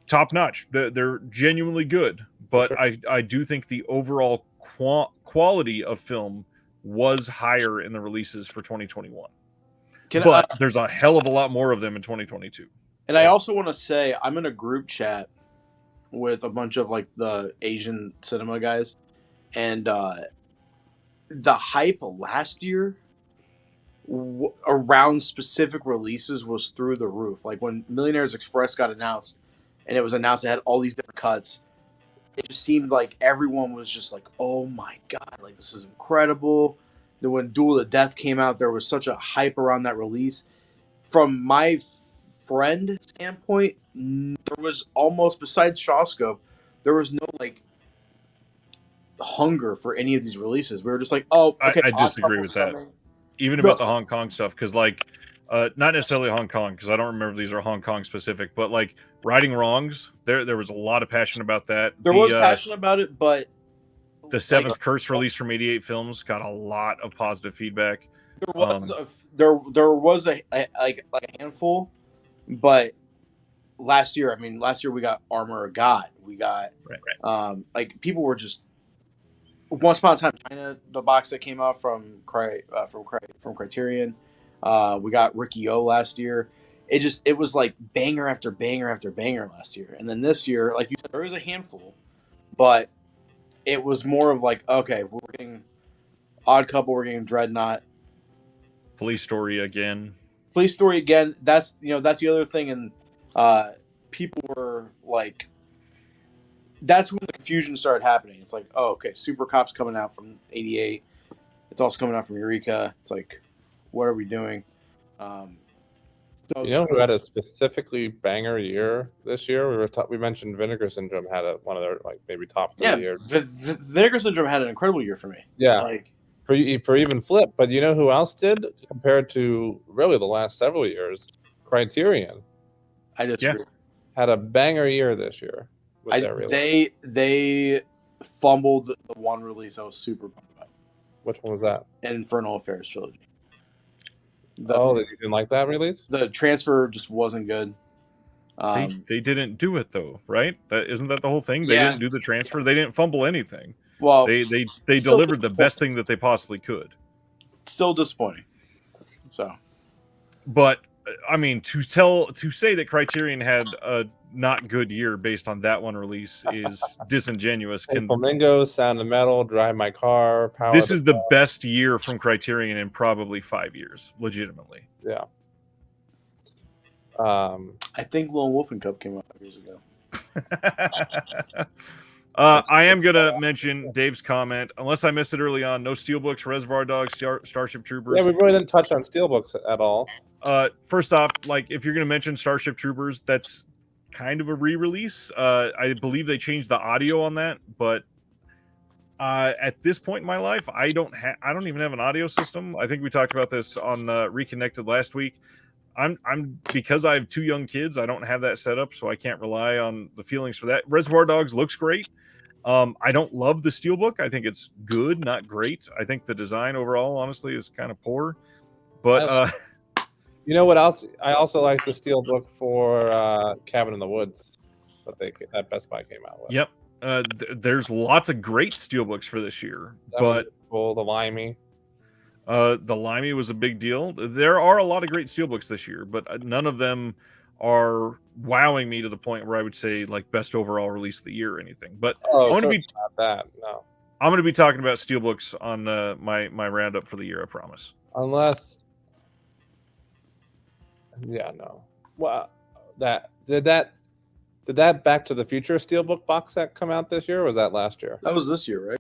top notch. They're genuinely good. But sure. I do think the overall quality of film was higher in the releases for 2021. But there's a hell of a lot more of them in 2022. And I also want to say I'm in a group chat with a bunch of like the Asian cinema guys, and the hype last year around specific releases was through the roof. Like when Millionaires Express got announced, and it was announced it had all these different cuts, it just seemed like everyone was just like, "Oh my god, like this is incredible." Then when Duel of Death came out, there was such a hype around that release. From my friend standpoint, there was almost, besides Shawscope, there was no like hunger for any of these releases. We were just like, "Oh, okay." I disagree with that. Even about the Hong Kong stuff, because like, not necessarily Hong Kong, because I don't remember if these are Hong Kong specific, but like Righting Wrongs, there was a lot of passion about that. There was passion about it, but the Seventh Curse release from 88 Films got a lot of positive feedback. There was a handful, but last year we got Armor of God. We got like people were just Once Upon a Time China, the box that came out from Criterion. We got Ricky O last year. It was like banger after banger after banger last year, and then this year, like you said, there was a handful, but it was more of like, okay, we're getting Odd Couple, we're getting Dreadnought, Police Story again. That's the other thing, and people were like, that's when the confusion started happening. It's like, oh, okay, Super Cop's coming out from 88. It's also coming out from Eureka. It's like, what are we doing? So you know who had a specifically banger year this year? We mentioned Vinegar Syndrome had one of their like maybe top 3 years. Vinegar Syndrome had an incredible year for me. Yeah, like for even Flip. But you know who else did compared to really the last several years? Criterion. I disagree. Had a banger year this year. They fumbled the one release I was super pumped about. Which one was that? Infernal Affairs trilogy. You didn't like that release? The transfer just wasn't good. They didn't do it though, right? Isn't that the whole thing? They didn't do the transfer. They didn't fumble anything. Well, they delivered the best thing that they possibly could. Still disappointing. So, but I mean, to say that Criterion had a not good year based on that one release is disingenuous. Flamingo, Sound of Metal, Drive My Car, Power. This is the best year from Criterion in probably 5 years, legitimately. Yeah. I think Lone Wolf and Cub came out 5 years ago. I am gonna mention Dave's comment. Unless I missed it early on, no Steelbooks, Reservoir Dogs, Starship Troopers. Yeah, we really didn't touch on Steelbooks at all. First off, like if you're gonna mention Starship Troopers, that's kind of a re-release. I believe they changed the audio on that, but at this point in my life, I don't even have an audio system. I think we talked about this on Reconnected last week. Because I have 2 young kids, I don't have that set up, so I can't rely on the feelings for that. Reservoir Dogs looks great. I don't love the Steelbook. I think it's good, not great. I think the design overall, honestly, is kind of poor. But you know what else? I also like the Steelbook for Cabin in the Woods that Best Buy came out with. Yep. There's lots of great Steelbooks for this year, the Limey. The Limey was a big deal. There are a lot of great Steelbooks this year, but none of them are wowing me to the point where I would say like best overall release of the year or anything. But I'm going to be not that. No, I'm going to be talking about Steelbooks on my roundup for the year. I promise. Unless, yeah, no. Well, did that Back to the Future Steelbook box set come out this year, or was that last year? That was this year, right?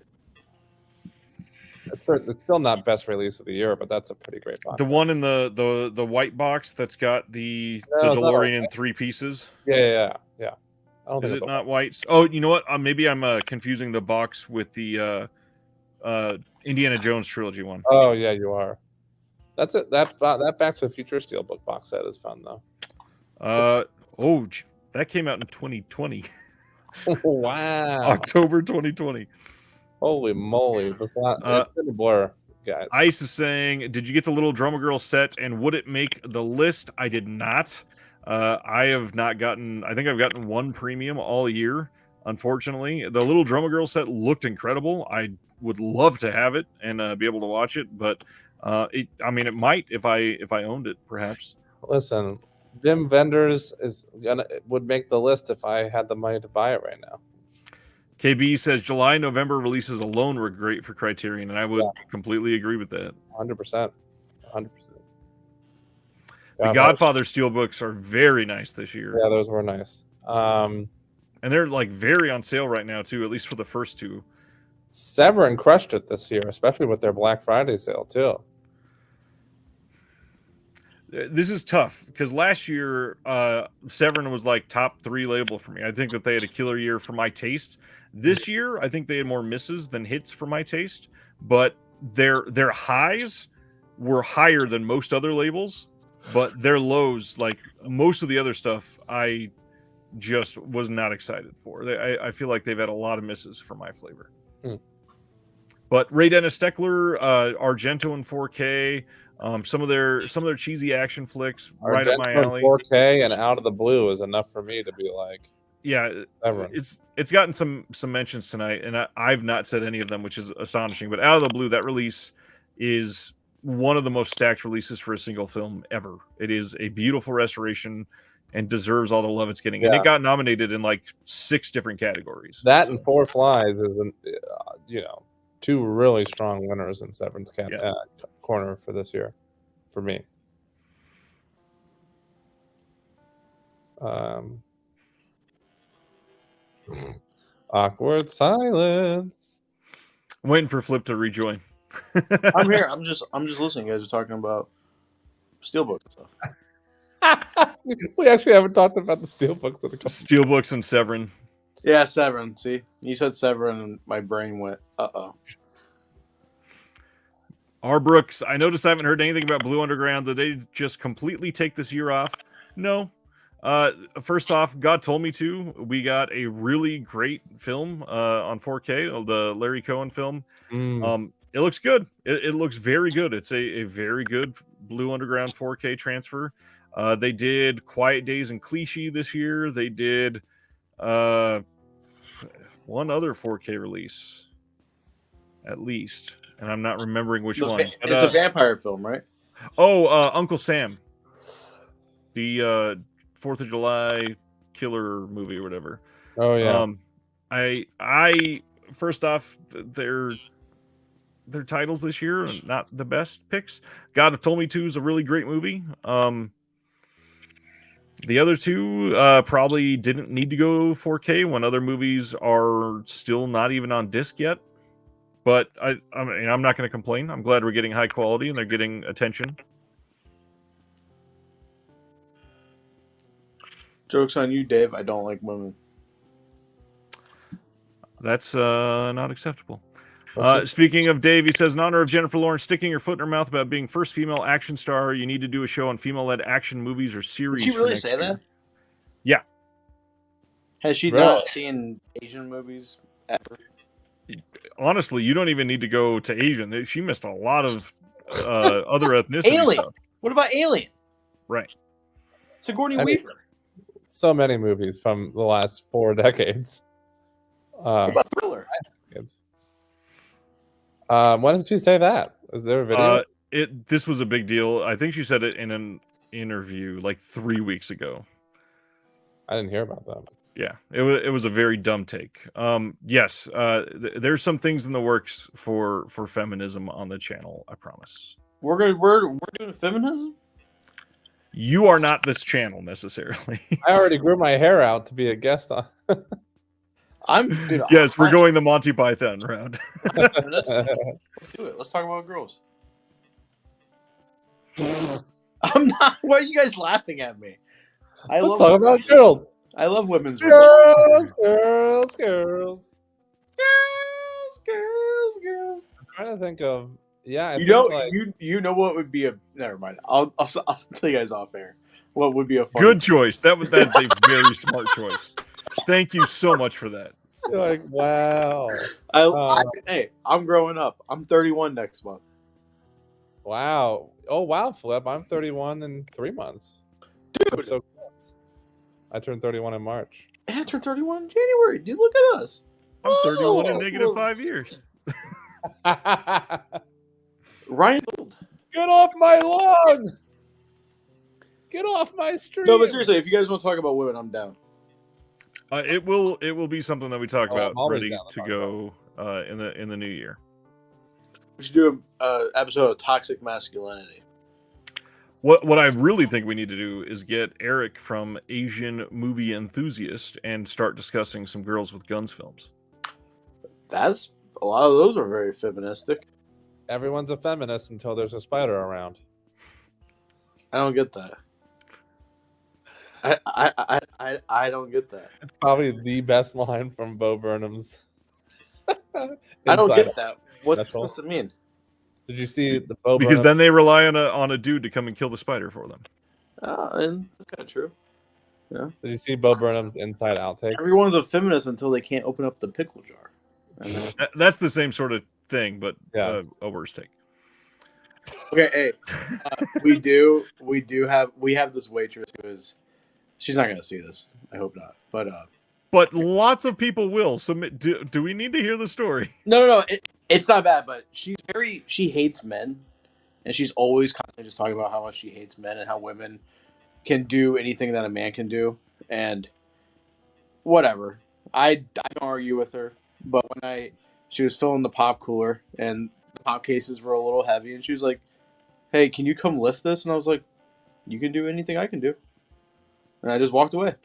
It's still not best release of the year, but that's a pretty great box. The one in the white box that's got the DeLorean in 3 pieces. Yeah. Is it not white? Oh, you know what? Maybe I'm confusing the box with the Indiana Jones trilogy one. Oh yeah, you are. That's it. That Back to the Future Steelbook box set is fun though. That came out in 2020. Wow. October 2020. Holy moly! It's been a blur, guys. Ice is saying, "Did you get the Little Drummer Girl set, and would it make the list?" I did not. I have not gotten. I think I've gotten 1 premium all year. unfortunately. The Little Drummer Girl set looked incredible. I would love to have it and be able to watch it, but it might if I owned it, perhaps. Listen, Vim Vendors would make the list if I had the money to buy it right now. KB says July, November releases alone were great for Criterion, and I would completely agree with that. 100%. 100%. The Godfather steelbooks are very nice this year. Yeah, those were nice. And they're like very on sale right now too, at least for the first two. Severin crushed it this year, especially with their Black Friday sale too. This is tough because last year Severin was like top 3 label for me. I think that they had a killer year for my taste. This year, I think they had more misses than hits for my taste, but their highs were higher than most other labels, but their lows, like most of the other stuff, I just was not excited for. I feel like they've had a lot of misses for my flavor. But Ray Dennis Steckler, Argento in 4K, some of their cheesy action flicks right up my alley. 4K and Out of the Blue is enough for me to be like, yeah, it's gotten some mentions tonight, and I've not said any of them, which is astonishing. But Out of the Blue, that release is one of the most stacked releases for a single film ever. It is a beautiful restoration and deserves all the love it's getting. And it got nominated in like 6 different categories. That and Four Flies is, two really strong winners in Severin's corner for this year, for me. Awkward silence. I'm waiting for Flip to rejoin. I'm here. I'm just listening. You guys are talking about steelbooks and stuff. We actually haven't talked about the steelbooks in a couple. Steelbooks and Severin. Yeah, Severin. See, you said Severin, and my brain went, "Uh-oh." R. Brooks, I noticed I haven't heard anything about Blue Underground. Did they just completely take this year off? No. First off, God told me to. We got a really great film on 4K, the Larry Cohen film. It looks good. It looks very good. It's a very good Blue Underground 4K transfer. They did Quiet Days and Clichy this year. They did one other 4K release, at least. And I'm not remembering which one. It's a vampire film, right? Oh, Uncle Sam. The 4th of July killer movie or whatever. Oh, yeah. I first off, their titles this year are not the best picks. God Have Told Me To is a really great movie. The other two probably didn't need to go 4K when other movies are still not even on disc yet. But I'm not going to complain. I'm glad we're getting high quality and they're getting attention. Joke's on you, Dave. I don't like women. That's not acceptable. Speaking of Dave, he says, in honor of Jennifer Lawrence sticking her foot in her mouth about being first female action star, you need to do a show on female-led action movies or series. Did she really say that? Yeah. Has she not seen Asian movies ever? Honestly, you don't even need to go to Asian. She missed a lot of other ethnicities. Alien. Stuff. What about Alien? Right. Sigourney Weaver. So many movies from the last 4 decades. What about Thriller? Why did she say that? Is there a video? This was a big deal. I think she said it in an interview like 3 weeks ago. I didn't hear about that. Yeah, it was a very dumb take. Yes, there's some things in the works for feminism on the channel. I promise. We're doing feminism. You are not this channel necessarily. I already grew my hair out to be a guest on. Yes, we're going the Monty Python round. Let's do it. Let's talk about girls. I'm not. Why are you guys laughing at me? Let's talk about girls. I love women's girls. I'm trying to think of you know what would be a never mind. I'll tell you guys off air. What would be a fun good choice? That's a very smart choice. Thank you so much for that. You're like, wow. Hey, I'm growing up. I'm 31 next month. Wow. Oh wow, Flip. I'm 31 in 3 months. Dude. So I turned 31 in March. And I turned 31 in January. Dude, look at us. I'm 31 in Oh, negative 5 years. Ryan old. Get off my lawn! Get off my street! No, but seriously, if you guys want to talk about women, I'm down. It will be something that we talk about, I'm always ready down to to talk go in the new year. We should do an episode of toxic masculinity. What I really think we need to do is get Eric from Asian Movie Enthusiast and start discussing some girls with guns films. That's a lot of those are very feministic. Everyone's a feminist until there's a spider around. I don't get that. I don't get that. It's probably the best line from Bo Burnham's. I don't get that. What's That's all. supposed to mean? Did you see the Bo Because Burnham? then they rely on a dude to come and kill the spider for them. And that's kind of true. Did you see Bo Burnham's inside outtakes? Everyone's a feminist until they can't open up the pickle jar. That's the same sort of thing, but Yeah. a worse take. Okay, hey, we have this waitress who is, she's not gonna see this. I hope not. But lots of people will. So do we need to hear the story? No, it's not bad. But she hates men, and she's always constantly just talking about how much she hates men and how women can do anything that a man can do, and whatever. I don't argue with her, but when she was filling the pop cooler and the pop cases were a little heavy, and she was like, "Hey, can you come lift this?" And I was like, "You can do anything I can do," and I just walked away. I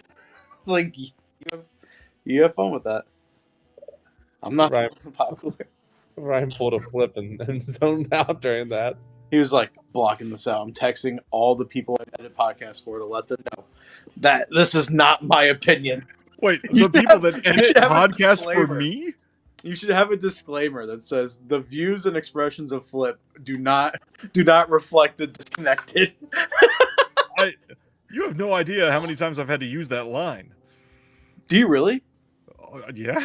was like, "You have fun with that." I'm not Right. the pop cooler. Ryan pulled a flip and zoned out during that. He was like blocking this out. I'm texting all the people I edit podcasts for to let them know that this is not my opinion. Wait, You the people should that edit have a podcasts for disclaimer. me? You should have a disclaimer that says the views and expressions of Flip do not reflect the disconnected. You have no idea how many times I've had to use that line. Do you really? Yeah.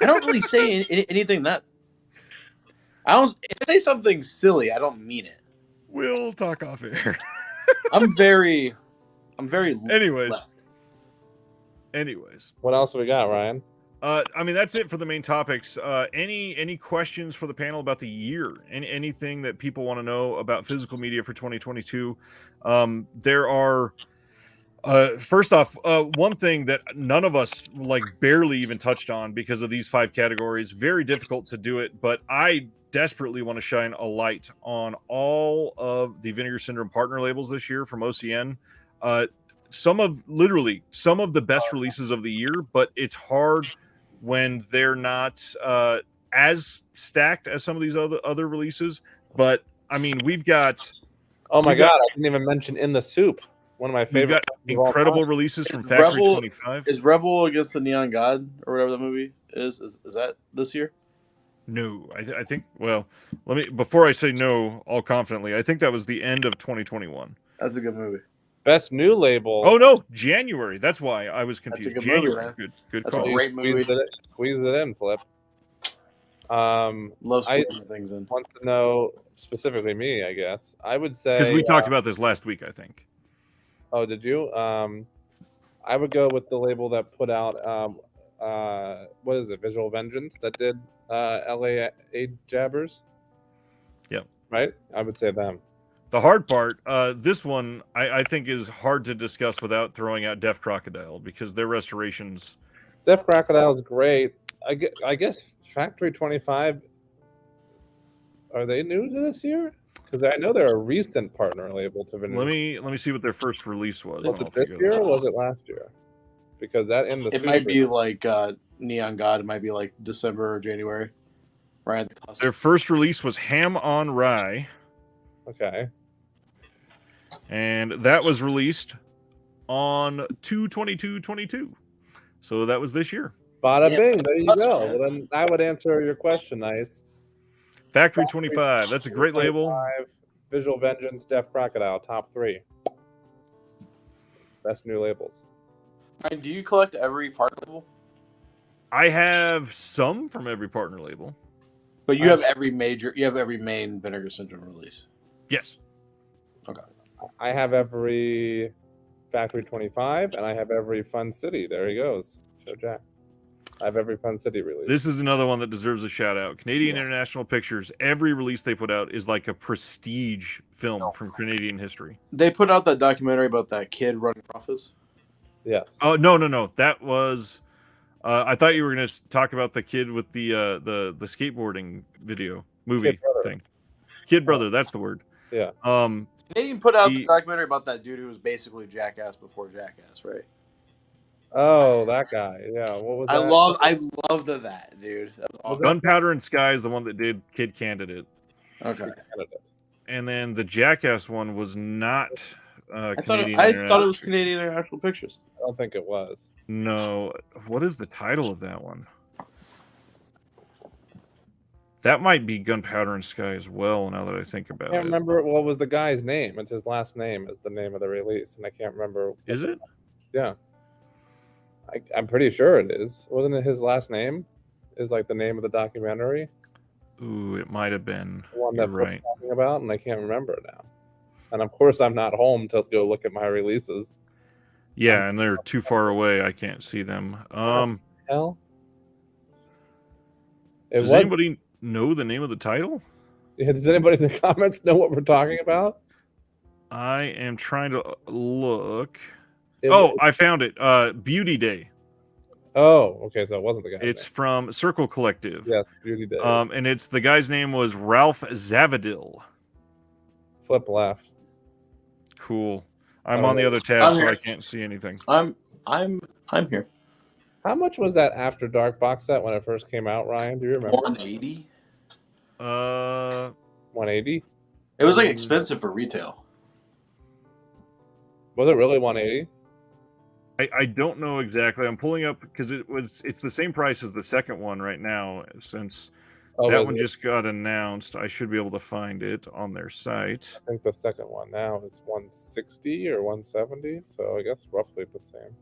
I don't really say anything that. I don't. If I say something silly, I don't mean it. We'll talk off air. I'm very. Anyways. left. What else have we got, Ryan? I mean, that's it for the main topics. Any questions for the panel about the year? Anything that people want to know about physical media for 2022? There are. First off, one thing that none of us barely even touched on because of these 5 categories. Very difficult to do it, but I desperately want to shine a light on all of the Vinegar Syndrome partner labels this year from OCN. Some of the best releases of the year, but it's hard when they're not as stacked as some of these other releases. But I mean, we've got. Oh my God! I didn't even mention In the Soup. One of my favorite. We've got incredible releases from Factory 25. Is Rebel Against the Neon God or whatever the movie is that this year? No, I think. Well, before I say no, all confidently, I think that was the end of 2021. That's a good movie. Best new label. Oh no, January. That's why I was confused. That's a good January. movie, man. Good That's call. a great movie. Squeeze it in, Flip. Love squeezing things in. Wants to know specifically me, I guess. I would say Because we talked about this last week, I think. Oh, did you? I would go with the label that put out what is it? Visual Vengeance that did LA Jabbers. Yep. Right. I would say them. The hard part, this one I think is hard to discuss without throwing out Def Crocodile because their restorations. Def Crocodile is great. I guess Factory 25. Are they new to this year? Because I know they're a recent partner label to Vinegar. Let me see what their first release was. Was it this year or was it last year? Because that in the It might be like Neon God. It might be like December or January. Right at the cusp. Their first release was Ham on Rye. Okay. And that was released on 2/22/22. So that was this year. Bada Yeah, bing. There you that's go. fair. Well, then I would answer your question, Nice. Factory 25. That's a great label. Visual Vengeance, Def Crocodile, top 3. Best new labels. Ryan, do you collect every partner label? I have some from every partner label. But you have every main Vinegar Syndrome release. Yes. I have every Factory 25, and I have every Fun City. There he goes. Show Jack. I have every Fun City release. This is another one that deserves a shout out. Canadian International Pictures. Every release they put out is like a prestige film from Canadian history. They put out that documentary about that kid running for office. Yes. Oh no! That was. I thought you were going to talk about the kid with the skateboarding movie thing. Kid brother, that's the word. Yeah. They didn't put out the documentary about that dude who was basically Jackass before Jackass, right? Oh, that guy. Yeah. What was that? I loved that, dude. That was awesome. Gunpowder and Sky is the one that did Kid Candidate. Okay. And then the Jackass one was not I thought it was Canadian International Pictures. I don't think it was. No. What is the title of that one? That might be Gunpowder and Sky as well, now that I think about it. I can't remember what was the guy's name. It's his last name is the name of the release, and I can't remember. Is it? Yeah. I'm pretty sure it is. Wasn't it his last name? Is like the name of the documentary? Ooh, it might have been. The one that right. we're talking about, and I can't remember it now. And of course, I'm not home to go look at my releases. Yeah, and they're too far away. I can't see them. Hell. Does anybody know the name of the title? Yeah, does anybody in the comments know what we're talking about? I am trying to look. I found it. Beauty Day. Oh, okay. So it wasn't the guy. It's from Circle Collective. Yes, Beauty Day. And it's the guy's name was Ralph Zavadil. Flip left. Cool. I'm on the other tab, so I can't see anything. I'm here. How much was that After Dark box set when it first came out, Ryan? Do you remember? 180. 180. It was like expensive for retail. Was it really 180? I don't know exactly. I'm pulling up because it's the same price as the second one right now, since that one just got announced. I should be able to find it on their site. I think the second one now is 160 or 170, so I guess roughly the same.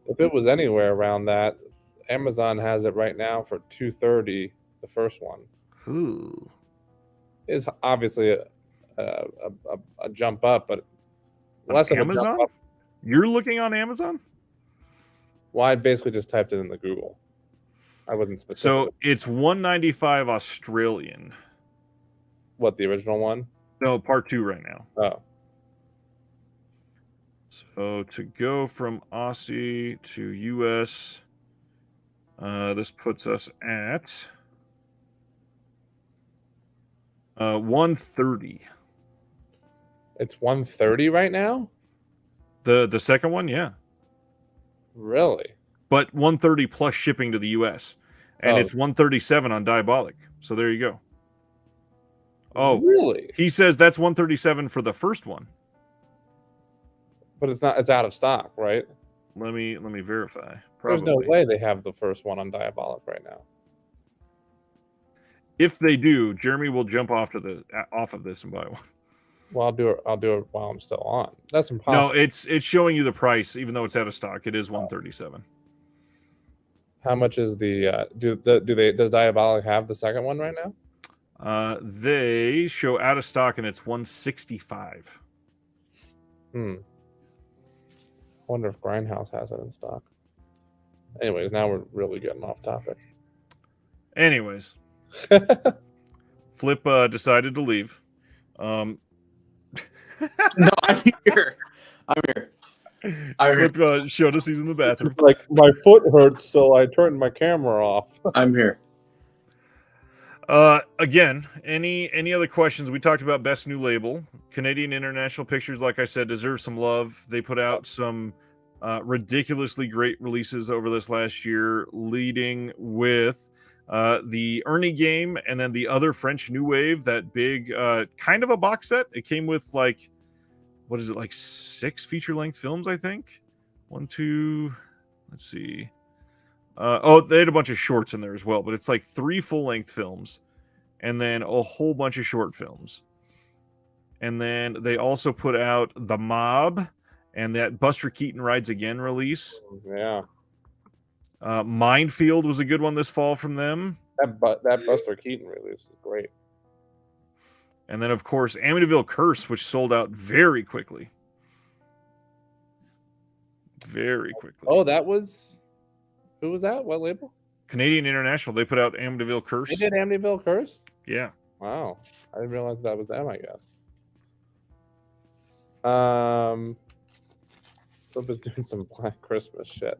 If it was anywhere around that, Amazon has it right now for $230. The first one. Ooh. Is obviously a jump up, but less of a jump up. You're looking on Amazon? Well, I basically just typed it in the Google. I wasn't specific. So it's $195 Australian. What, the original one? No, part 2 right now. Oh. So to go from Aussie to US, this puts us at 130. It's 130 right now? The second one, yeah. Really? But 130 plus shipping to the US. And it's 137 on Diabolic. So there you go. Oh, really? He says that's 137 for the first one. But it's not. It's out of stock, right? Let me verify. Probably. There's no way they have the first one on Diabolic right now. If they do, Jeremy will jump off of this and buy one. Well, I'll do it while I'm still on. That's impossible. No, it's showing you the price, even though it's out of stock. It is 137. How much is the? Does Diabolic have the second one right now? They show out of stock, and it's 165. Wonder if Grindhouse has it in stock. Anyways, now we're really getting off topic. Anyways, Flip decided to leave. No, I'm here. Flip showed us he's in the bathroom. Like, my foot hurts, so I turned my camera off. I'm here. Again, any other questions? We talked about best new label. Canadian International Pictures, like I said, deserve some love. They put out some ridiculously great releases over this last year, leading with the Ernie game, and then the other French New Wave, that big kind of a box set. It came with like, what is it, like 6 feature-length films, I think? 1, 2, let's see. They had a bunch of shorts in there as well, but it's like 3 full-length films, and then a whole bunch of short films. And then they also put out The Mob, and that Buster Keaton Rides Again release. Yeah. Minefield was a good one this fall from them. That Buster Keaton release is great. And then, of course, Amityville Curse, which sold out very quickly. very quickly. Oh, that was who was that? What label? Canadian International. They put out Amityville Curse. They did Amityville Curse. Yeah. Wow, I didn't realize that was them. I guess. Flip is doing some Black Christmas shit.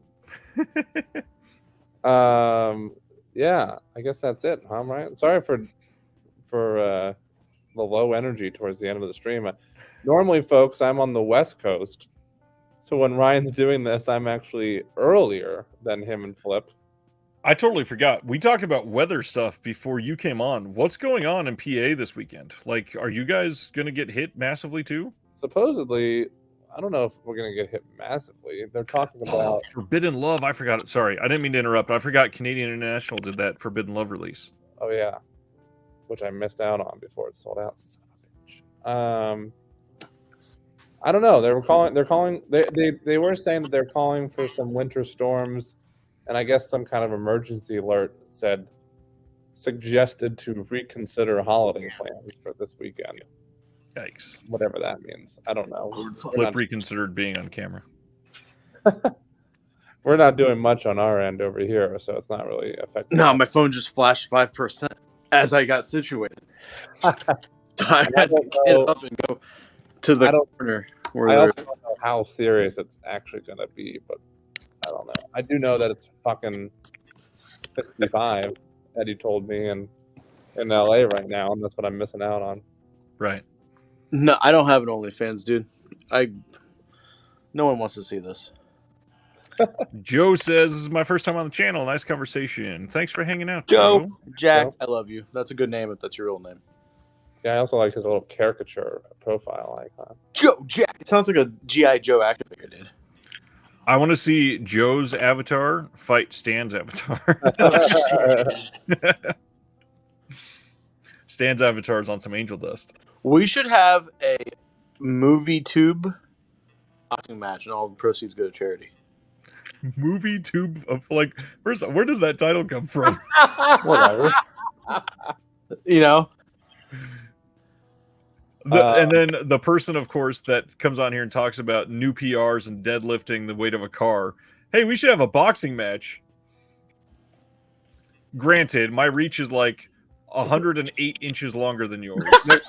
Yeah, I guess that's it, huh, Ryan? Sorry for the low energy towards the end of the stream. Normally, folks, I'm on the West Coast, so when Ryan's doing this, I'm actually earlier than him and Flip. I totally forgot. We talked about weather stuff before you came on. What's going on in PA this weekend? Like, are you guys going to get hit massively too? Supposedly, I don't know if we're going to get hit massively. They're talking about Forbidden Love. I forgot it. Sorry, I didn't mean to interrupt. I forgot Canadian International did that Forbidden Love release. Oh yeah, which I missed out on before it sold out. I don't know. They were saying that they're calling for some winter storms, and I guess some kind of emergency alert suggested to reconsider holiday plans for this weekend. Yikes. Whatever that means. I don't know. Flip reconsidered being on camera. We're not doing much on our end over here, so it's not really affecting. No, my phone just flashed 5% as I got situated. So I had to get up and go to the corner. I also don't know how serious it's actually going to be, but I don't know. I do know that it's fucking 65, Eddie told me, in LA right now, and that's what I'm missing out on. Right. No, I don't have an OnlyFans, dude. No one wants to see this. Joe says, "This is my first time on the channel. Nice conversation. Thanks for hanging out, Joe. Jack, Joe. I love you. That's a good name if that's your real name. Yeah, I also like his little caricature profile icon. Joe Jack. It sounds like a G.I. Joe action figure, dude. I want to see Joe's avatar fight Stan's avatar. Stan's avatar is on some angel dust. We should have a movie tube boxing match, and all the proceeds go to charity. Movie tube of like, first, where does that title come from? Whatever. You know. And then the person, of course, that comes on here and talks about new PRs and deadlifting the weight of a car. Hey, we should have a boxing match. Granted, my reach is like 108 inches longer than yours. Next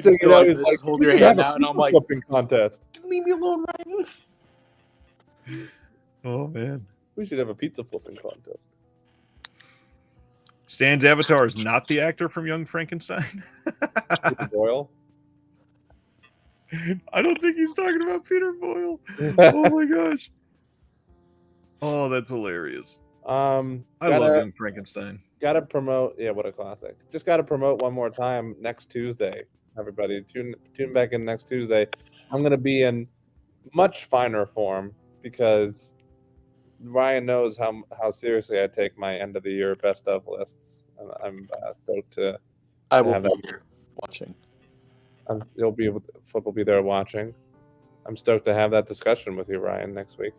thing you know, he's like, hold your hand out, and I'm like, flipping contest. Leave me alone, Ryan. Oh, man. We should have a pizza flipping contest. Stan's avatar is not the actor from Young Frankenstein. Peter Boyle? I don't think he's talking about Peter Boyle. Oh my gosh. Oh, that's hilarious. I love Young Frankenstein. Gotta promote. Yeah, what a classic. Just gotta promote one more time next Tuesday. Everybody, tune back in next Tuesday. I'm gonna be in much finer form because Ryan knows how seriously I take my end of the year best of lists, and I'm stoked to. I will be here watching. Flip will be there watching. I'm stoked to have that discussion with you, Ryan, next week.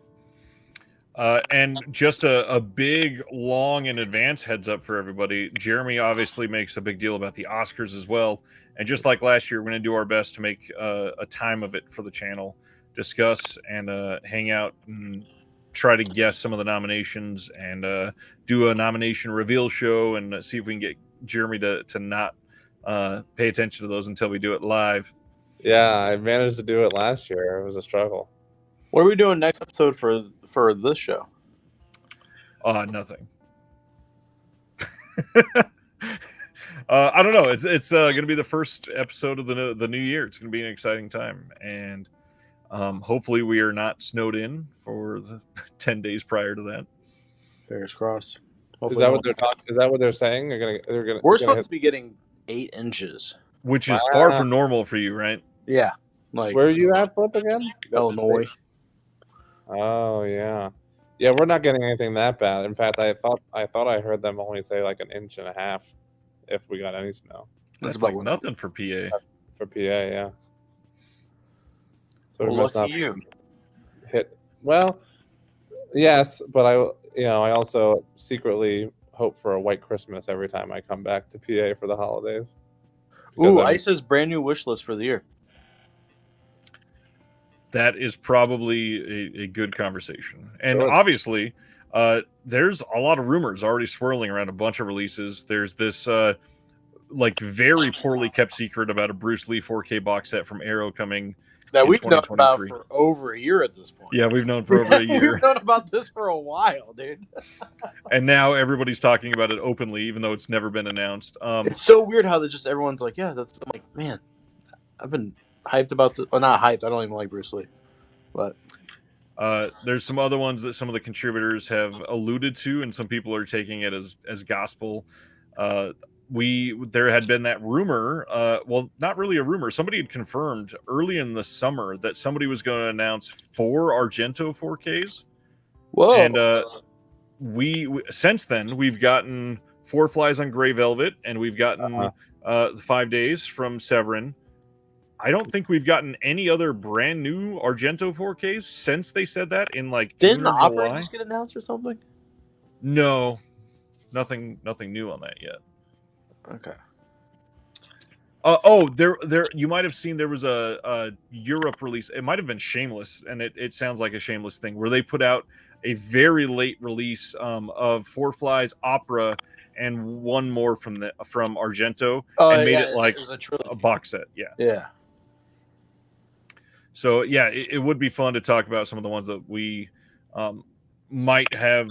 And just a big, long in advance heads up for everybody. Jeremy obviously makes a big deal about the Oscars as well. And just like last year, we're going to do our best to make a time of it for the channel, discuss and hang out and try to guess some of the nominations and do a nomination reveal show and see if we can get Jeremy to not pay attention to those until we do it live. Yeah, I managed to do it last year. It was a struggle. What are we doing next episode for this show? Nothing. I don't know. It's going to be the first episode of the new year. It's going to be an exciting time, and hopefully we are not snowed in for the 10 days prior to that. Fingers crossed. Is that what they're talking? Is that what they're saying? We're supposed to be getting 8 inches, which is far from normal for you, right? Yeah. Like, where are you at, Flip, again? Illinois. Oh yeah, yeah. We're not getting anything that bad. In fact, I thought I heard them only say like 1.5 inches if we got any snow. That's like nothing for PA. For PA, yeah. So well, we must not you. hit. Well, yes, but I also secretly hope for a white Christmas every time I come back to PA for the holidays. Ooh, Ice's brand new wish list for the year. That is probably a good conversation. And Sure. obviously, there's a lot of rumors already swirling around a bunch of releases. There's this like very poorly kept secret about a Bruce Lee 4K box set from Arrow coming That in we've known about 2023. for over a year at this point. Yeah, we've known for over a year. We've known about this for a while, dude. And now everybody's talking about it openly, even though it's never been announced. It's so weird how everyone's like, yeah, that's. I'm like, man, I've been hyped about this. Well, not hyped. I don't even like Bruce Lee, but there's some other ones that some of the contributors have alluded to, and some people are taking it as gospel. There had been that rumor, well, not really a rumor. Somebody had confirmed early in the summer that somebody was going to announce 4 Argento 4Ks. whoa! And we since then we've gotten 4 Flies on Gray Velvet, and we've gotten 5 Days from Severin. I don't think we've gotten any other brand new Argento 4Ks since they said that in like Didn't the June or opera July. just get announced or something? No, nothing new on that yet. Okay. There. You might have seen there was a Europe release. It might have been Shameless, and it sounds like a Shameless thing where they put out a very late release of 4 Flies, Opera, and one more from Argento, and made it like a box set. Yeah. Yeah. So yeah, it would be fun to talk about some of the ones that we might have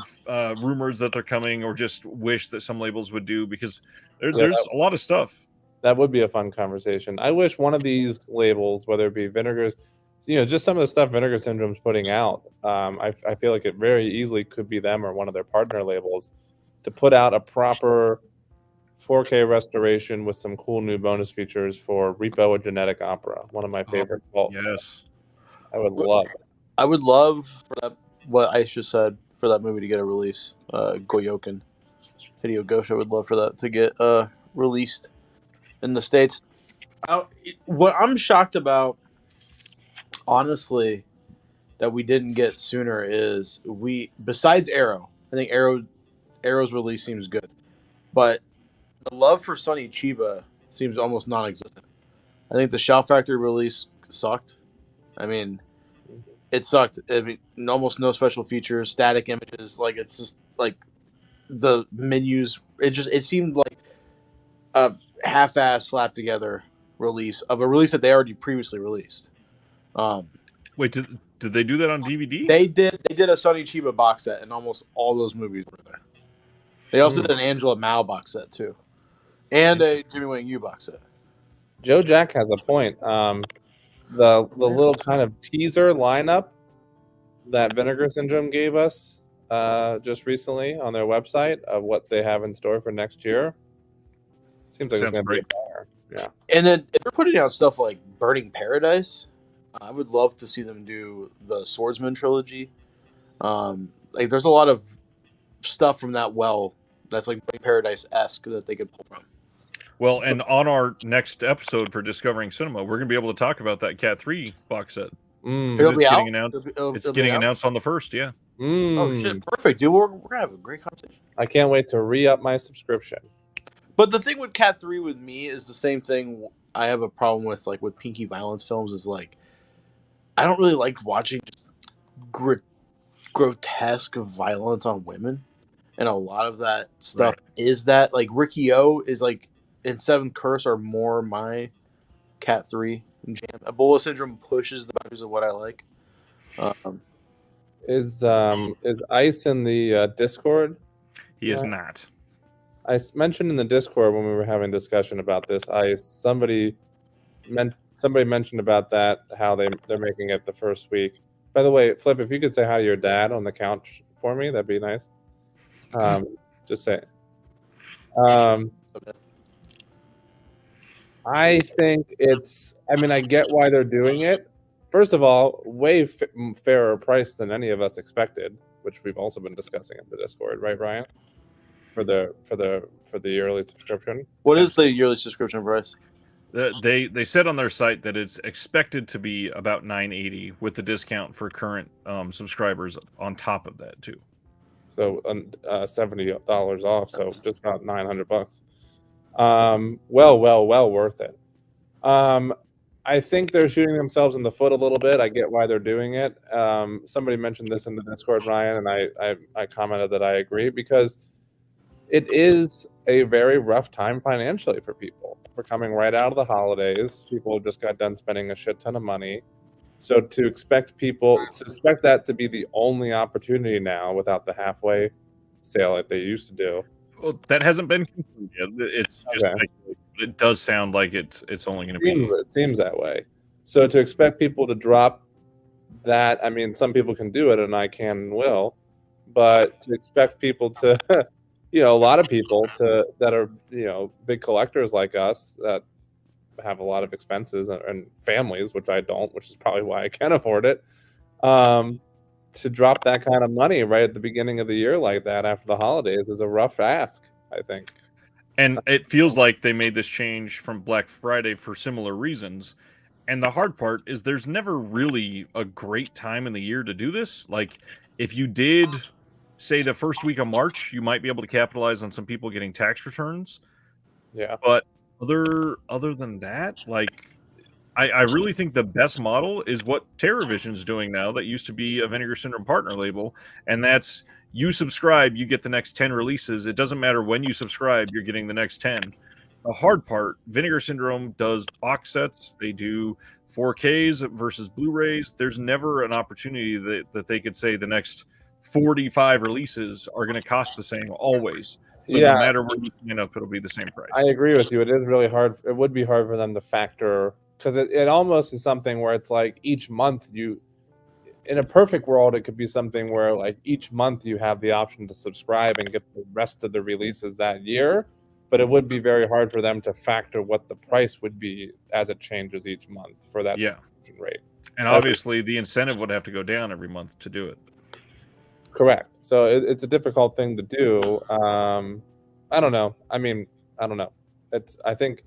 rumors that they're coming, or just wish that some labels would do, because there's a lot of stuff. That would be a fun conversation. I wish one of these labels, whether it be Vinegar's, just some of the stuff Vinegar Syndrome's putting out, I feel like it very easily could be them or one of their partner labels to put out a proper 4K restoration with some cool new bonus features for Repo: A Genetic Opera, one of my favorite vaults. Yes. I would love it. I would love for that, what I just said, for that movie to get a release. Goyokin, Hideo Gosha would love for that to get released in the States. What I'm shocked about, honestly, that we didn't get sooner is besides Arrow, I think Arrow's release seems good, but the love for Sonny Chiba seems almost non-existent. I think the Shout Factory release sucked. I mean, it sucked. I mean, almost no special features, static images. Like, it's just like the menus. It seemed like a half-ass slapped together release of a release that they already previously released. Wait, did they do that on DVD? They did a Sonny Chiba box set, and almost all those movies were there. They also did an Angela Mao box set too, and a Jimmy Wang Yu box set. Joe Jack has a point. The little kind of teaser lineup that Vinegar Syndrome gave us just recently on their website of what they have in store for next year seems like it's going to be better. Yeah. And then if they're putting out stuff like Burning Paradise, I would love to see them do the Swordsman trilogy. Like, there's a lot of stuff from that that's like Burning Paradise-esque that they could pull from. Well, and on our next episode for Discovering Cinema, we're going to be able to talk about that Cat 3 box set. It'll be out? It's getting announced on the 1st, yeah. Oh, shit. Perfect, dude. We're going to have a great conversation. I can't wait to re-up my subscription. But the thing with Cat 3 with me is the same thing I have a problem with, like, with Pinky Violence films, is, like, I don't really like watching grotesque violence on women. And a lot of that stuff is that. Like, Ricky O is, like, in Seventh Curse are more my Cat 3 jam. Ebola Syndrome pushes the boundaries of what I like. Is Ice in the Discord? He is not. I mentioned in the Discord when we were having a discussion about this, Ice, somebody mentioned about that, how they're making it the first week. By the way, Flip, if you could say hi to your dad on the couch for me, that'd be nice. Just say it. I think I get why they're doing it. First of all, way fairer price than any of us expected, which we've also been discussing in the Discord, right, Ryan? For the yearly subscription. What is the yearly subscription price? They said on their site that it's expected to be about $9.80 with the discount for current subscribers on top of that too. So $70 off, so just about $900. Well worth it. I think they're shooting themselves in the foot a little bit. I get why they're doing it. Somebody mentioned this in the Discord, Ryan, and I commented that I agree, because it is a very rough time financially for people. We're coming right out of the holidays. People just got done spending a shit ton of money. So to expect that to be the only opportunity now without the halfway sale like they used to do. Well, that hasn't been confirmed yet. It's just Okay. speculated, but it does sound like it's only going to be. It seems that way. So to expect people to drop that, I mean, some people can do it, and I can and will, but to expect people to, a lot of people that are, big collectors like us that have a lot of expenses and families, which I don't, which is probably why I can't afford it, to drop that kind of money right at the beginning of the year like that after the holidays is a rough ask, I think. And it feels like they made this change from Black Friday for similar reasons. And the hard part is there's never really a great time in the year to do this. Like, if you did, say, the first week of March, you might be able to capitalize on some people getting tax returns. Yeah. But other than that, like, I really think the best model is what TerraVision's doing now that used to be a Vinegar Syndrome partner label, and that's you subscribe, you get the next 10 releases. It doesn't matter when you subscribe, you're getting the next 10. The hard part, Vinegar Syndrome does box sets. They do 4Ks versus Blu-rays. There's never an opportunity that they could say the next 45 releases are going to cost the same always. So no matter where you end up, it'll be the same price. I agree with you. It is really hard. It would be hard for them to factor, because it almost is something where it's like each month in a perfect world, it could be something where like each month you have the option to subscribe and get the rest of the releases that year. But it would be very hard for them to factor what the price would be as it changes each month for that subscription rate. And obviously the incentive would have to go down every month to do it. Correct. So it's a difficult thing to do. I don't know. I mean, I don't know. I think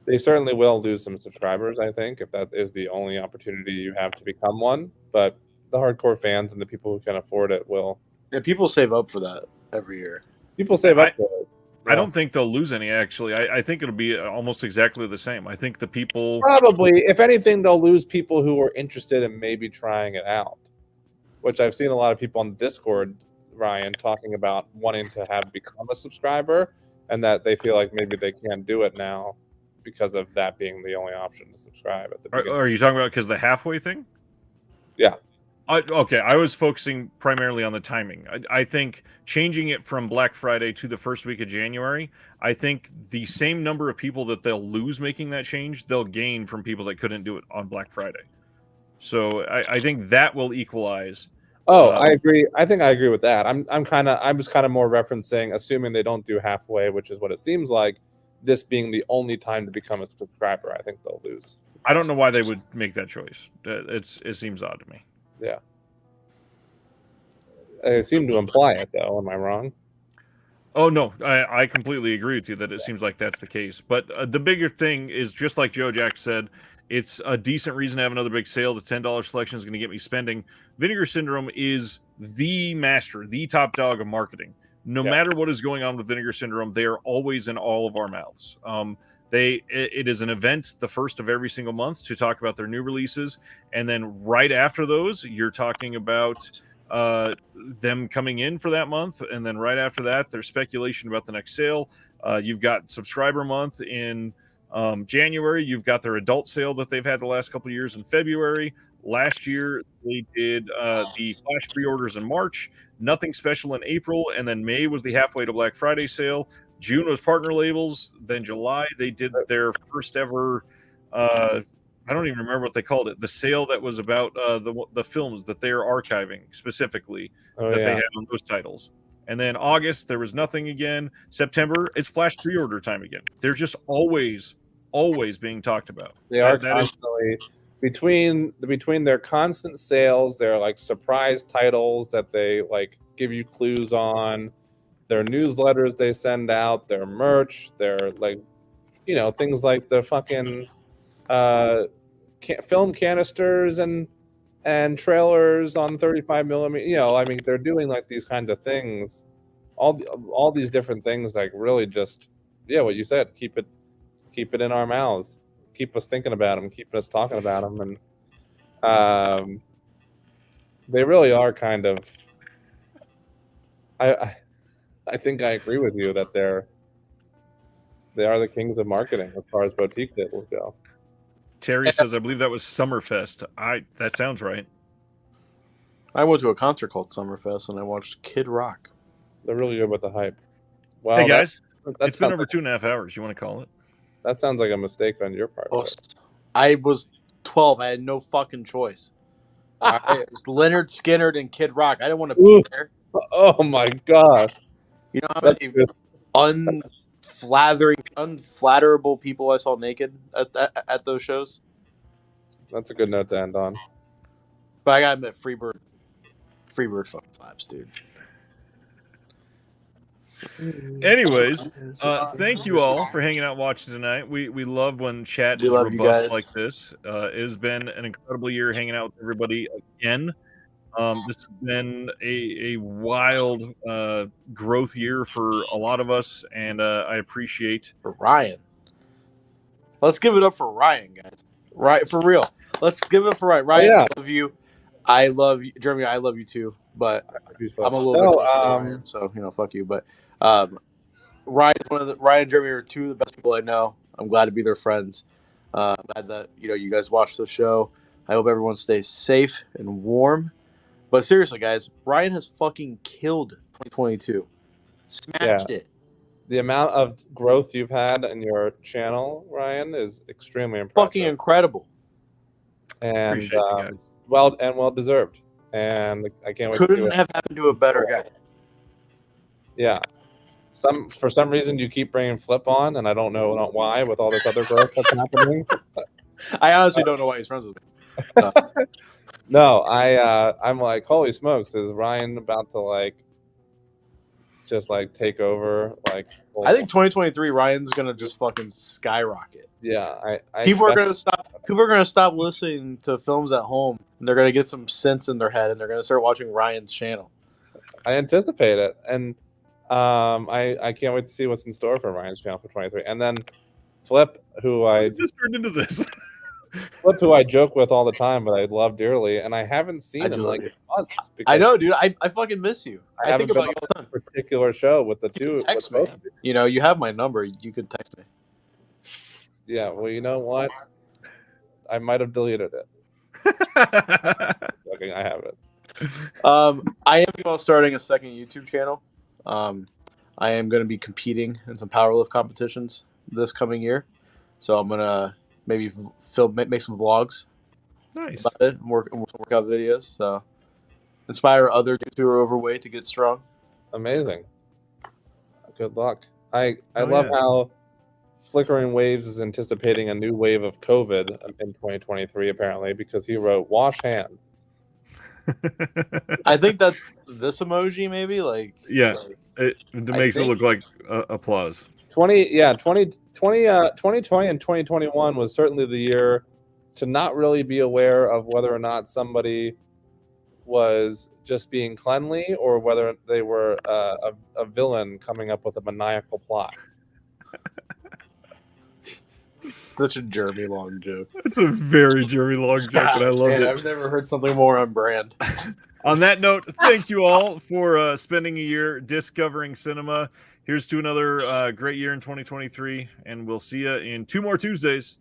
they certainly will lose some subscribers, I think, if that is the only opportunity you have to become one. But the hardcore fans and the people who can afford it will. Yeah, people save up for that every year. People save up for it. I don't think they'll lose any, actually. I think it'll be almost exactly the same. I think the people... Probably. If anything, they'll lose people who are interested in maybe trying it out, which I've seen a lot of people on Discord, Ryan, talking about wanting to have become a subscriber, and that they feel like maybe they can't do it now because of that being the only option to subscribe at the beginning. Are you talking about because the halfway thing? Yeah. Okay, I was focusing primarily on the timing. I think changing it from Black Friday to the first week of January, I think the same number of people that they'll lose making that change, they'll gain from people that couldn't do it on Black Friday. So I think that will equalize. Oh, I agree. I think I agree with that. I'm just kind of more referencing, assuming they don't do halfway, which is what it seems like, this being the only time to become a subscriber. I think they'll lose. I don't know why they would make that choice. It seems odd to me. Yeah. They seem to imply it, though. Am I wrong? Oh, no. I completely agree with you that it seems like that's the case. But the bigger thing is, just like Joe Jack said, it's a decent reason to have another big sale. The $10 selection is going to get me spending. Vinegar Syndrome is the master, the top dog of marketing. No matter what is going on with Vinegar Syndrome, they are always in all of our mouths. It is an event the first of every single month to talk about their new releases, and then right after those you're talking about them coming in for that month, and then right after that there's speculation about the next sale. You've got subscriber month in January. You've got their adult sale that they've had the last couple of years in February. Last year they did the flash pre-orders in March, nothing special in April, and then May was the halfway to Black Friday sale. June was partner labels. Then July, they did their first ever, I don't even remember what they called it, the sale that was about the films that they're archiving specifically they had on those titles. And then August, there was nothing again. September, it's flash pre-order time again. They're just always being talked about. They are constantly, between their constant sales, their like surprise titles that they like give you clues on, their newsletters they send out, their merch, their like, things like the fucking film canisters and trailers on 35 millimeter. I mean, they're doing like these kinds of things, all these different things, like really just, what you said, keep it in our mouths, keep us thinking about them, keep us talking about them, and they really are kind of. I think I agree with you that they are the kings of marketing as far as boutique tables go. Terry says, I believe that was Summerfest. That sounds right. I went to a concert called Summerfest and I watched Kid Rock. They're really good with the hype. Well, hey guys, that it's been over like, 2.5 hours. You want to call it? That sounds like a mistake on your part. Oh, I was 12. I had no fucking choice. It was Leonard Skinner and Kid Rock. I didn't want to be there. Oh my gosh! You know how many unflatterable people I saw naked at those shows? That's a good note to end on. But I gotta admit, Freebird fucking slaps, dude. Anyways, thank you all for hanging out watching tonight. We love when chat is robust like this. It has been an incredible year hanging out with everybody again. This has been a wild growth year for a lot of us, and I appreciate for Ryan. Let's give it up for Ryan, guys. Right, for real. Let's give it up for Ryan. Ryan, I love you. I love you, Jeremy. I love you too, but I'm a little bit closer to Ryan, so fuck you. But Ryan and Jeremy are two of the best people I know. I'm glad to be their friends. I'm glad that you guys watch the show. I hope everyone stays safe and warm. But seriously, guys, Ryan has fucking killed 2022. Smashed it. The amount of growth you've had in your channel, Ryan, is extremely impressive. Fucking incredible. And well deserved. And I can't wait to see Couldn't have happened to a better guy. Yeah. For some reason you keep bringing Flip on, and I don't know why with all this other growth that's happening. I honestly don't know why he's friends with me. No, I'm like, holy smokes, is Ryan about to just take over? I think 2023 Ryan's gonna just fucking skyrocket. Yeah, people are gonna stop listening to films at home, and they're gonna get some sense in their head, and they're gonna start watching Ryan's channel. I anticipate it, and I can't wait to see what's in store for Ryan's channel for 23. And then Flip, who just turned into this. Flip, who I joke with all the time, but I love dearly, and I haven't seen him months. I know, dude. I fucking miss you. I think about you all the time. Particular show with the two. Text me. You have my number. You could text me. Yeah. Well, you know what? I might have deleted it. Okay, I have it. I am starting a second YouTube channel. I am going to be competing in some powerlift competitions this coming year, so I'm gonna maybe make some vlogs. Nice. About it, and workout videos. So inspire others who are overweight to get strong. Amazing. Good luck. I love how Flickering Waves is anticipating a new wave of COVID in 2023, apparently, because he wrote "wash hands." I think that's this emoji, maybe. It makes it look like applause. 2020 and 2021 was certainly the year to not really be aware of whether or not somebody was just being cleanly or whether they were a villain coming up with a maniacal plot. Such a Jeremy Long joke. It's a very Jeremy Long joke, and I love it. I've never heard something more on brand. On that note, thank you all for spending a year discovering cinema. Here's to another great year in 2023, and we'll see you in 2 more Tuesdays.